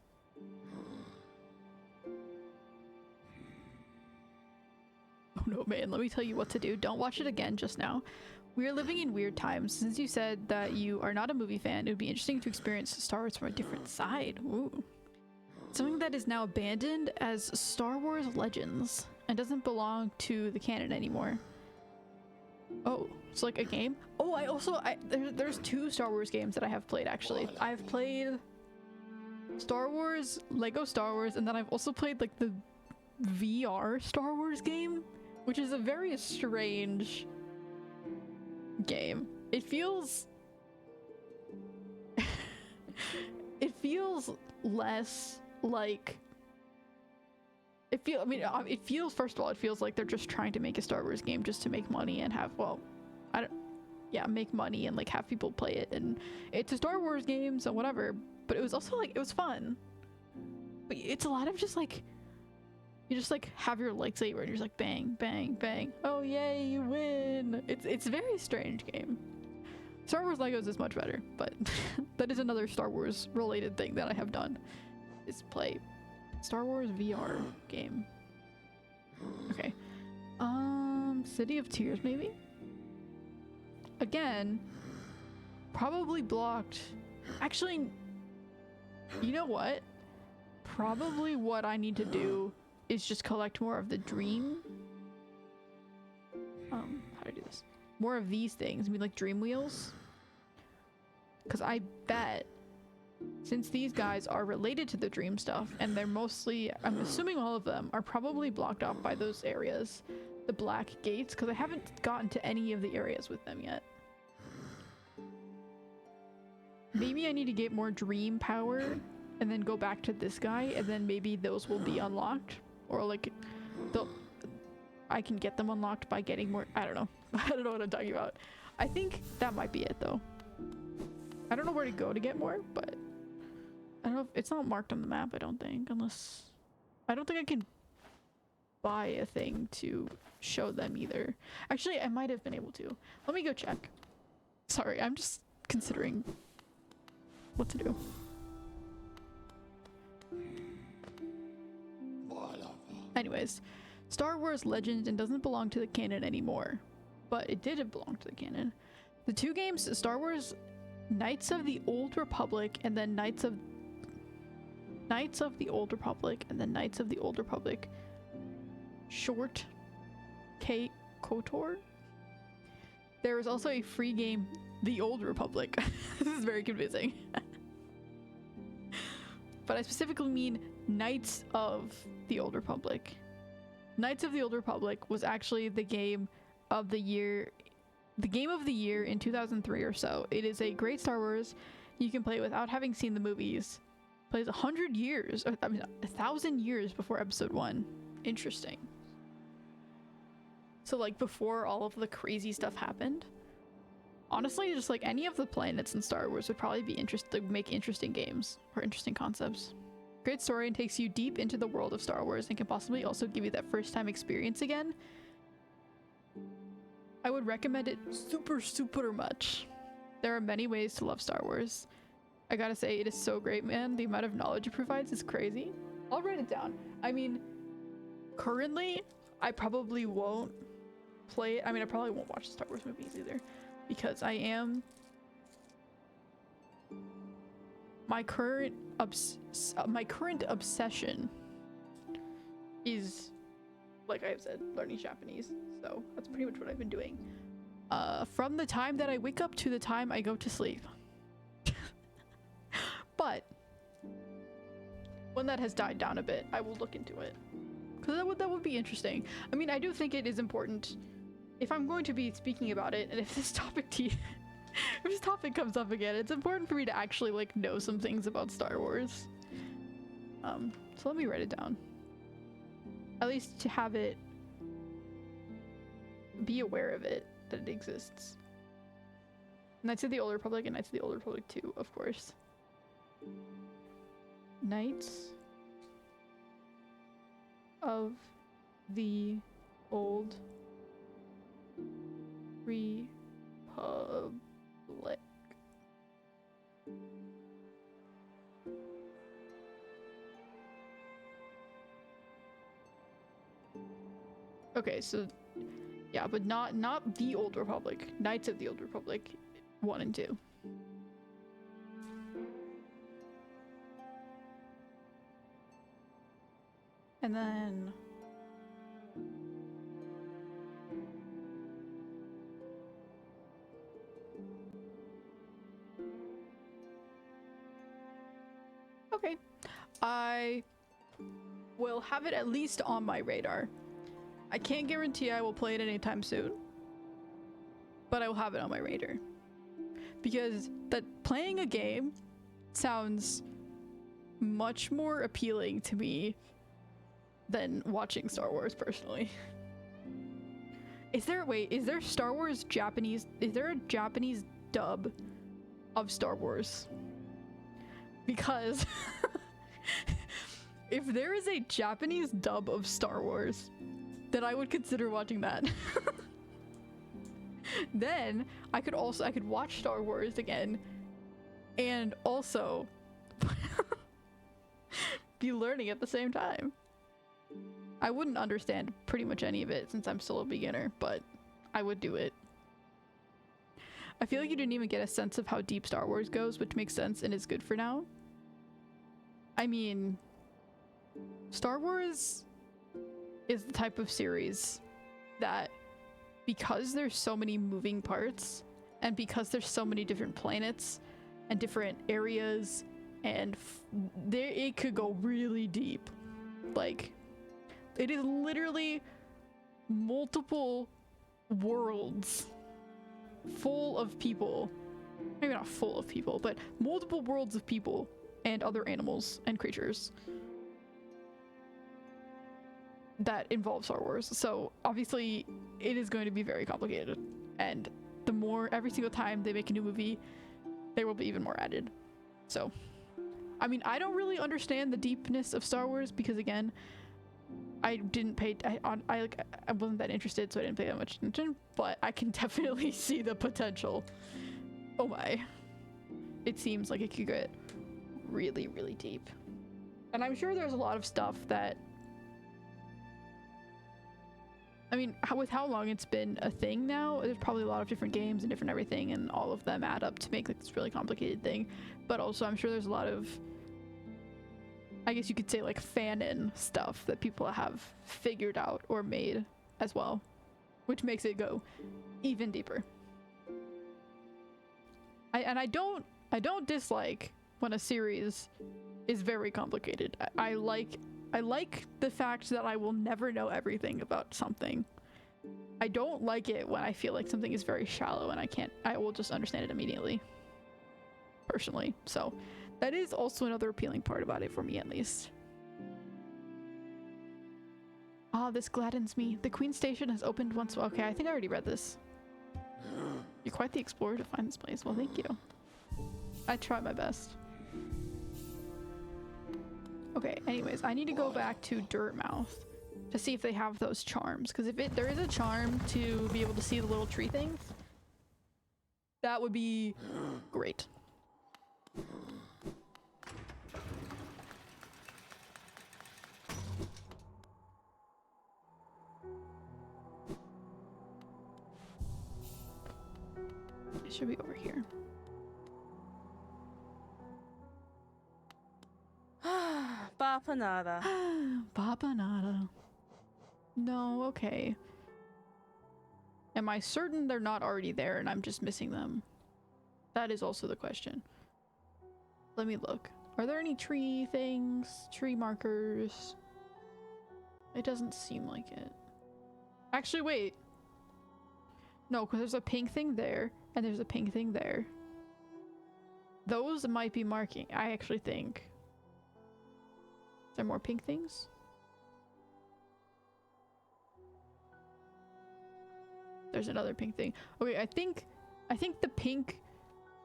Oh no, man, let me tell you what to do. Don't watch it again just now. We are living in weird times. Since you said that you are not a movie fan, it would be interesting to experience Star Wars from a different side. Ooh. Something that is now abandoned as Star Wars Legends and doesn't belong to the canon anymore. Oh, it's like a game? Oh, there's 2 Star Wars games that I have played actually. I've played Star Wars, Lego Star Wars, and then I've also played like the VR Star Wars game, which is a very strange game. It feels less like it feels, first of all, it feels like they're just trying to make a Star Wars game just to make money and have, well, make money and like have people play it, and it's a Star Wars game, so whatever. But it was also like, it was fun, but it's a lot of just like, you just like have your lightsaber and you're just like bang bang bang, oh yay, you win. It's a very strange game. Star Wars Legos is much better, but that is another Star Wars related thing that I have done, is play Star Wars VR game. Okay. City of Tears maybe? Again, probably blocked. Actually, you know what? Probably what I need to do is just collect more of the dream. How do I do this? More of these things. I mean, like dream wheels. Because I bet, since these guys are related to the dream stuff, and they're mostly, I'm assuming all of them, are probably blocked off by those areas. The black gates, because I haven't gotten to any of the areas with them yet. Maybe I need to get more dream power, and then go back to this guy, and then maybe those will be unlocked. Or like, I can get them unlocked by getting more, I don't know. I don't know what I'm talking about. I think that might be it though. I don't know where to go to get more, but I don't know if it's not marked on the map, I don't think, unless, I don't think I can buy a thing to show them either. Actually, I might have been able to. Let me go check. Sorry, I'm just considering what to do. Anyways, Star Wars Legends and doesn't belong to the canon anymore, but it did belong to the canon. The 2 games, Star Wars Knights of the Old Republic and then Knights of the Old Republic and then Knights of the Old Republic Short KOTOR. There is also a free game, The Old Republic. This is very confusing. But I specifically mean Knights of the Old Republic. Knights of the Old Republic was actually the game of the year in 2003 or so. It is a great Star Wars. You can play without having seen the movies. Plays 100 years, I mean 1,000 years before episode 1. Interesting. So like before all of the crazy stuff happened. Honestly, just like any of the planets in Star Wars would probably be make interesting games or interesting concepts. Great story and takes you deep into the world of Star Wars and can possibly also give you that first time experience again. I would recommend it super much. There are many ways to love Star Wars. I gotta say, it is so great, man. The amount of knowledge it provides is crazy. I'll write it down. I mean, currently, I probably won't play it. I mean, I probably won't watch the Star Wars movies either, because I am... My current obsession is, like I've said, learning Japanese. So that's pretty much what I've been doing. From the time that I wake up to the time I go to sleep. But when that has died down a bit, I will look into it. Because that would be interesting. I mean, I do think it is important, if I'm going to be speaking about it, and if this topic if this topic comes up again, it's important for me to actually like know some things about Star Wars. So let me write it down. At least to have it, be aware of it, that it exists. Knights of the Old Republic and Knights of the Old Republic 2, of course. Knights of the Old Republic. Okay, so yeah, but not the Old Republic. Knights of the Old Republic 1 and 2. And then okay, I will have it at least on my radar. I can't guarantee I will play it anytime soon, but I will have it on my radar. Because that playing a game sounds much more appealing to me than watching Star Wars personally. Is there Star Wars Japanese? Is there a Japanese dub of Star Wars? Because if there is a Japanese dub of Star Wars, then I would consider watching that. Then I could watch Star Wars again and also be learning at the same time. I wouldn't understand pretty much any of it since I'm still a beginner, but I would do it. I feel like you didn't even get a sense of how deep Star Wars goes, which makes sense and is good for now. I mean, Star Wars is the type of series that, because there's so many moving parts and because there's so many different planets and different areas, and it could go really deep. Like, it is literally multiple worlds full of people. Maybe not full of people, but multiple worlds of people and other animals and creatures that involve Star Wars. So obviously it is going to be very complicated, and the more every single time they make a new movie, there will be even more added. So I mean, I don't really understand the deepness of Star Wars because, again, I wasn't that interested, so I didn't pay that much attention, but I can definitely see the potential. Oh my. It seems like it could get really, really deep. And I'm sure there's a lot of stuff that, I mean, with how long it's been a thing now, there's probably a lot of different games and different everything, and all of them add up to make like this really complicated thing. But also, I'm sure there's a lot of, I guess you could say, like fan-in stuff that people have figured out or made as well, which makes it go even deeper. I don't dislike when a series is very complicated. I like the fact that I will never know everything about something. I don't like it when I feel like something is very shallow and I will just understand it immediately. Personally. So that is also another appealing part about it for me, at least. Ah, this gladdens me. The Queen Station has opened once. Okay, I think I already read this. You're quite the explorer to find this place. Well, thank you. I try my best. Okay, anyways, I need to go back to Dirtmouth to see if they have those charms. Because if there is a charm to be able to see the little tree things, that would be great. It should be over here. Bapanada. Babanada. No, okay. Am I certain they're not already there and I'm just missing them? That is also the question. Let me look. Are there any tree things? Tree markers? It doesn't seem like it. Actually, wait. No, because there's a pink thing there and there's a pink thing there. Those might be marking, I actually think. Is there more pink things? There's another pink thing. Okay, I think the pink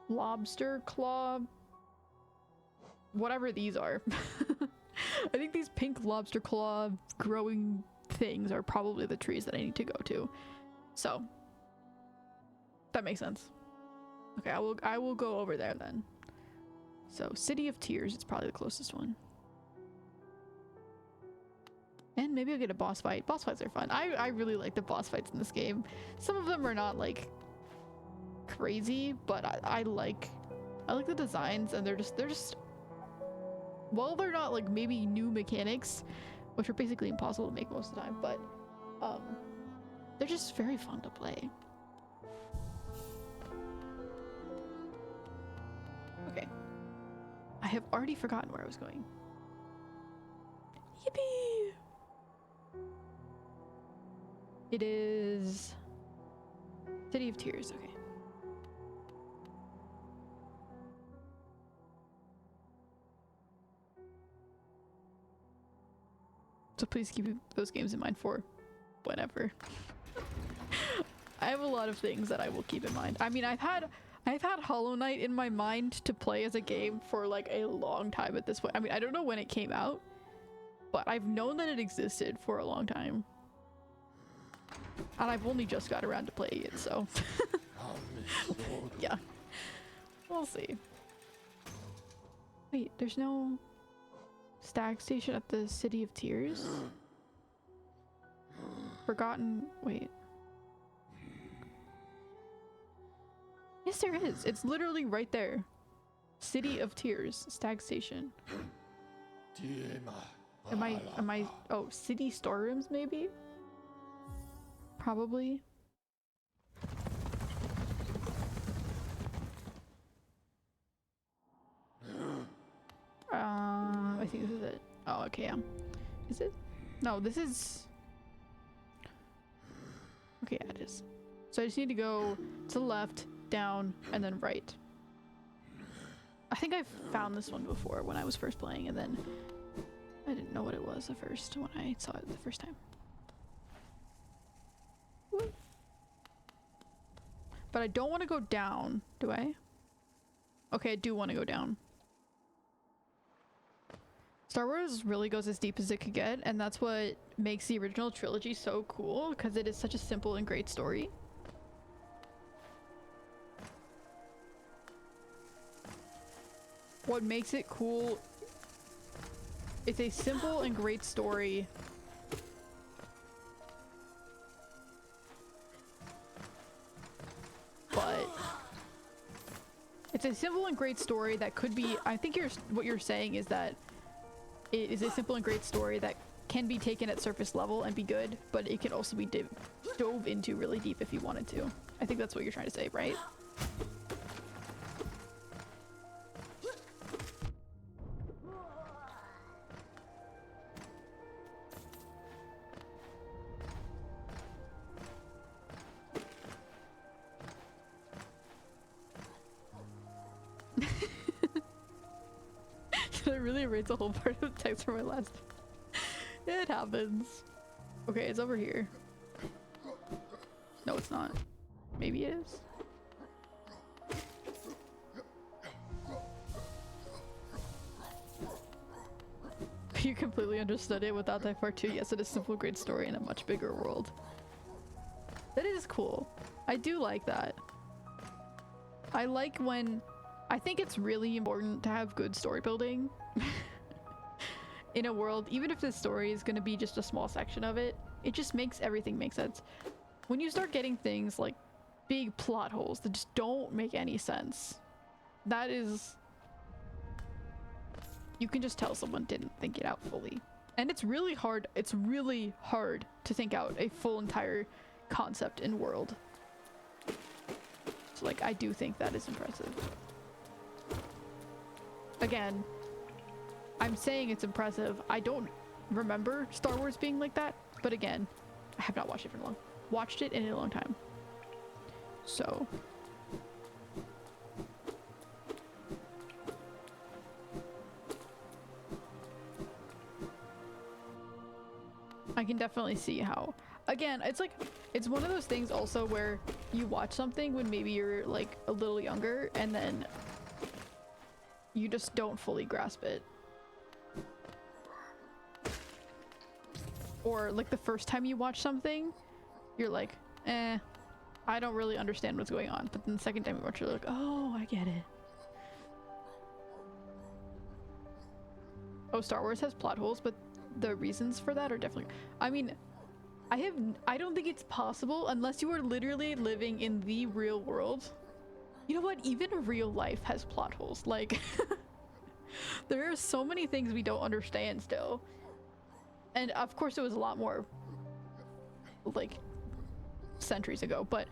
lobster claw, whatever these are. I think these pink lobster claw growing things are probably the trees that I need to go to. So that makes sense. Okay, I will go over there then. So City of Tears, it's probably the closest one. And maybe I'll get a boss fight. Boss fights are fun. I really like the boss fights in this game. Some of them are not like crazy, but I like the designs, and they're just well, they're not like maybe new mechanics, which are basically impossible to make most of the time, but they're just very fun to play. Okay. I have already forgotten where I was going. Yippee! It is City of Tears, okay. So please keep those games in mind for whenever. I have a lot of things that I will keep in mind. I mean, I've had Hollow Knight in my mind to play as a game for like a long time at this point. I mean, I don't know when it came out, but I've known that it existed for a long time. And I've only just got around to playing it, so yeah, we'll see. Wait, there's no stag station at the City of Tears? Forgotten, wait. Yes, there is. It's literally right there. City of Tears, stag station. Am I, oh, city storerooms maybe? Probably. I think this is it. Oh, okay, yeah. Is it? No, this is... Okay, yeah, it is. So I just need to go to the left, down, and then right. I think I've found this one before when I was first playing, and then I didn't know what it was at first when I saw it the first time. Woo. But I don't want to go down, do I? Okay, I do want to go down. Star Wars really goes as deep as it could get, and that's what makes the original trilogy so cool, because it is such a simple and great story. What makes it cool, it's a simple and great story. But it's a simple and great story that could be, I think what you're saying is that it is a simple and great story that can be taken at surface level and be good, but it can also be dove into really deep if you wanted to. I think that's what you're trying to say, right? Did I really erase a whole part of the text from my last? It happens. Okay, it's over here. No, it's not. Maybe it is. You completely understood it without that part too. Yes, it is a simple, great story in a much bigger world. That is cool. I do like that. I like when... I think it's really important to have good story building in a world, even if the story is going to be just a small section of it. It just makes everything make sense. When you start getting things like big plot holes that just don't make any sense, that is... You can just tell someone didn't think it out fully. And it's really hard to think out a full entire concept and world. So like, I do think that is impressive. Again, I'm saying it's impressive. I don't remember Star Wars being like that, but again, I have not watched it for long. Watched it in a long time. So... I can definitely see how... Again, it's like, it's one of those things also where you watch something when maybe you're like a little younger and then you just don't fully grasp it. Or like the first time you watch something, you're like, I don't really understand what's going on. But then the second time you watch it, you're like, oh, I get it. Oh, Star Wars has plot holes, but the reasons for that are definitely... I mean, I don't think it's possible unless you are literally living in the real world. You know what? Even real life has plot holes. Like, there are so many things we don't understand still. And of course it was a lot more, like, centuries ago, but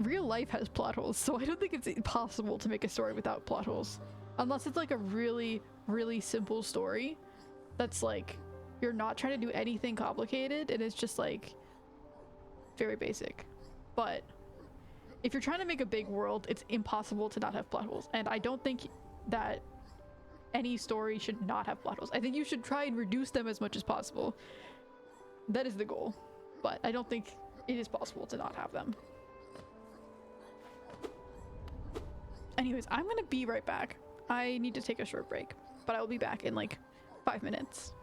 real life has plot holes, so I don't think it's possible to make a story without plot holes. Unless it's like a really, really simple story that's like, you're not trying to do anything complicated and it's just like very basic. But if you're trying to make a big world, it's impossible to not have plot holes. And I don't think that any story should not have plot holes. I think you should try and reduce them as much as possible. That is the goal. But I don't think it is possible to not have them. Anyways, I'm gonna be right back. I need to take a short break, but I will be back in like 5 minutes.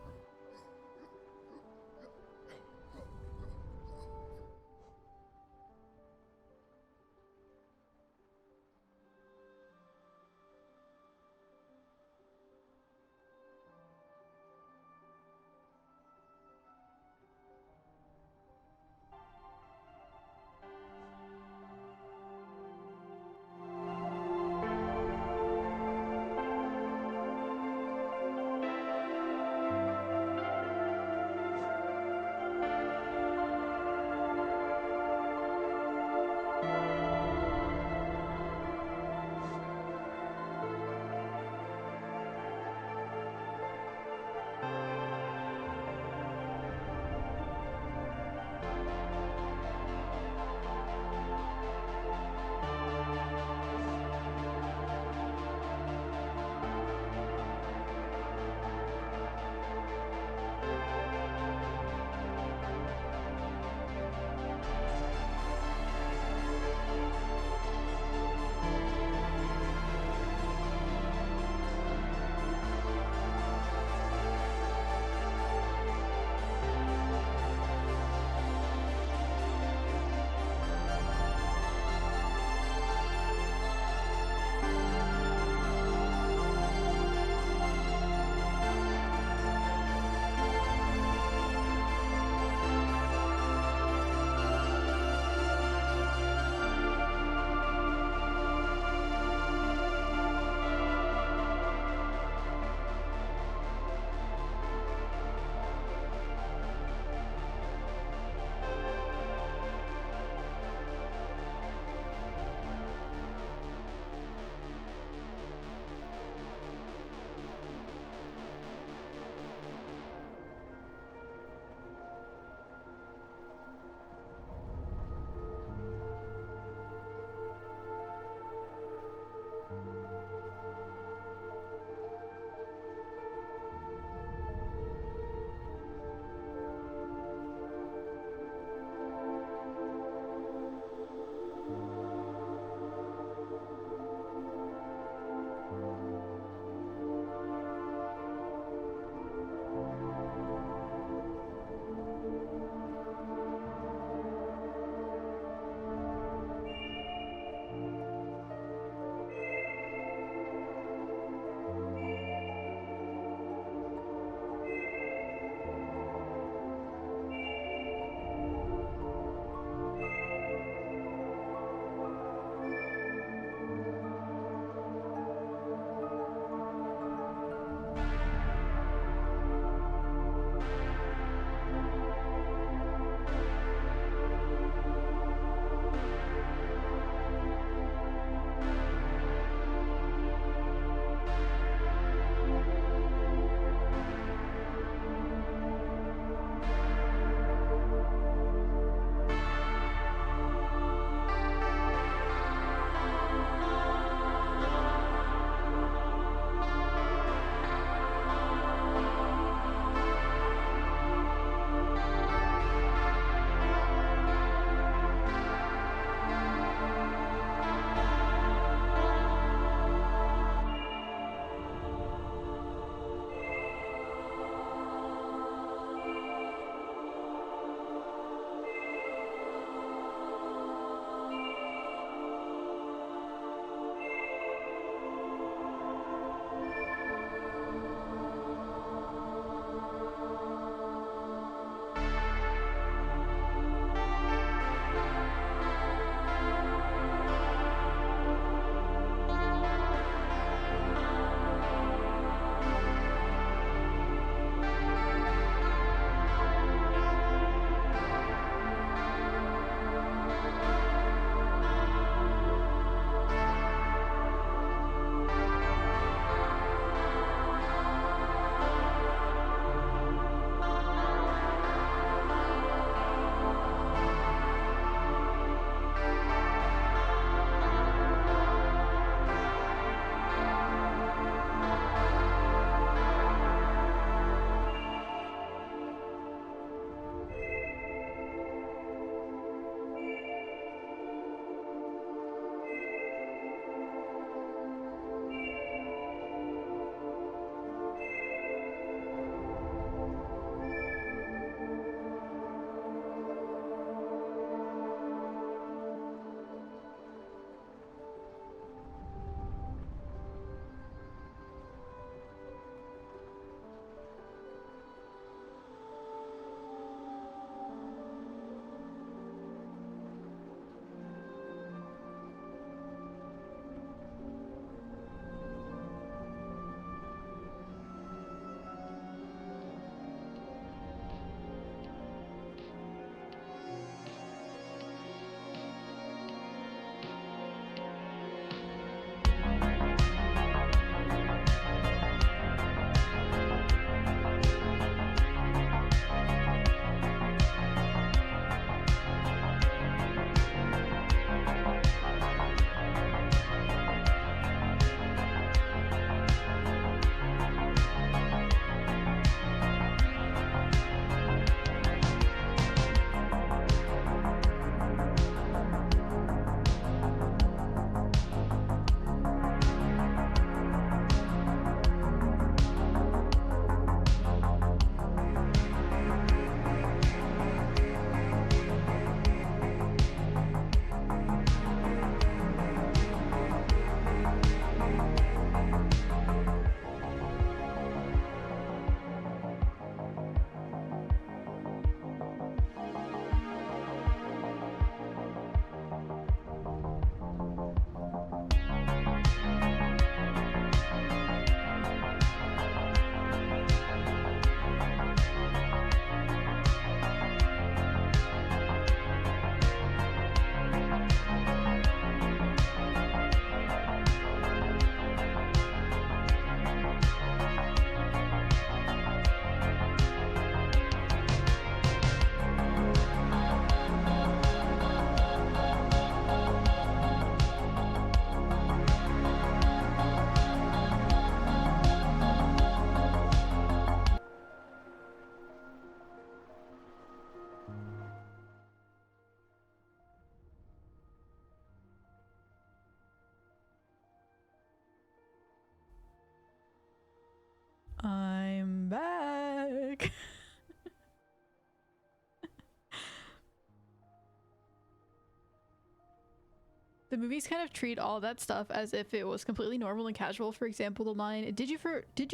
The movies kind of treat all that stuff as if it was completely normal and casual. For example, the line, did you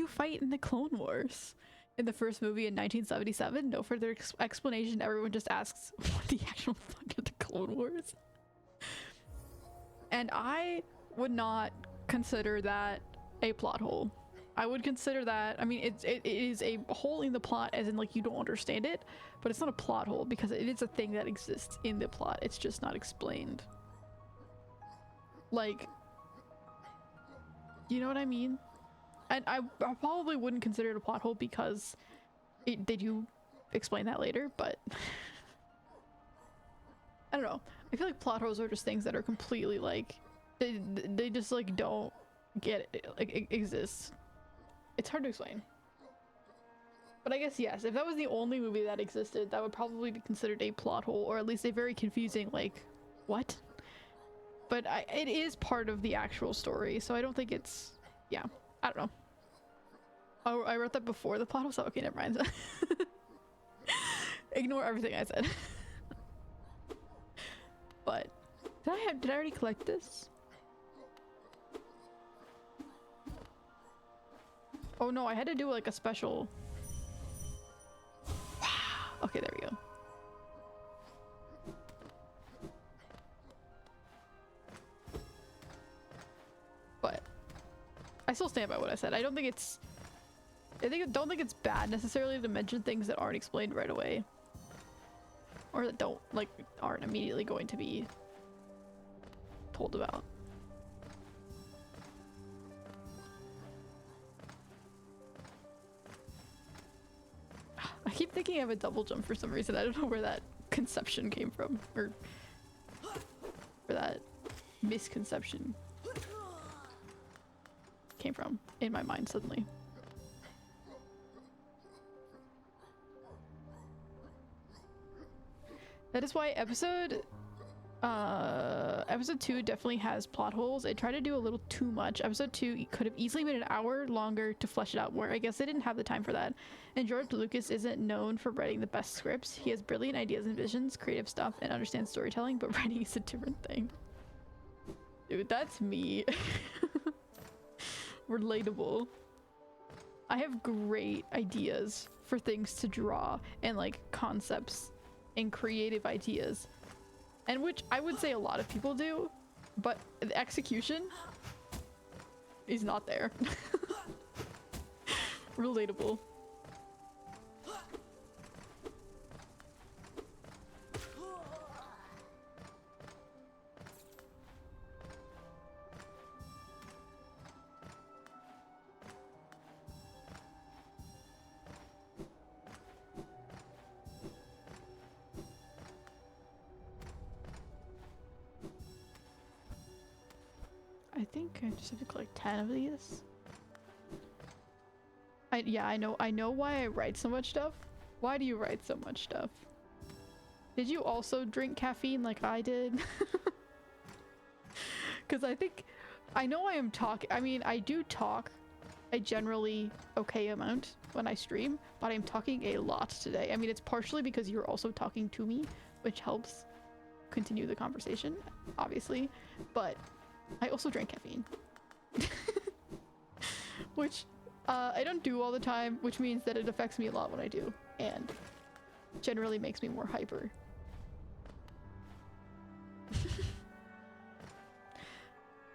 fight in the Clone Wars? In the first movie in 1977, no further explanation. Everyone just asks, what the actual fuck are the Clone Wars? And I would not consider that a plot hole. I would consider that, I mean, it is a hole in the plot, as in like you don't understand it, but it's not a plot hole because it is a thing that exists in the plot. It's just not explained. Like, you know what I mean? And I probably wouldn't consider it a plot hole because they do explain that later, but I don't know. I feel like plot holes are just things that are completely like, they just like don't get it, like exist. It's hard to explain. But I guess yes, if that was the only movie that existed, that would probably be considered a plot hole, or at least a very confusing like, what? But it is part of the actual story, so I don't think it's, yeah, I don't know. Oh, I wrote that before the plot hole, so okay, never mind. Ignore everything I said. But did I already collect this? Oh no, I had to do like a special. Okay, there we go. But I still stand by what I said. I don't think it's it's bad necessarily to mention things that aren't explained right away, or that aren't immediately going to be told about. I keep thinking I have a double jump for some reason. I don't know where that conception came from, or that misconception came from in my mind suddenly. That is why episode 2 definitely has plot holes. It tried to do a little too much. Episode 2 could have easily been an hour longer to flesh it out more. I guess they didn't have the time for that. And George Lucas isn't known for writing the best scripts. He has brilliant ideas and visions, creative stuff, and understands storytelling, but writing is a different thing. Dude, that's me. Relatable. I have great ideas for things to draw and like concepts and creative ideas, and which I would say a lot of people do, but the execution is not there. Relatable. I think I just have to collect 10 of these. Yeah, I know why I write so much stuff. Why do you write so much stuff? Did you also drink caffeine like I did? Because I know I am talking. I mean, I do talk a generally okay amount when I stream, but I'm talking a lot today. I mean, it's partially because you're also talking to me, which helps continue the conversation, obviously, but I also drank caffeine. Which I don't do all the time, which means that it affects me a lot when I do, and generally makes me more hyper.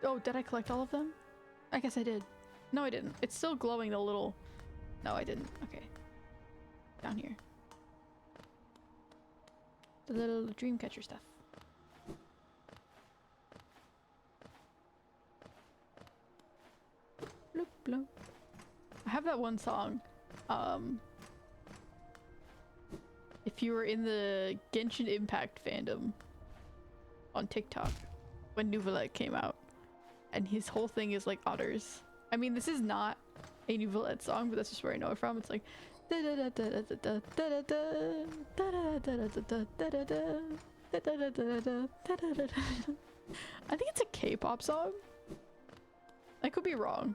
Oh, did I collect all of them? I guess I did. No, I didn't. It's still glowing a little. No, I didn't. Okay. Down here. The little dream catcher stuff. Bloop, bloop. I have that one song. If you were in the Genshin Impact fandom on TikTok when Neuvillette came out, and his whole thing is like otters. I mean, this is not a Neuvillette song, but that's just where I know it from. It's like I think it's a K-pop song. I could be wrong.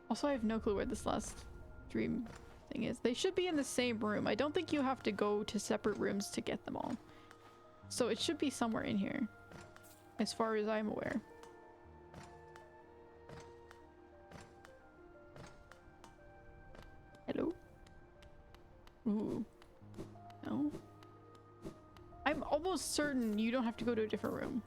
Also, I have no clue where this last dream thing is. They should be in the same room. I don't think you have to go to separate rooms to get them all. So it should be somewhere in here. as far as I'm aware. Hello? Ooh. No? I'm almost certain you don't have to go to a different room.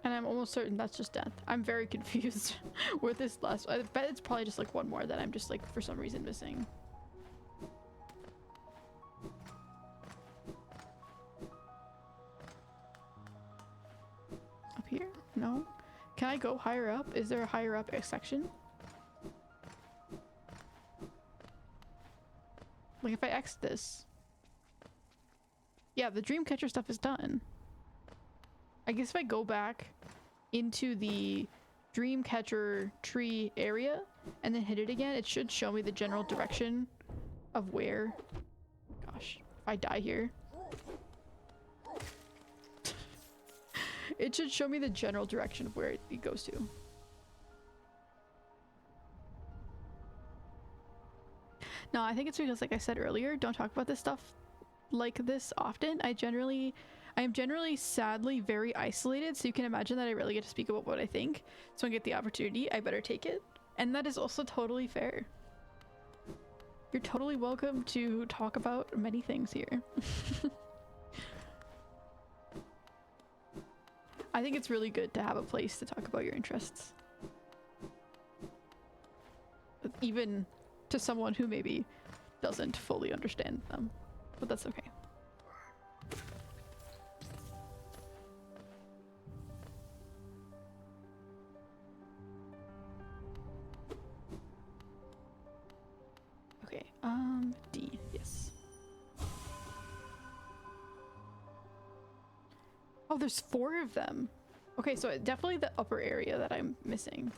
And I'm almost certain that's just death. I'm very confused with this last. I bet it's probably just like one more that I'm just like for some reason missing. Up here? No. Can I go higher up? Is there a higher up section? Like if I X this. Yeah, the Dreamcatcher stuff is done. I guess if I go back into the Dreamcatcher tree area and then hit it again, it should show me the general direction of where. Gosh, if I die here. It should show me the general direction of where it goes to. No, I think it's because, like I said earlier, don't talk about this stuff like this often. I am generally sadly very isolated, so you can imagine that I rarely get to speak about what I think. So when I get the opportunity, I better take it. And that is also totally fair. You're totally welcome to talk about many things here. I think it's really good to have a place to talk about your interests. Even to someone who maybe doesn't fully understand them. But that's okay. Okay, D, yes. Oh, there's 4 of them. Okay, so definitely the upper area that I'm missing.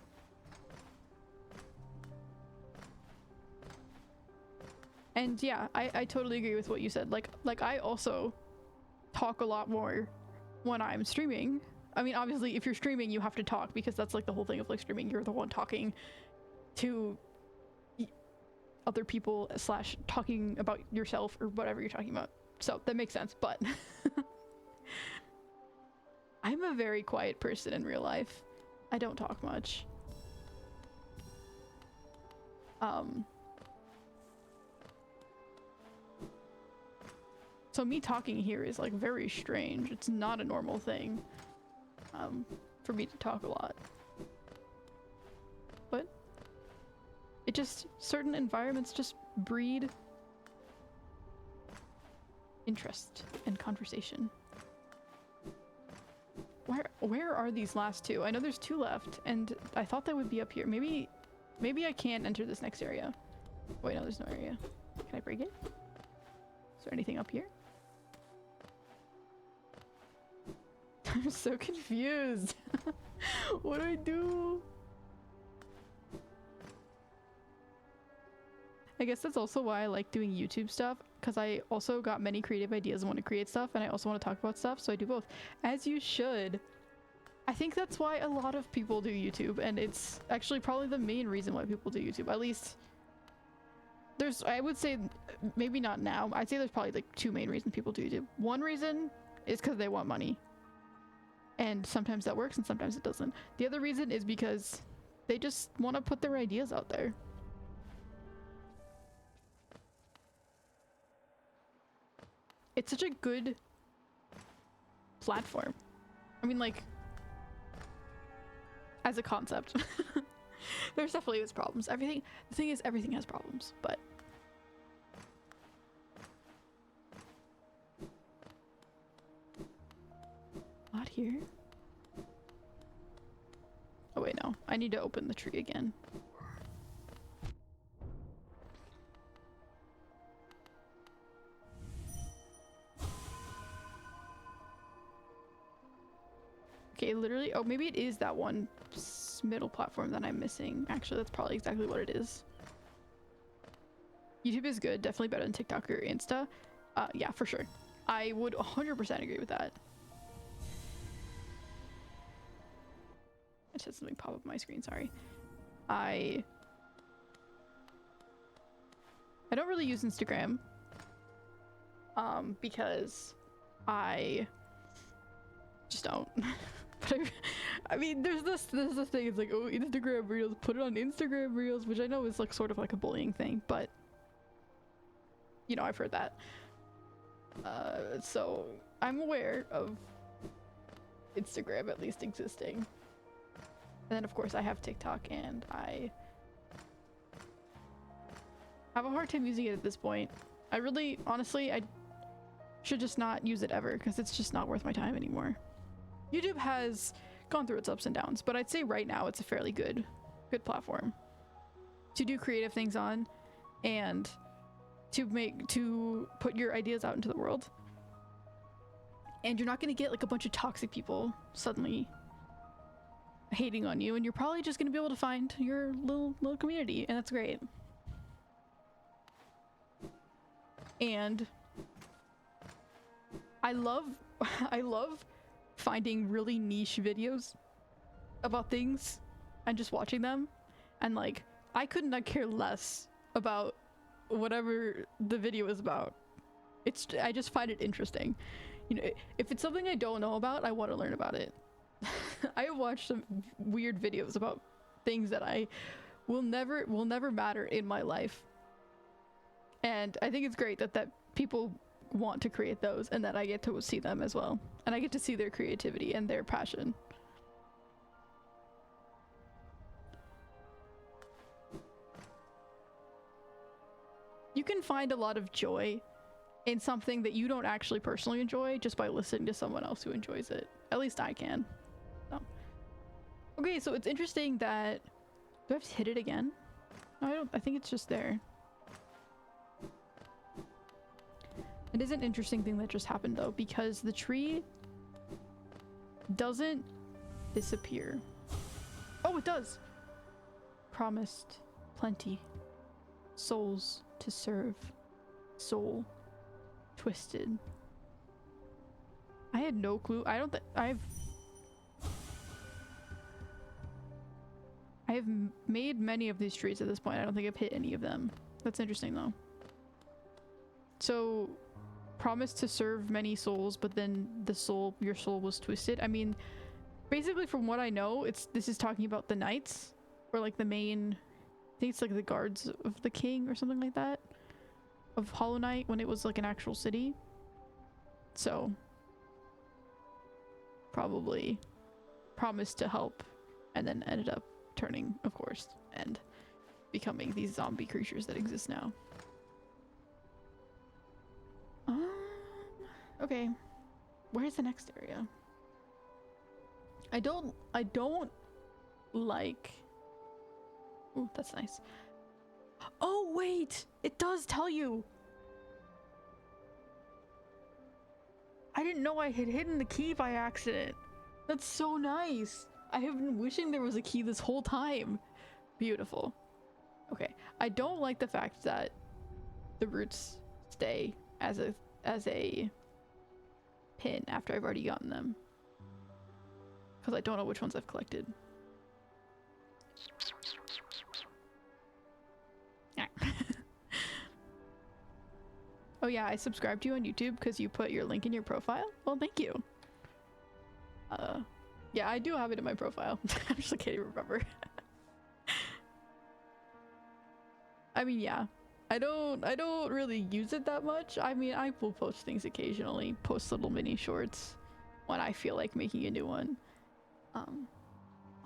And yeah, I totally agree with what you said. Like I also talk a lot more when I'm streaming. I mean, obviously, if you're streaming, you have to talk because that's like the whole thing of like streaming. You're the one talking to other people / talking about yourself or whatever you're talking about. So that makes sense, but I'm a very quiet person in real life. I don't talk much. So me talking here is like very strange. It's not a normal thing for me to talk a lot. But it just, certain environments just breed interest and conversation. Where are these last 2? I know there's 2 left, and I thought they would be up here. Maybe I can't enter this next area. Wait, no, there's no area. Can I break it? Is there anything up here? I'm so confused. What do I do? I guess that's also why I like doing YouTube stuff, because I also got many creative ideas and want to create stuff, and I also want to talk about stuff, so I do both. As you should. I think that's why a lot of people do YouTube, and it's actually probably the main reason why people do YouTube. At least there's, I would say, maybe not now. I'd say there's probably like 2 main reasons people do YouTube. One reason is because they want money. And sometimes that works and sometimes it doesn't. The other reason is because they just want to put their ideas out there. It's such a good platform. I mean, like, as a concept. There's definitely its problems. The thing is, everything has problems, but not here. Oh wait, no. I need to open the tree again. Okay, literally. Oh, maybe it is that one middle platform that I'm missing. Actually, that's probably exactly what it is. YouTube is good. Definitely better than TikTok or Insta. Yeah, for sure. I would 100% agree with that. I just had something pop up on my screen, sorry. I don't really use Instagram because I just don't. But I mean, there's this thing. It's like, oh, Instagram Reels, put it on Instagram Reels, which I know is like sort of like a bullying thing, but you know, I've heard that. So I'm aware of Instagram at least existing, and then of course I have TikTok, and I have a hard time using it at this point. I really, honestly, I should just not use it ever because it's just not worth my time anymore. YouTube has gone through its ups and downs, but I'd say right now it's a fairly good platform to do creative things on and to put your ideas out into the world. And you're not going to get like a bunch of toxic people suddenly hating on you, and you're probably just going to be able to find your little community, and that's great. And I love finding really niche videos about things and just watching them, and like I could not care less about whatever the video is about. I just find it interesting. You know, if it's something I don't know about, I want to learn about it. I have watched some weird videos about things that I will never matter in my life, and I think it's great that people want to create those and that I get to see them as well, and I get to see their creativity and their passion. You can find a lot of joy in something that you don't actually personally enjoy just by listening to someone else who enjoys it. At least I can. So. Okay, so it's interesting that... Do I have to hit it again? No, I don't. I think it's just there. It is an interesting thing that just happened though, because the tree doesn't disappear. Oh, it does! Promised plenty. Souls to serve. Soul. Twisted. I had no clue. I have made many of these trees at this point. I don't think I've hit any of them. That's interesting though. So, promised to serve many souls, but then your soul was twisted. I mean, basically from what I know, this is talking about the knights, or like the main, I think it's like the guards of the king or something like that, of Hollow Knight, when it was like an actual city. So, probably promised to help, and then ended up turning, of course, and becoming these zombie creatures that exist now. Okay, where's the next area? I don't like... Ooh, that's nice. Oh wait, it does tell you. I didn't know I had hidden the key by accident. That's so nice. I have been wishing there was a key this whole time. Beautiful. Okay, I don't like the fact that the roots stay as a pin after I've already gotten them, because I don't know which ones I've collected. Oh yeah, I subscribed to you on YouTube because you put your link in your profile. Well, thank you. Yeah, I do have it in my profile. I just can't even remember. I mean, yeah. I don't really use it that much. I mean, I will post things occasionally, post little mini shorts when I feel like making a new one.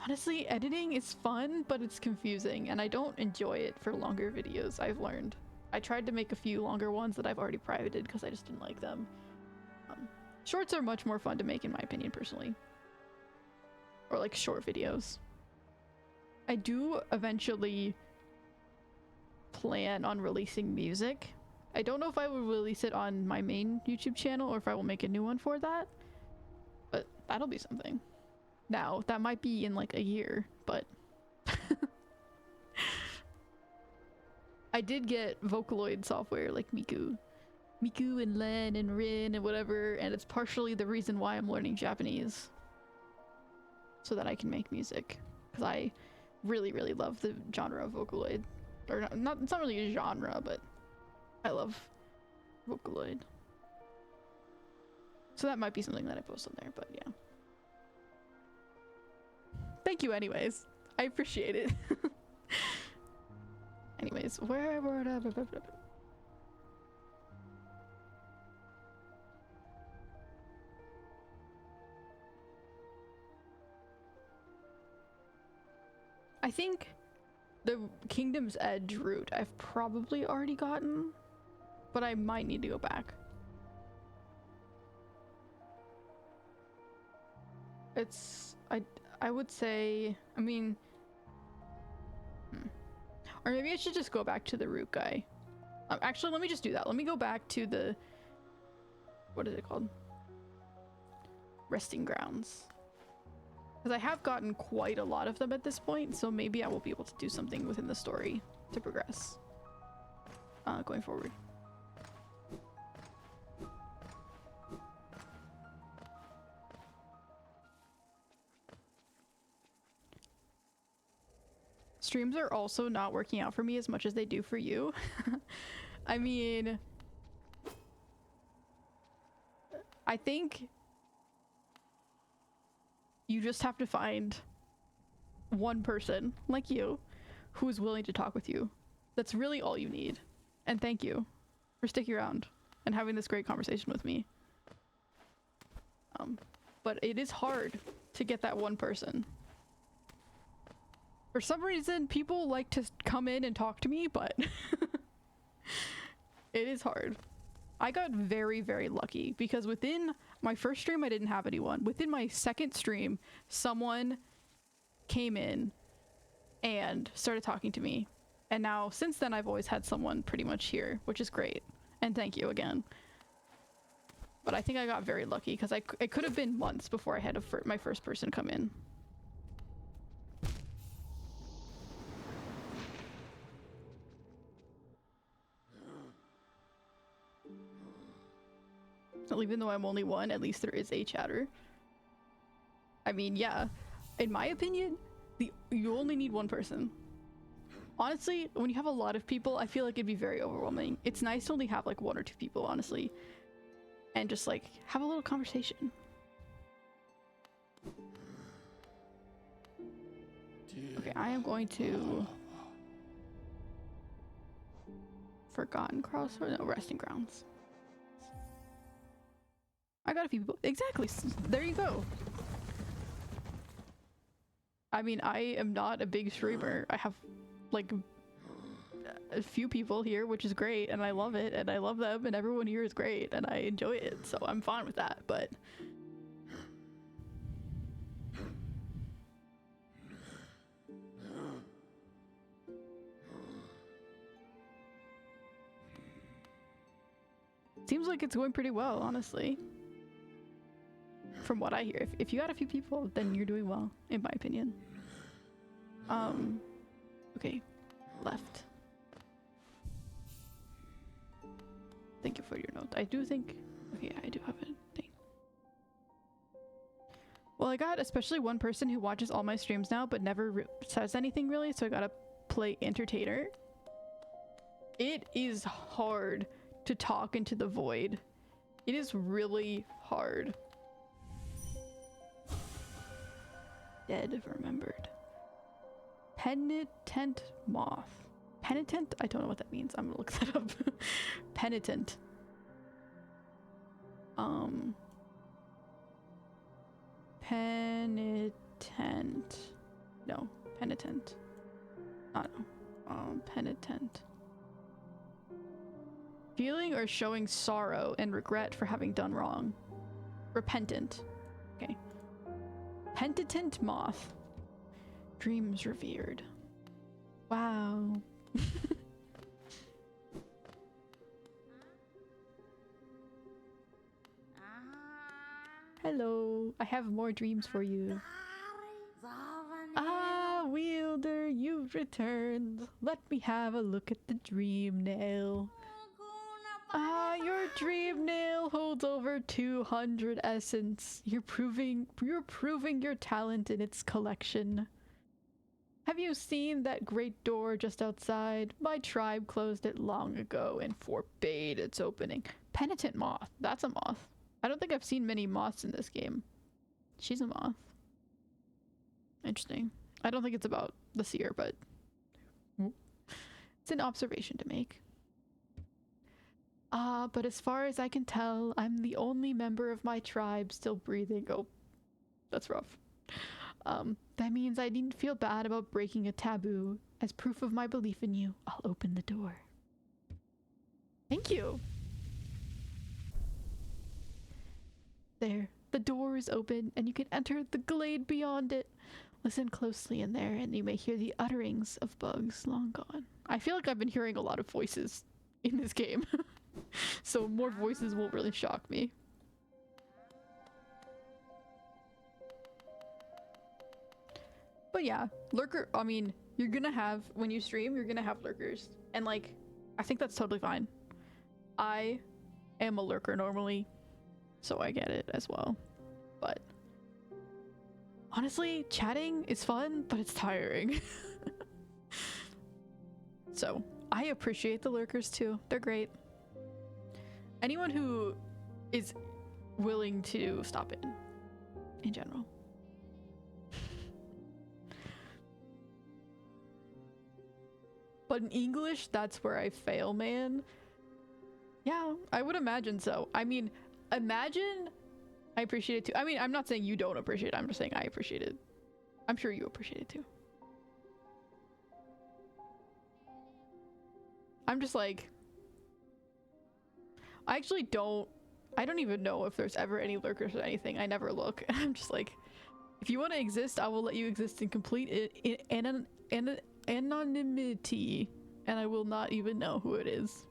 Honestly, editing is fun, but it's confusing, and I don't enjoy it for longer videos, I've learned. I tried to make a few longer ones that I've already privated because I just didn't like them. Shorts are much more fun to make, in my opinion, personally. Or like short videos. I do eventually plan on releasing music. I don't know if I will release it on my main YouTube channel or if I will make a new one for that, but that'll be something. Now, that might be in like a year, but I did get Vocaloid software like Miku and Len and Rin and whatever, and it's partially the reason why I'm learning Japanese. so that I can make music, because I really, really love the genre of Vocaloid. Or not, it's not really a genre, but I love Vocaloid. So that might be something that I post on there, but yeah. Thank you anyways. I appreciate it. Anyways, where I think the Kingdom's Edge route I've probably already gotten, but I might need to go back. It's I would say, I mean, or maybe I should just go back to the root guy. Actually, let me just do that. Let me go back to the, what is it called? Resting Grounds. Because I have gotten quite a lot of them at this point, so maybe I will be able to do something within the story to progress going forward. Streams are also not working out for me as much as they do for you. I mean, I think you just have to find one person like you who's willing to talk with you. That's really all you need. And thank you for sticking around and having this great conversation with me. But it is hard to get that one person. For some reason, people like to come in and talk to me, but it is hard. I got very, very lucky because within my first stream, I didn't have anyone. Within my second stream, someone came in and started talking to me. And now, since then, I've always had someone pretty much here, which is great. And thank you again. But I think I got very lucky because it could have been months before I had my first person come in. Well, even though I'm only one, at least there is a chatter. I mean, yeah, in my opinion, you only need one person. Honestly, when you have a lot of people, I feel like it'd be very overwhelming. It's nice to only have like one or two people, honestly, and just like have a little conversation. Okay, I am going to Forgotten Crossroads, no, Resting Grounds. I got a few people. Exactly. There you go. I mean, I am not a big streamer. I have like a few people here, which is great, and I love it, and I love them, and everyone here is great, and I enjoy it, so I'm fine with that, but seems like it's going pretty well, honestly. From what I hear, if you got a few people, then you're doing well, in my opinion. Okay, left. Thank you for your note. I do think, okay, I do have a thing. Well, I got especially one person who watches all my streams now, but never says anything really, so I gotta play entertainer. It is hard to talk into the void. It is really hard. Dead remembered. Penitent moth. Penitent? I don't know what that means. I'm gonna look that up. Penitent. Penitent. No, penitent. I don't know. Penitent. Feeling or showing sorrow and regret for having done wrong. Repentant. Okay. Penitent moth. Dreams revered. Wow. Hello. I have more dreams for you. Ah, Wielder, you've returned. Let me have a look at the dream nail. Ah, your Dream nail holds over 200 essence. You're proving your talent in its collection. Have you seen that great door just outside? My tribe closed it long ago and forbade its opening. Penitent moth. That's a moth. I don't think I've seen many moths in this game. She's a moth. Interesting. I don't think it's about the seer, but it's an observation to make. But as far as I can tell, I'm the only member of my tribe still breathing. Oh, that's rough. That means I needn't feel bad about breaking a taboo. As proof of my belief in you, I'll open the door. Thank you. There, the door is open and you can enter the glade beyond it. Listen closely in there and you may hear the utterings of bugs long gone. I feel like I've been hearing a lot of voices in this game. So more voices won't really shock me. But yeah, lurker, I mean, you're gonna have, when you stream, you're gonna have lurkers. And like, I think that's totally fine. I am a lurker normally, so I get it as well. But honestly, chatting is fun, but it's tiring. So I appreciate the lurkers too. They're great. Anyone who is willing to stop in general. But in English, that's where I fail, man. Yeah, I would imagine so. I mean, imagine I appreciate it too. I mean, I'm not saying you don't appreciate it. I'm just saying I appreciate it. I'm sure you appreciate it too. I'm just like, I don't even know if there's ever any lurkers or anything. I never look. I'm just like, if you want to exist, I will let you exist in complete anonymity, and I will not even know who it is.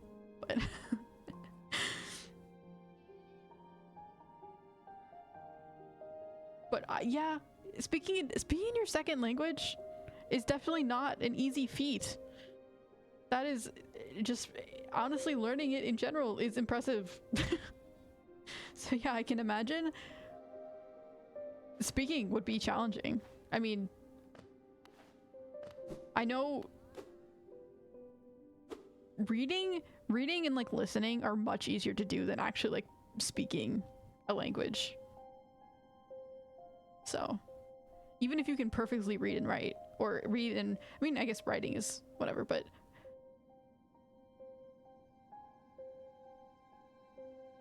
But yeah, speaking your second language is definitely not an easy feat. That is just, honestly, learning it in general is impressive. So yeah, I can imagine speaking would be challenging. I mean, I know reading and like listening are much easier to do than actually like speaking a language. So even if you can perfectly read and write, or read and, I mean, I guess writing is whatever, but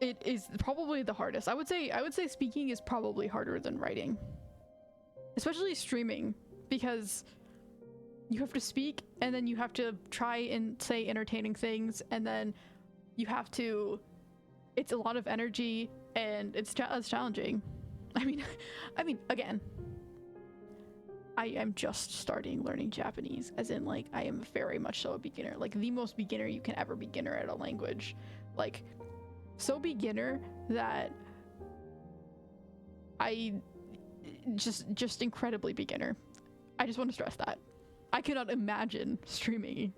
it is probably the hardest. I would say speaking is probably harder than writing, especially streaming, because you have to speak and then you have to try and say entertaining things, and then you have to, it's a lot of energy and it's challenging. I mean, again, I am just starting learning Japanese, as in like I am very much so a beginner, like the most beginner you can ever beginner at a language, like so beginner that I just incredibly beginner. I just want to stress that. I cannot imagine streaming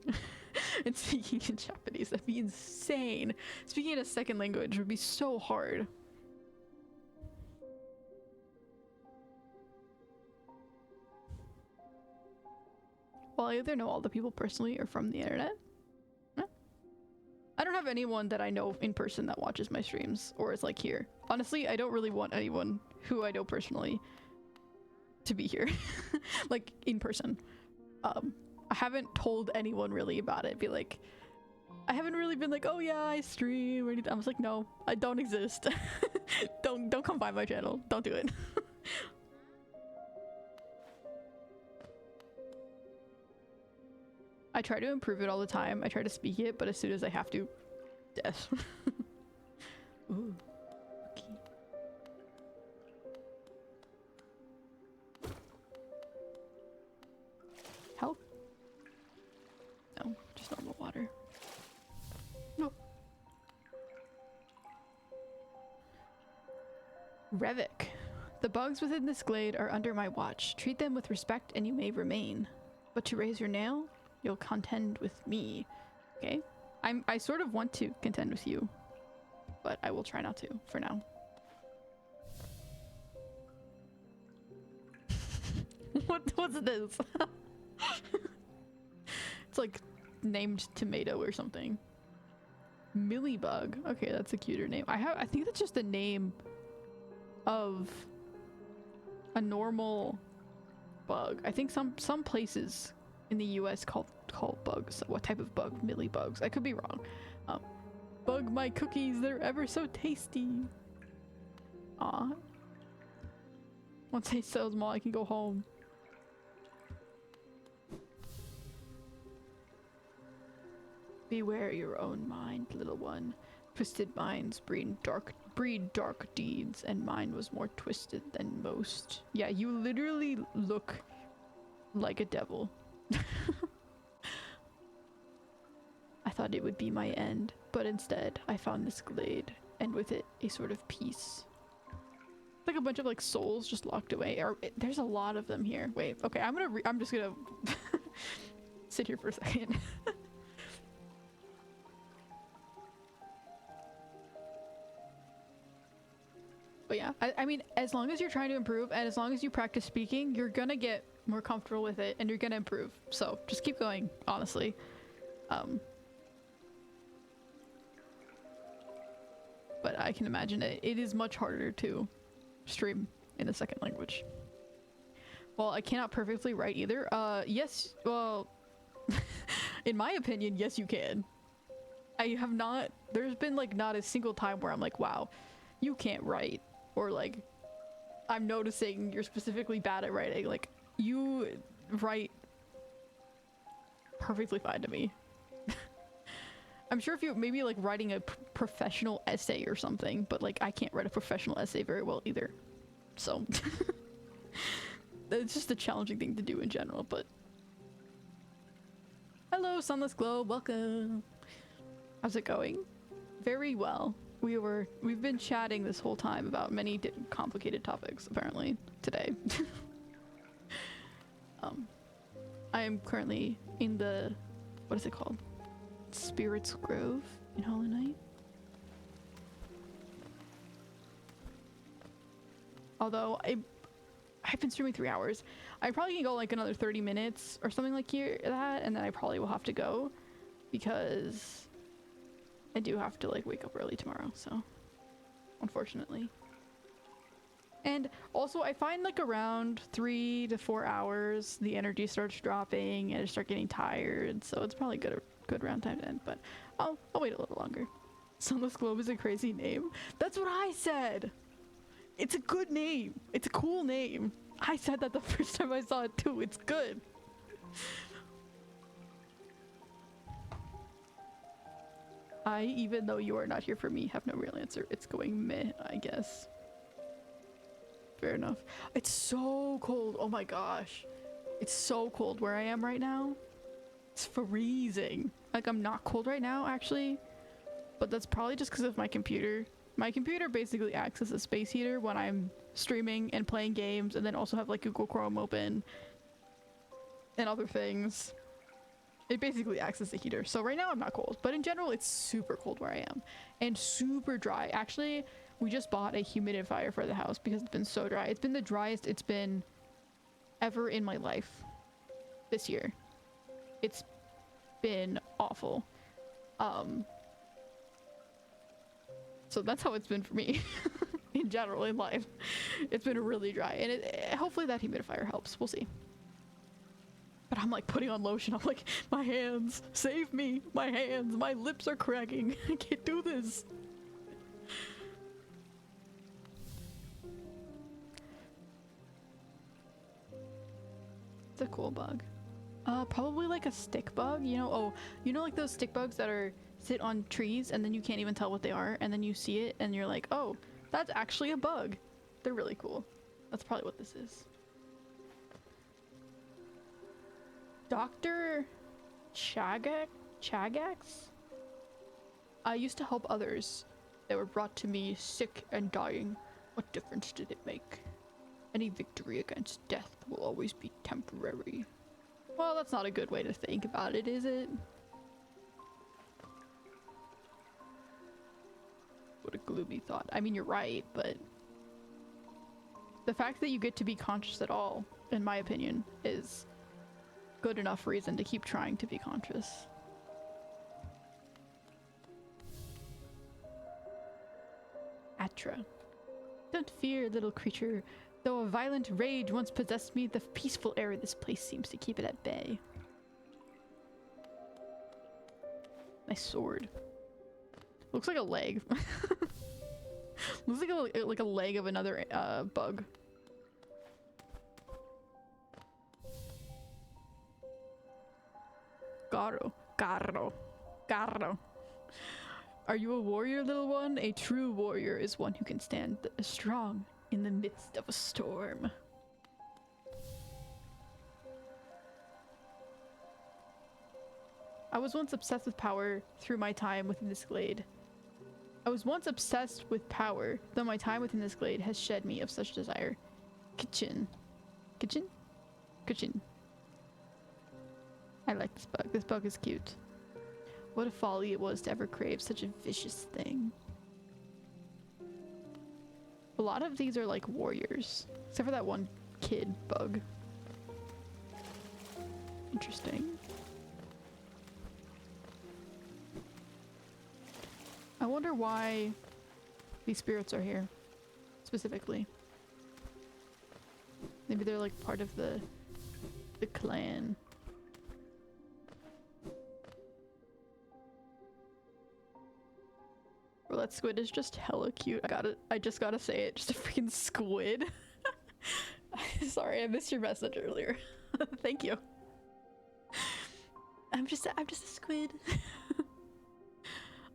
and speaking in Japanese. That'd be insane. Speaking in a second language would be so hard. Well, I either know all the people personally or from the internet. I don't have anyone that I know in person that watches my streams or is like here. Honestly, I don't really want anyone who I know personally to be here, like in person. I haven't told anyone really about it. Be like, I haven't really been like, oh yeah, I stream or anything. I was like, no, I don't exist. Don't come by my channel. Don't do it. I try to improve it all the time. I try to speak it, but as soon as I have to, death. Ooh, okay. Help? No, just normal water. No. Revik. The bugs within this glade are under my watch. Treat them with respect and you may remain. But to raise your nail, you'll contend with me. Okay? I sort of want to contend with you, but I will try not to for now. What's this? It's like named tomato or something. Millibug. Okay, that's a cuter name. I think that's just the name of a normal bug. I think some places in the US call bugs. What type of bug? Millibugs. I could be wrong. Bug my cookies, they're ever so tasty. Aw. Once they sell them all, I can go home. Beware your own mind, little one. Twisted minds breed dark deeds, and mine was more twisted than most. Yeah, you literally look like a devil. I thought it would be my end, but instead I found this glade, and with it a sort of peace. Like a bunch of like souls just locked away. There's a lot of them here. Wait, okay, I'm just gonna sit here for a second. But yeah, I mean, as long as you're trying to improve and as long as you practice speaking, you're gonna get more comfortable with it and you're gonna improve. So just keep going, honestly. But I can imagine it is much harder to stream in a second language. Well, I cannot perfectly write either. Yes, well, in my opinion, yes you can. I have not, there's been like not a single time where I'm like, wow, you can't write. Or like, I'm noticing you're specifically bad at writing. Like, you write perfectly fine to me. I'm sure if you maybe like writing a professional essay or something, but like I can't write a professional essay very well either. So it's just a challenging thing to do in general, but hello, Sunless Globe, welcome. How's it going? Very well. We've been chatting this whole time about many complicated topics apparently today. I am currently in the, what is it called? Spirits Grove in Hollow Knight. Although I've been streaming 3 hours. I probably can go like another 30 minutes or something like that, and then I probably will have to go because I do have to like wake up early tomorrow, so unfortunately. And also I find like around 3 to 4 hours the energy starts dropping and I start getting tired, so it's probably good round time to end, but I'll wait a little longer. Sunless Globe is a crazy name. That's what I said. It's a good name. It's a cool name. I said that the first time I saw it too. It's good. Even though you are not here for me, have no real answer. It's going meh, I guess. Fair enough. It's so cold. Oh my gosh. It's so cold where I am right now. It's freezing. Like, I'm not cold right now, actually. But that's probably just because of my computer. My computer basically acts as a space heater when I'm streaming and playing games, and then also have like Google Chrome open and other things. It basically acts as a heater. So right now I'm not cold, but in general it's super cold where I am and super dry. Actually, we just bought a humidifier for the house because it's been so dry. It's been the driest it's been ever in my life this year. It's been awful. So that's how it's been for me in general in life. It's been really dry, and hopefully that humidifier helps. We'll see. But I'm like putting on lotion. I'm like, my hands, save me. My hands, my lips are cracking. I can't do this. It's a cool bug. Probably like a stick bug, you know? Oh, you know like those stick bugs that sit on trees and then you can't even tell what they are, and then you see it and you're like, oh, that's actually a bug. They're really cool. That's probably what this is. Dr. Chagax? I used to help others. They were brought to me sick and dying. What difference did it make? Any victory against death will always be temporary. Well, that's not a good way to think about it, is it? what a gloomy thought. I mean, you're right, but the fact that you get to be conscious at all, in my opinion, is good enough reason to keep trying to be conscious. Atra. Don't fear, little creature. Though a violent rage once possessed me, the peaceful air of this place seems to keep it at bay. Nice sword. Looks like a leg. Looks like a leg of another bug. Garo. Garo. Garo. Are you a warrior, little one? A true warrior is one who can stand strong in the midst of a storm. I was once obsessed with power through my time within this glade. I was once obsessed with power, though my time within this glade has shed me of such desire. Kitchen. Kitchen? Kitchen. I like this bug. This bug is cute. What a folly it was to ever crave such a vicious thing. A lot of these are like warriors, except for that one kid bug. Interesting. I wonder why these spirits are here, specifically. Maybe they're like part of the clan. Well, that squid is just hella cute. I just gotta say it. Just a freaking squid. Sorry, I missed your message earlier. Thank you. I'm just a squid.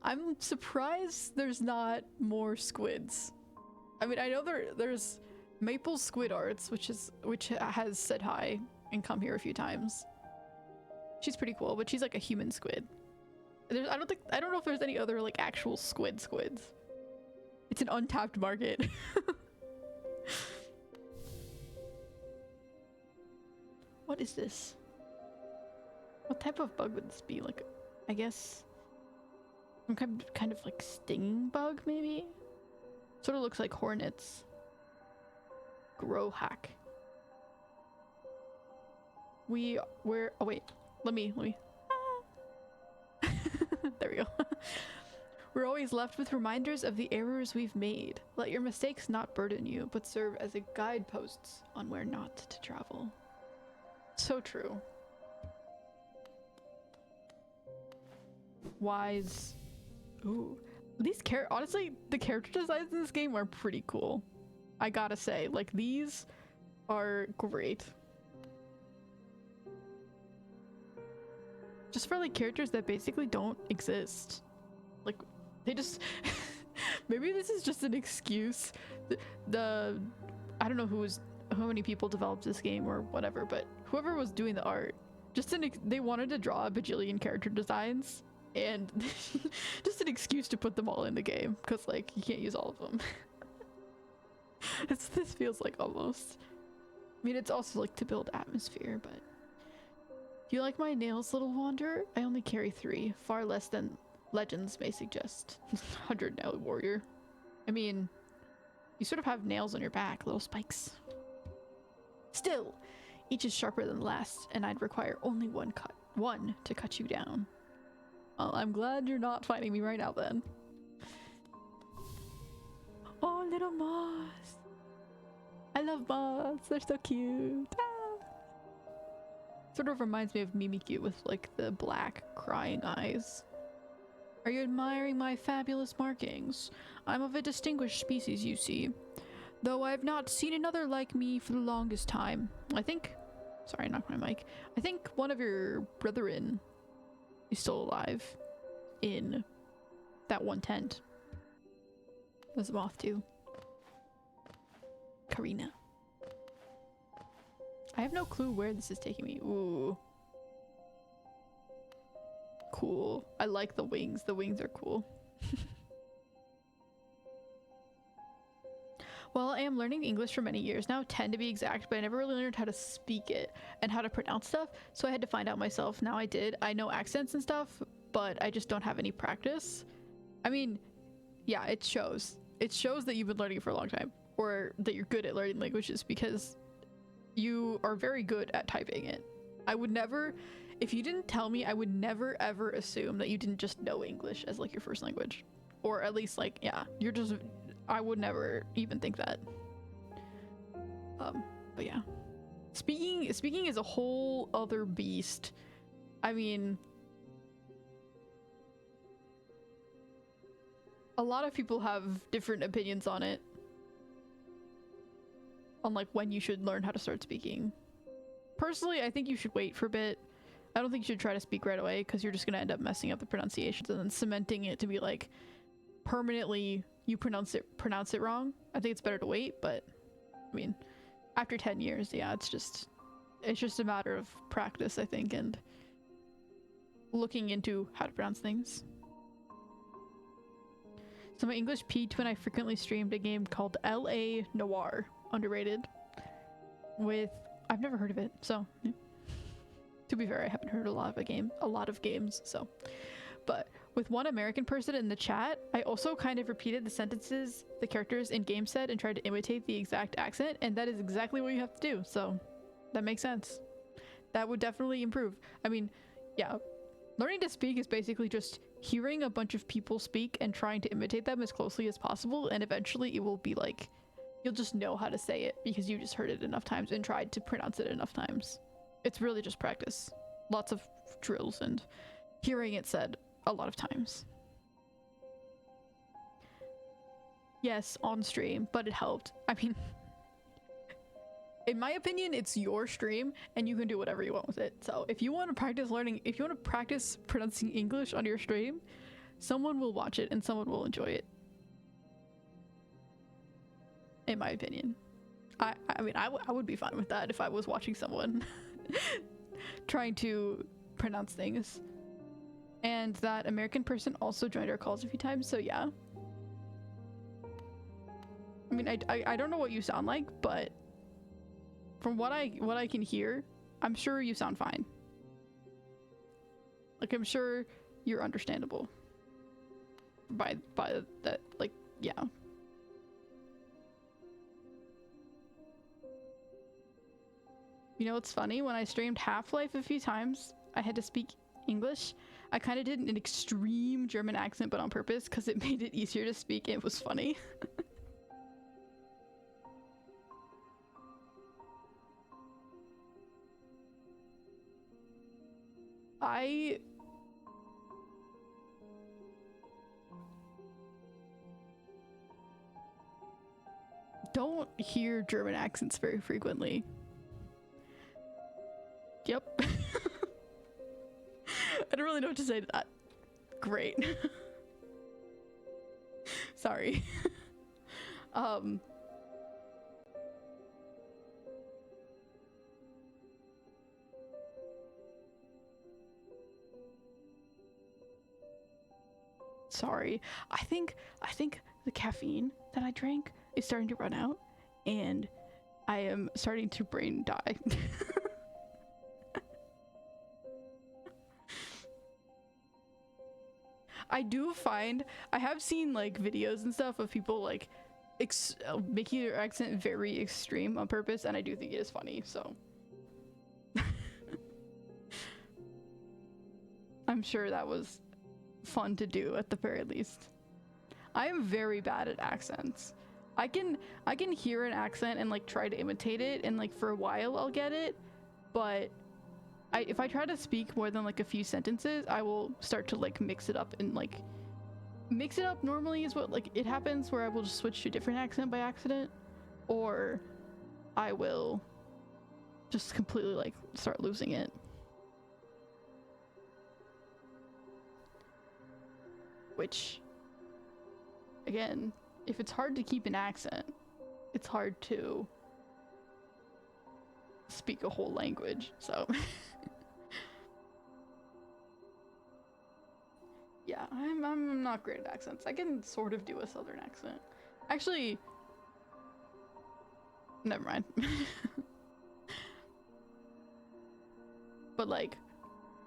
I'm surprised there's not more squids. I mean, I know there's Maple Squid Arts, which has said hi and come here a few times. She's pretty cool, but she's like a human squid. I don't know if there's any other like actual squids. It's an untapped market. What is this? What type of bug would this be? Like, I guess some kind of like stinging bug, maybe? Sort of looks like hornets. Growhack. Oh wait, let me. There we go. We're always left with reminders of the errors we've made. Let your mistakes not burden you, but serve as a guideposts on where not to travel. So true. Wise. Ooh. Honestly, the character designs in this game are pretty cool. I gotta say, like, these are great. Just for like characters that basically don't exist. Like, they just maybe this is just an excuse. I don't know how many people developed this game or whatever, but whoever was doing the art, they wanted to draw a bajillion character designs and just an excuse to put them all in the game, because like you can't use all of them. This feels like almost. I mean, it's also like to build atmosphere, but do you like my nails, little wanderer? I only carry 3, far less than legends may suggest. 100 nail warrior. I mean, you sort of have nails on your back, little spikes. Still, each is sharper than the last, and I'd require only one to cut you down. Well, I'm glad you're not fighting me right now then. Oh, little moths. I love moths, they're so cute. Ah. Sort of reminds me of Mimikyu with like the black crying eyes. Are you admiring my fabulous markings? I'm of a distinguished species, you see. Though I've not seen another like me for the longest time. Sorry, I knocked my mic. I think one of your brethren is still alive in that one tent. There's a moth too. Karina. I have no clue where this is taking me. Ooh. Cool. I like the wings. The wings are cool. Well, I am learning English for many years now, 10 to be exact, but I never really learned how to speak it and how to pronounce stuff, so I had to find out myself. Now I did. I know accents and stuff, but I just don't have any practice. I mean, yeah, it shows. It shows that you've been learning for a long time, or that you're good at learning languages, because you are very good at typing it. I would never, if you didn't tell me, I would never ever assume that you didn't just know English as like your first language. Or at least like, yeah, you're just, I would never even think that. But yeah. Speaking is a whole other beast. I mean, a lot of people have different opinions on it. On like when you should learn how to start speaking. Personally, I think you should wait for a bit. I don't think you should try to speak right away, because you're just gonna end up messing up the pronunciations and then cementing it to be like permanently you pronounce it wrong. I think it's better to wait, but I mean, after 10 years, yeah, it's just a matter of practice, I think, and looking into how to pronounce things. So my English peaked when I frequently streamed a game called L.A. Noire, underrated, with, I've never heard of it, so yeah. To be fair, I haven't heard a lot of games, so. But with one American person in the chat, I also kind of repeated the sentences the characters in game said and tried to imitate the exact accent, and that is exactly what you have to do, so that makes sense. That would definitely improve. I mean, yeah, learning to speak is basically just hearing a bunch of people speak and trying to imitate them as closely as possible, and eventually it will be like, you'll just know how to say it because you just heard it enough times and tried to pronounce it enough times. It's really just practice. Lots of drills and hearing it said a lot of times. Yes, on stream, but it helped. I mean, in my opinion, it's your stream and you can do whatever you want with it. So if you want to practice pronouncing English on your stream, someone will watch it and someone will enjoy it. In my opinion. I mean, I would be fine with that if I was watching someone trying to pronounce things. And that American person also joined our calls a few times, so yeah. I mean, I don't know what you sound like, but from what I can hear, I'm sure you sound fine. Like, I'm sure you're understandable. By that, like, yeah. You know what's funny? When I streamed Half-Life a few times, I had to speak English. I kind of did an extreme German accent, but on purpose, because it made it easier to speak and it was funny. I don't hear German accents very frequently. Yep. I don't really know what to say to that. Great. Sorry. Sorry. I think the caffeine that I drank is starting to run out and I am starting to brain die. I do find, I have seen like videos and stuff of people like making their accent very extreme on purpose, and I do think it is funny, so. I'm sure that was fun to do at the very least. I am very bad at accents. I can hear an accent and like try to imitate it, and like for a while I'll get it, but if I try to speak more than like a few sentences, I will start to like mix it up, and like mix it up normally is what like it happens, where I will just switch to a different accent by accident, or I will just completely like start losing it. Which, again, if it's hard to keep an accent, it's hard to speak a whole language, so. Yeah, I'm not great at accents. I can sort of do a southern accent. Actually, never mind. But like,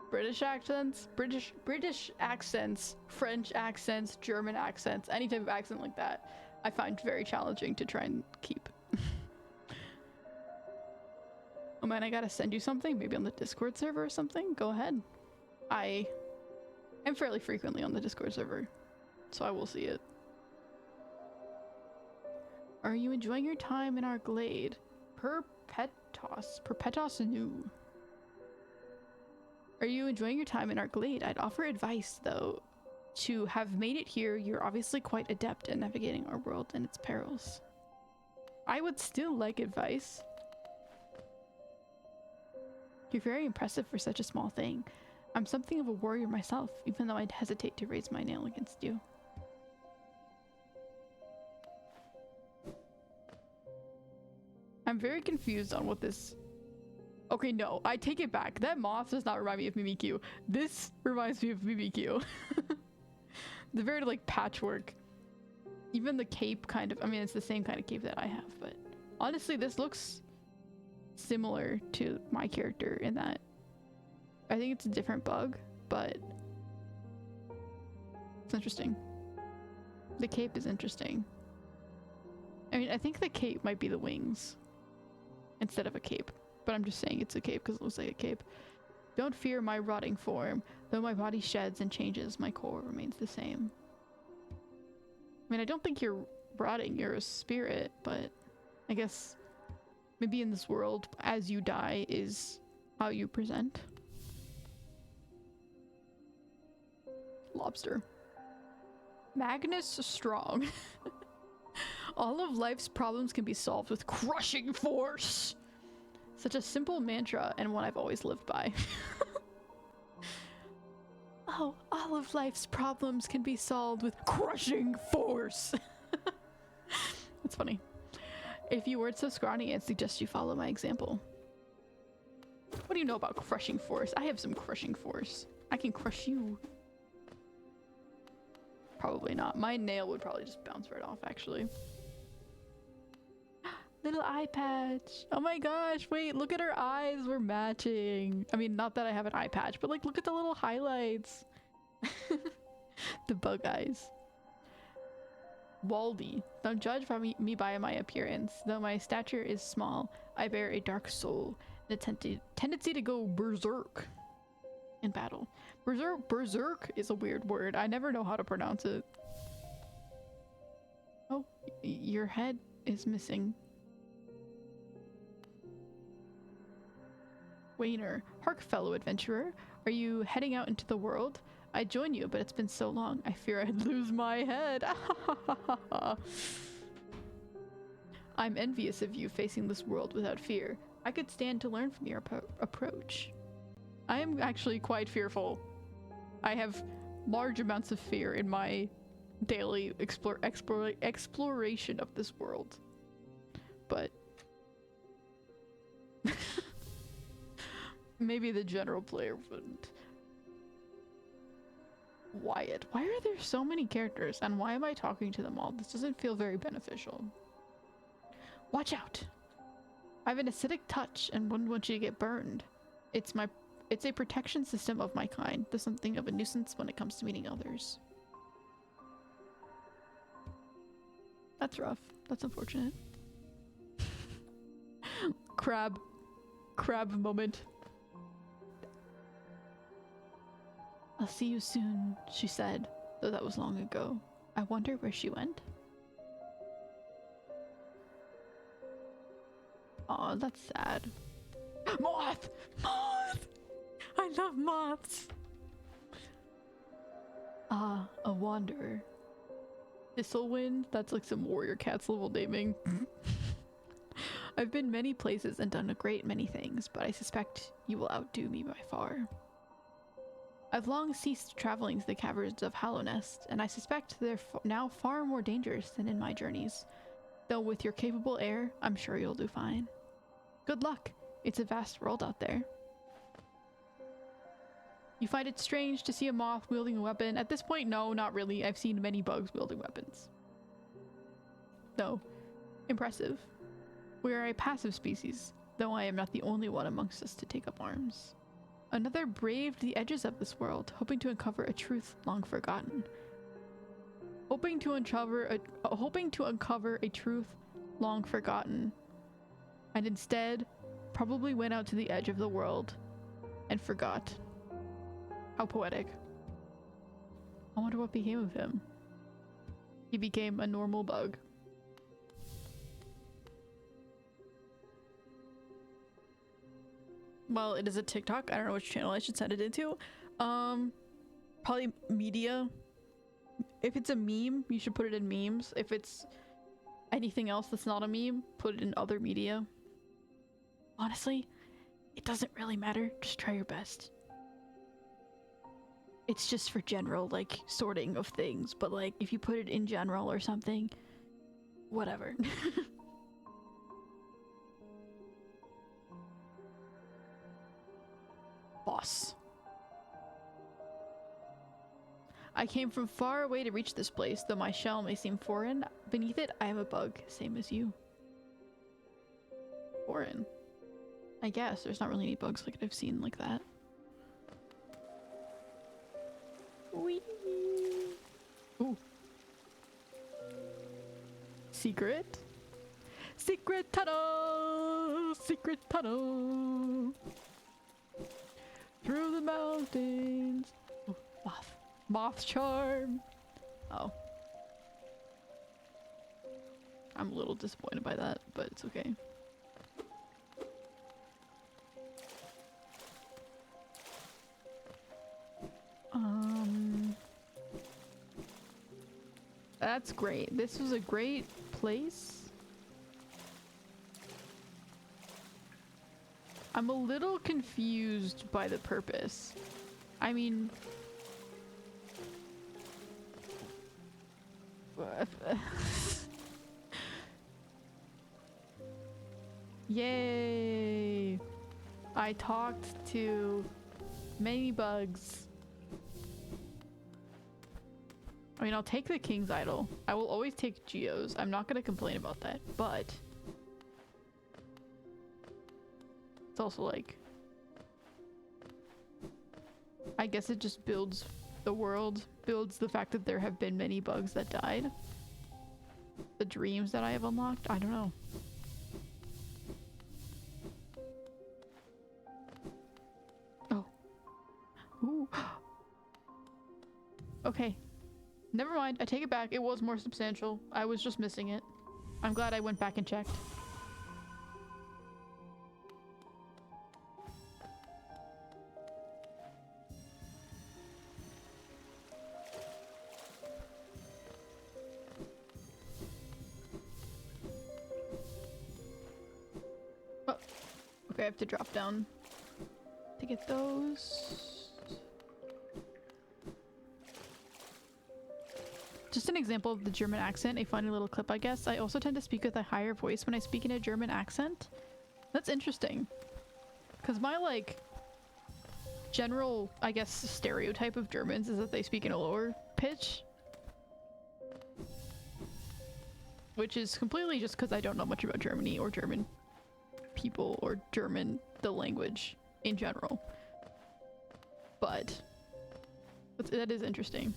British accents, British accents, French accents, German accents, any type of accent like that, I find very challenging to try and keep. Oh man, I gotta send you something, maybe on the Discord server or something. Go ahead. I am fairly frequently on the Discord server, so I will see it. Are you enjoying your time in our glade? Perpetos new. Are you enjoying your time in our glade? I'd offer advice, though. To have made it here, you're obviously quite adept at navigating our world and its perils. I would still like advice. You're very impressive for such a small thing. I'm something of a warrior myself, even though I'd hesitate to raise my nail against you. I'm very confused on what this... Okay, no, I take it back. That moth does not remind me of Mimikyu. This reminds me of Mimikyu. The very, like, patchwork. Even the cape kind of... I mean, it's the same kind of cape that I have, but... Honestly, this looks similar to my character in that... I think it's a different bug, but... It's interesting. The cape is interesting. I mean, I think the cape might be the wings instead of a cape. But I'm just saying it's a cape because it looks like a cape. Don't fear my rotting form. Though my body sheds and changes, my core remains the same. I mean, I don't think you're rotting, you're a spirit, but I guess maybe in this world, as you die is how you present. Lobster. Magnus Strong. All of life's problems can be solved with crushing force. Such a simple mantra, and one I've always lived by. Oh, all of life's problems can be solved with crushing force. That's funny. If you weren't so scrawny, I'd suggest you follow my example. What do you know about crushing force? I have some crushing force. I can crush you. Probably not. My nail would probably just bounce right off, actually. Little eye patch. Oh my gosh, wait, look at her eyes. We're matching. I mean, not that I have an eye patch, but like, look at the little highlights. The bug eyes. Waldy. Don't judge by me by my appearance. Though my stature is small, I bear a dark soul and a tendency to go berserk in battle. Berserk is a weird word. I never know how to pronounce it. Oh, your head is missing. Wayner. Hark, fellow adventurer. Are you heading out into the world? I'd join you, but it's been so long. I fear I'd lose my head. I'm envious of you facing this world without fear. I could stand to learn from your approach. I am actually quite fearful. I have large amounts of fear in my daily exploration of this world. But... maybe the general player wouldn't. Wyatt. Why are there so many characters and why am I talking to them all? This doesn't feel very beneficial. Watch out! I have an acidic touch and wouldn't want you to get burned. It's a protection system of my kind. There's something of a nuisance when it comes to meeting others. That's rough. That's unfortunate. Crab moment. I'll see you soon, she said, though that was long ago. I wonder where she went. Aw, that's sad. Moth! Moth! I love moths! Ah, a wanderer. Thistlewind? That's like some warrior cats level naming. I've been many places and done a great many things, but I suspect you will outdo me by far. I've long ceased traveling to the caverns of Hallownest, and I suspect they're now far more dangerous than in my journeys. Though with your capable air, I'm sure you'll do fine. Good luck. It's a vast world out there. You find it strange to see a moth wielding a weapon? At this point, no, not really. I've seen many bugs wielding weapons. No. Impressive. We are a passive species, though I am not the only one amongst us to take up arms. Another braved the edges of this world, hoping to uncover a truth long forgotten. Hoping to uncover a truth long forgotten. And instead, probably went out to the edge of the world and forgot. How poetic. I wonder what became of him. He became a normal bug. Well, it is a TikTok. I don't know which channel I should send it into. Probably media. If it's a meme, you should put it in memes. If it's anything else that's not a meme, put it in other media. Honestly, it doesn't really matter. Just try your best. It's just for general, like, sorting of things. But, like, if you put it in general or something, whatever. Boss. I came from far away to reach this place, though my shell may seem foreign. Beneath it, I have a bug, same as you. Foreign. I guess. There's not really any bugs like I've seen like that. Whee! Ooh. Secret? Secret tunnel! Secret tunnel! Through the mountains! Oh, moth. Moth charm! Oh. I'm a little disappointed by that, but it's okay. That's great. This was a great place. I'm a little confused by the purpose. I mean... Yay! I talked to many bugs. I mean, I'll take the King's Idol. I will always take Geo's. I'm not gonna complain about that, but... it's also like... I guess it just builds the world. Builds the fact that there have been many bugs that died. The dreams that I have unlocked? I don't know. Oh. Ooh. Okay. Never mind, I take it back. It was more substantial. I was just missing it. I'm glad I went back and checked. Oh, okay, I have to drop down to get those. Just an example of the German accent, a funny little clip, I guess. I also tend to speak with a higher voice when I speak in a German accent. That's interesting. Because my, like, general, I guess, stereotype of Germans is that they speak in a lower pitch. Which is completely just because I don't know much about Germany or German people or German, the language in general. But that is interesting.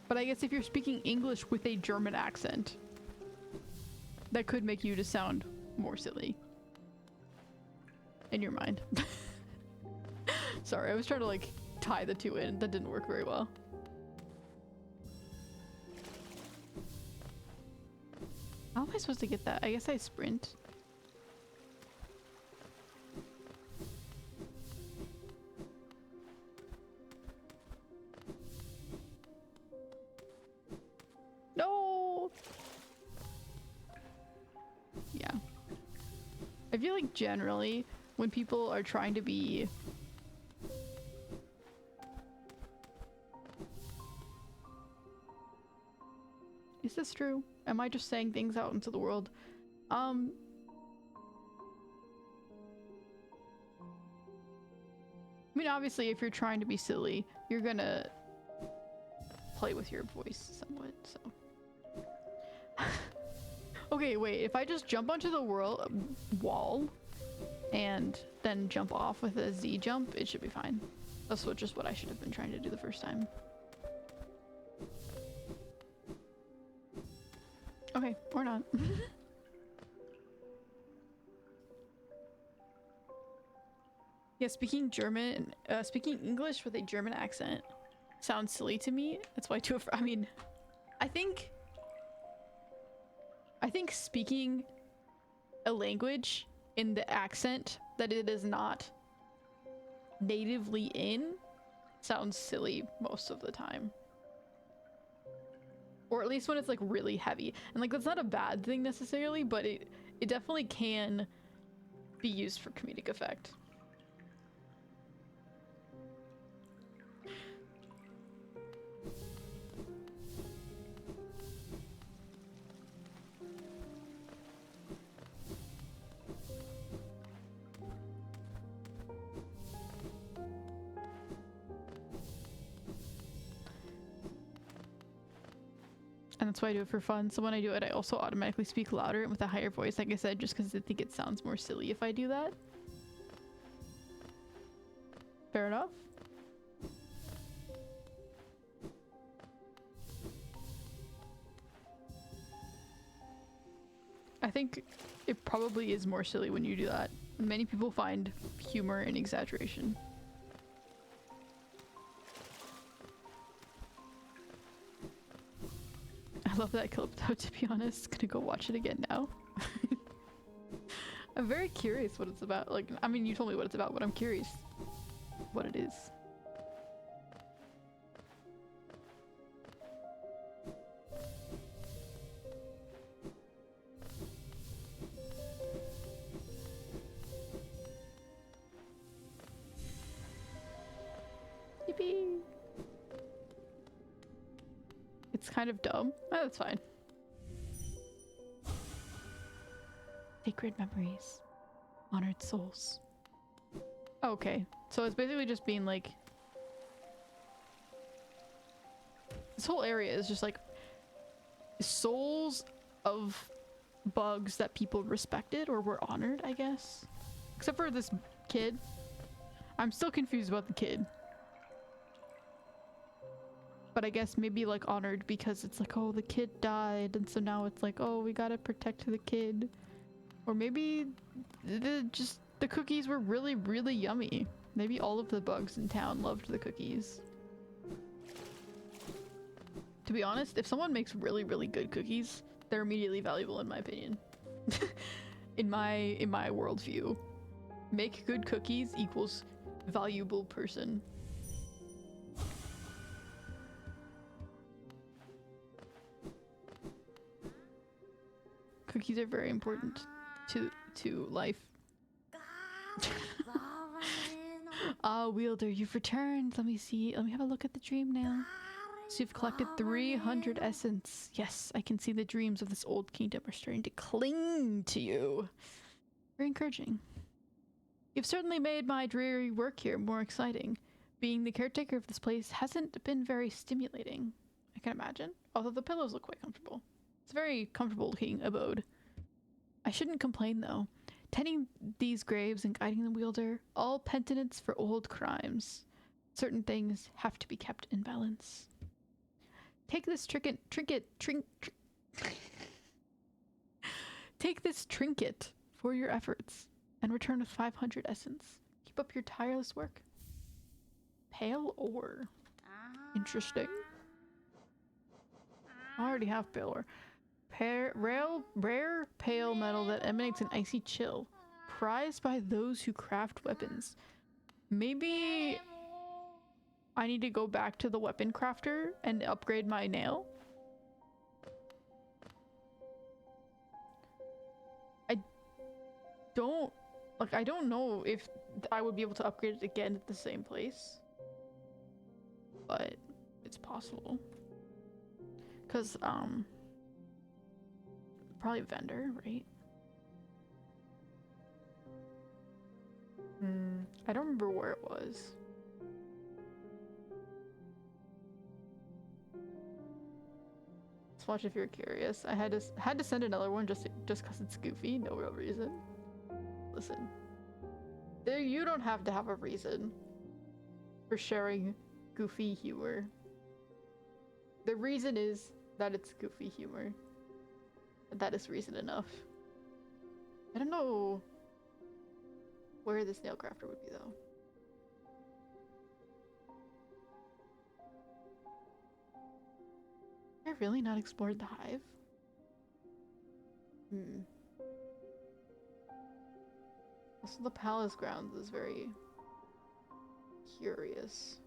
But I guess if you're speaking English with a German accent, that could make you just sound more silly. In your mind. Sorry, I was trying to like tie the two in. That didn't work very well. How am I supposed to get that? I guess I sprint. No! Yeah. I feel like generally when people are trying to be Is this true? Am I just saying things out into the world? I mean, obviously, if you're trying to be silly, you're gonna play with your voice somewhat, so. Okay, wait, if I just jump onto the wall and then jump off with a Z jump, it should be fine. That's just what I should have been trying to do the first time. Okay, or not. Yeah, speaking English with a German accent sounds silly to me. That's why I mean, I think speaking a language in the accent that it is not natively in sounds silly most of the time. Or at least when it's like really heavy. And like that's not a bad thing necessarily, but it definitely can be used for comedic effect. And that's why I do it for fun. So when I do it, I also automatically speak louder and with a higher voice, like I said, just because I think it sounds more silly if I do that. Fair enough. I think it probably is more silly when you do that. Many people find humor in exaggeration. I love that clip though, to be honest. Gonna go watch it again now. I'm very curious what it's about. Like, I mean, you told me what it's about, but I'm curious what it is. Yippee! It's kind of dumb. Oh, that's fine. Sacred memories. Honored souls. Okay, so it's basically just being like... This whole area is just like... souls of bugs that people respected or were honored, I guess. Except for this kid. I'm still confused about the kid. But I guess maybe like honored because it's like, oh, the kid died, and so now it's like, oh, we gotta protect the kid. Or maybe the cookies were really, really yummy. Maybe all of the bugs in town loved the cookies. To be honest, if someone makes really, really good cookies, they're immediately valuable in my opinion. in my worldview. Make good cookies equals valuable person. Cookies are very important to life. Wielder, you've returned. Let me see. Let me have a look at the dream now. So you've collected 300 essence. Yes, I can see the dreams of this old kingdom are starting to cling to you. Very encouraging. You've certainly made my dreary work here more exciting. Being the caretaker of this place hasn't been very stimulating, I can imagine. Although the pillows look quite comfortable. It's a very comfortable looking abode. I shouldn't complain though. Tending these graves and guiding the wielder, all penitence for old crimes. Certain things have to be kept in balance. Take this Take this trinket for your efforts and return with 500 essence. Keep up your tireless work. Pale ore. Interesting. I already have pale ore. Rare pale metal that emanates an icy chill. Prized by those who craft weapons. Maybe I need to go back to the weapon crafter and upgrade my nail. I don't know if I would be able to upgrade it again at the same place. But it's possible. Cause probably vendor, right? I don't remember where it was. Just watch if you're curious. I had to send another one just because it's goofy. No real reason. Listen. You don't have to have a reason for sharing goofy humor. The reason is that it's goofy humor. That is reason enough. I don't know where the snail crafter would be though. Have I really not explored the hive? Also, the palace grounds is very curious.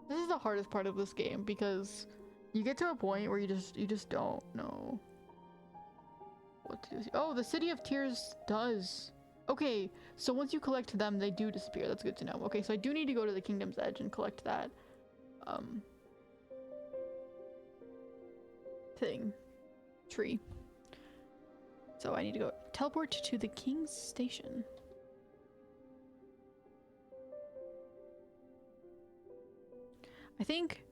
This is the hardest part of this game because you get to a point where you just don't know what to do. Oh, the City of Tears does. Okay, so once you collect them, they do disappear. That's good to know. Okay, so I do need to go to the Kingdom's Edge and collect that tree. So I need to go teleport to the King's Station. I think,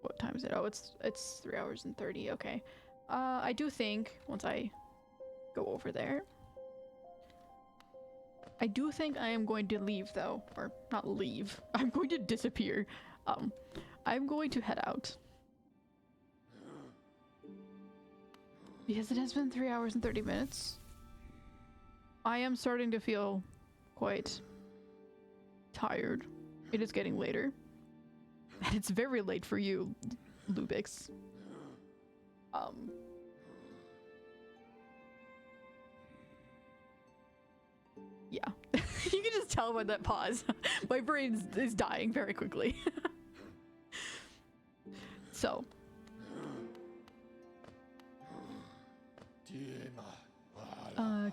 what time is it? Oh, it's 3 hours and 30. Okay. I do think once I go over there, I do think I am going to leave though, or not leave. I'm going to disappear. I'm going to head out. Because it has been 3 hours and 30 minutes. I am starting to feel quite tired. It is getting later. And it's very late for you, Lubix. Yeah. You can just tell by that pause. My brain is dying very quickly. So.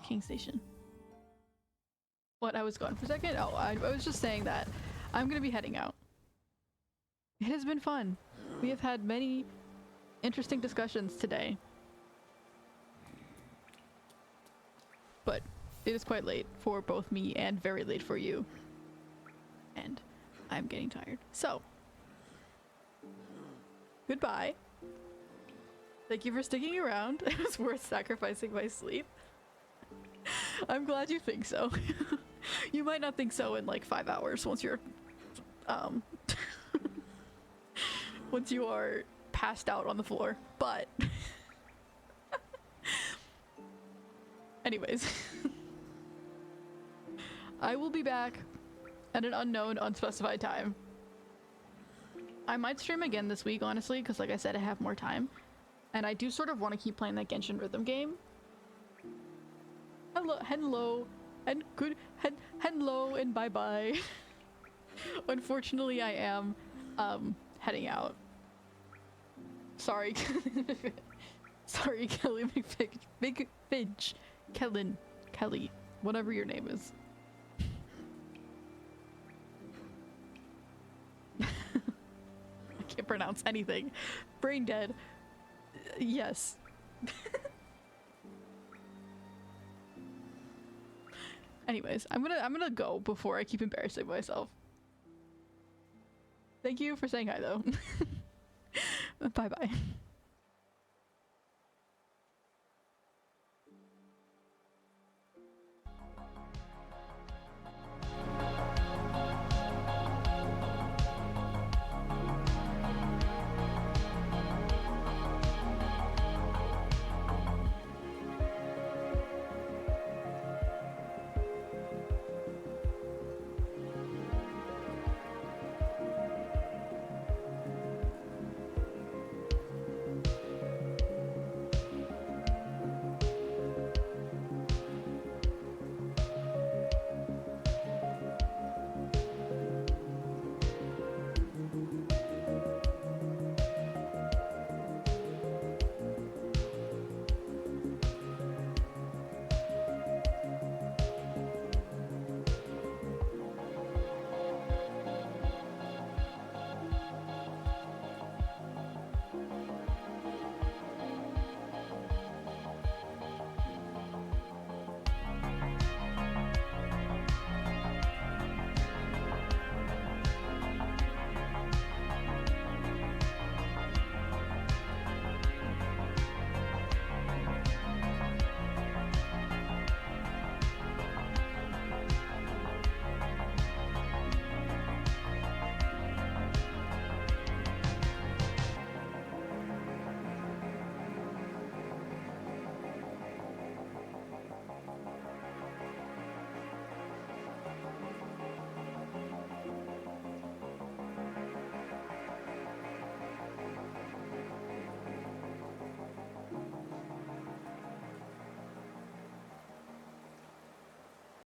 King Station. What? I was gone for a second? Oh, I was just saying that I'm gonna be heading out. It has been fun. We have had many interesting discussions today. But it is quite late for both me and very late for you. And I'm getting tired. So, goodbye. Thank you for sticking around. It was worth sacrificing my sleep. I'm glad you think so. You might not think so in like 5 hours once you're once you are passed out on the floor, but anyways. I will be back at an unknown, unspecified time. I might stream again this week, honestly, because like I said, I have more time. And I do sort of want to keep playing that Genshin Rhythm game. Hello, and hello, and bye-bye. Unfortunately, I am, heading out. Sorry. Sorry, Kelly McFidge. Kelly, whatever your name is. I can't pronounce anything. Brain dead. Yes. Anyways, I'm gonna go before I keep embarrassing myself. Thank you for saying hi though. Bye bye.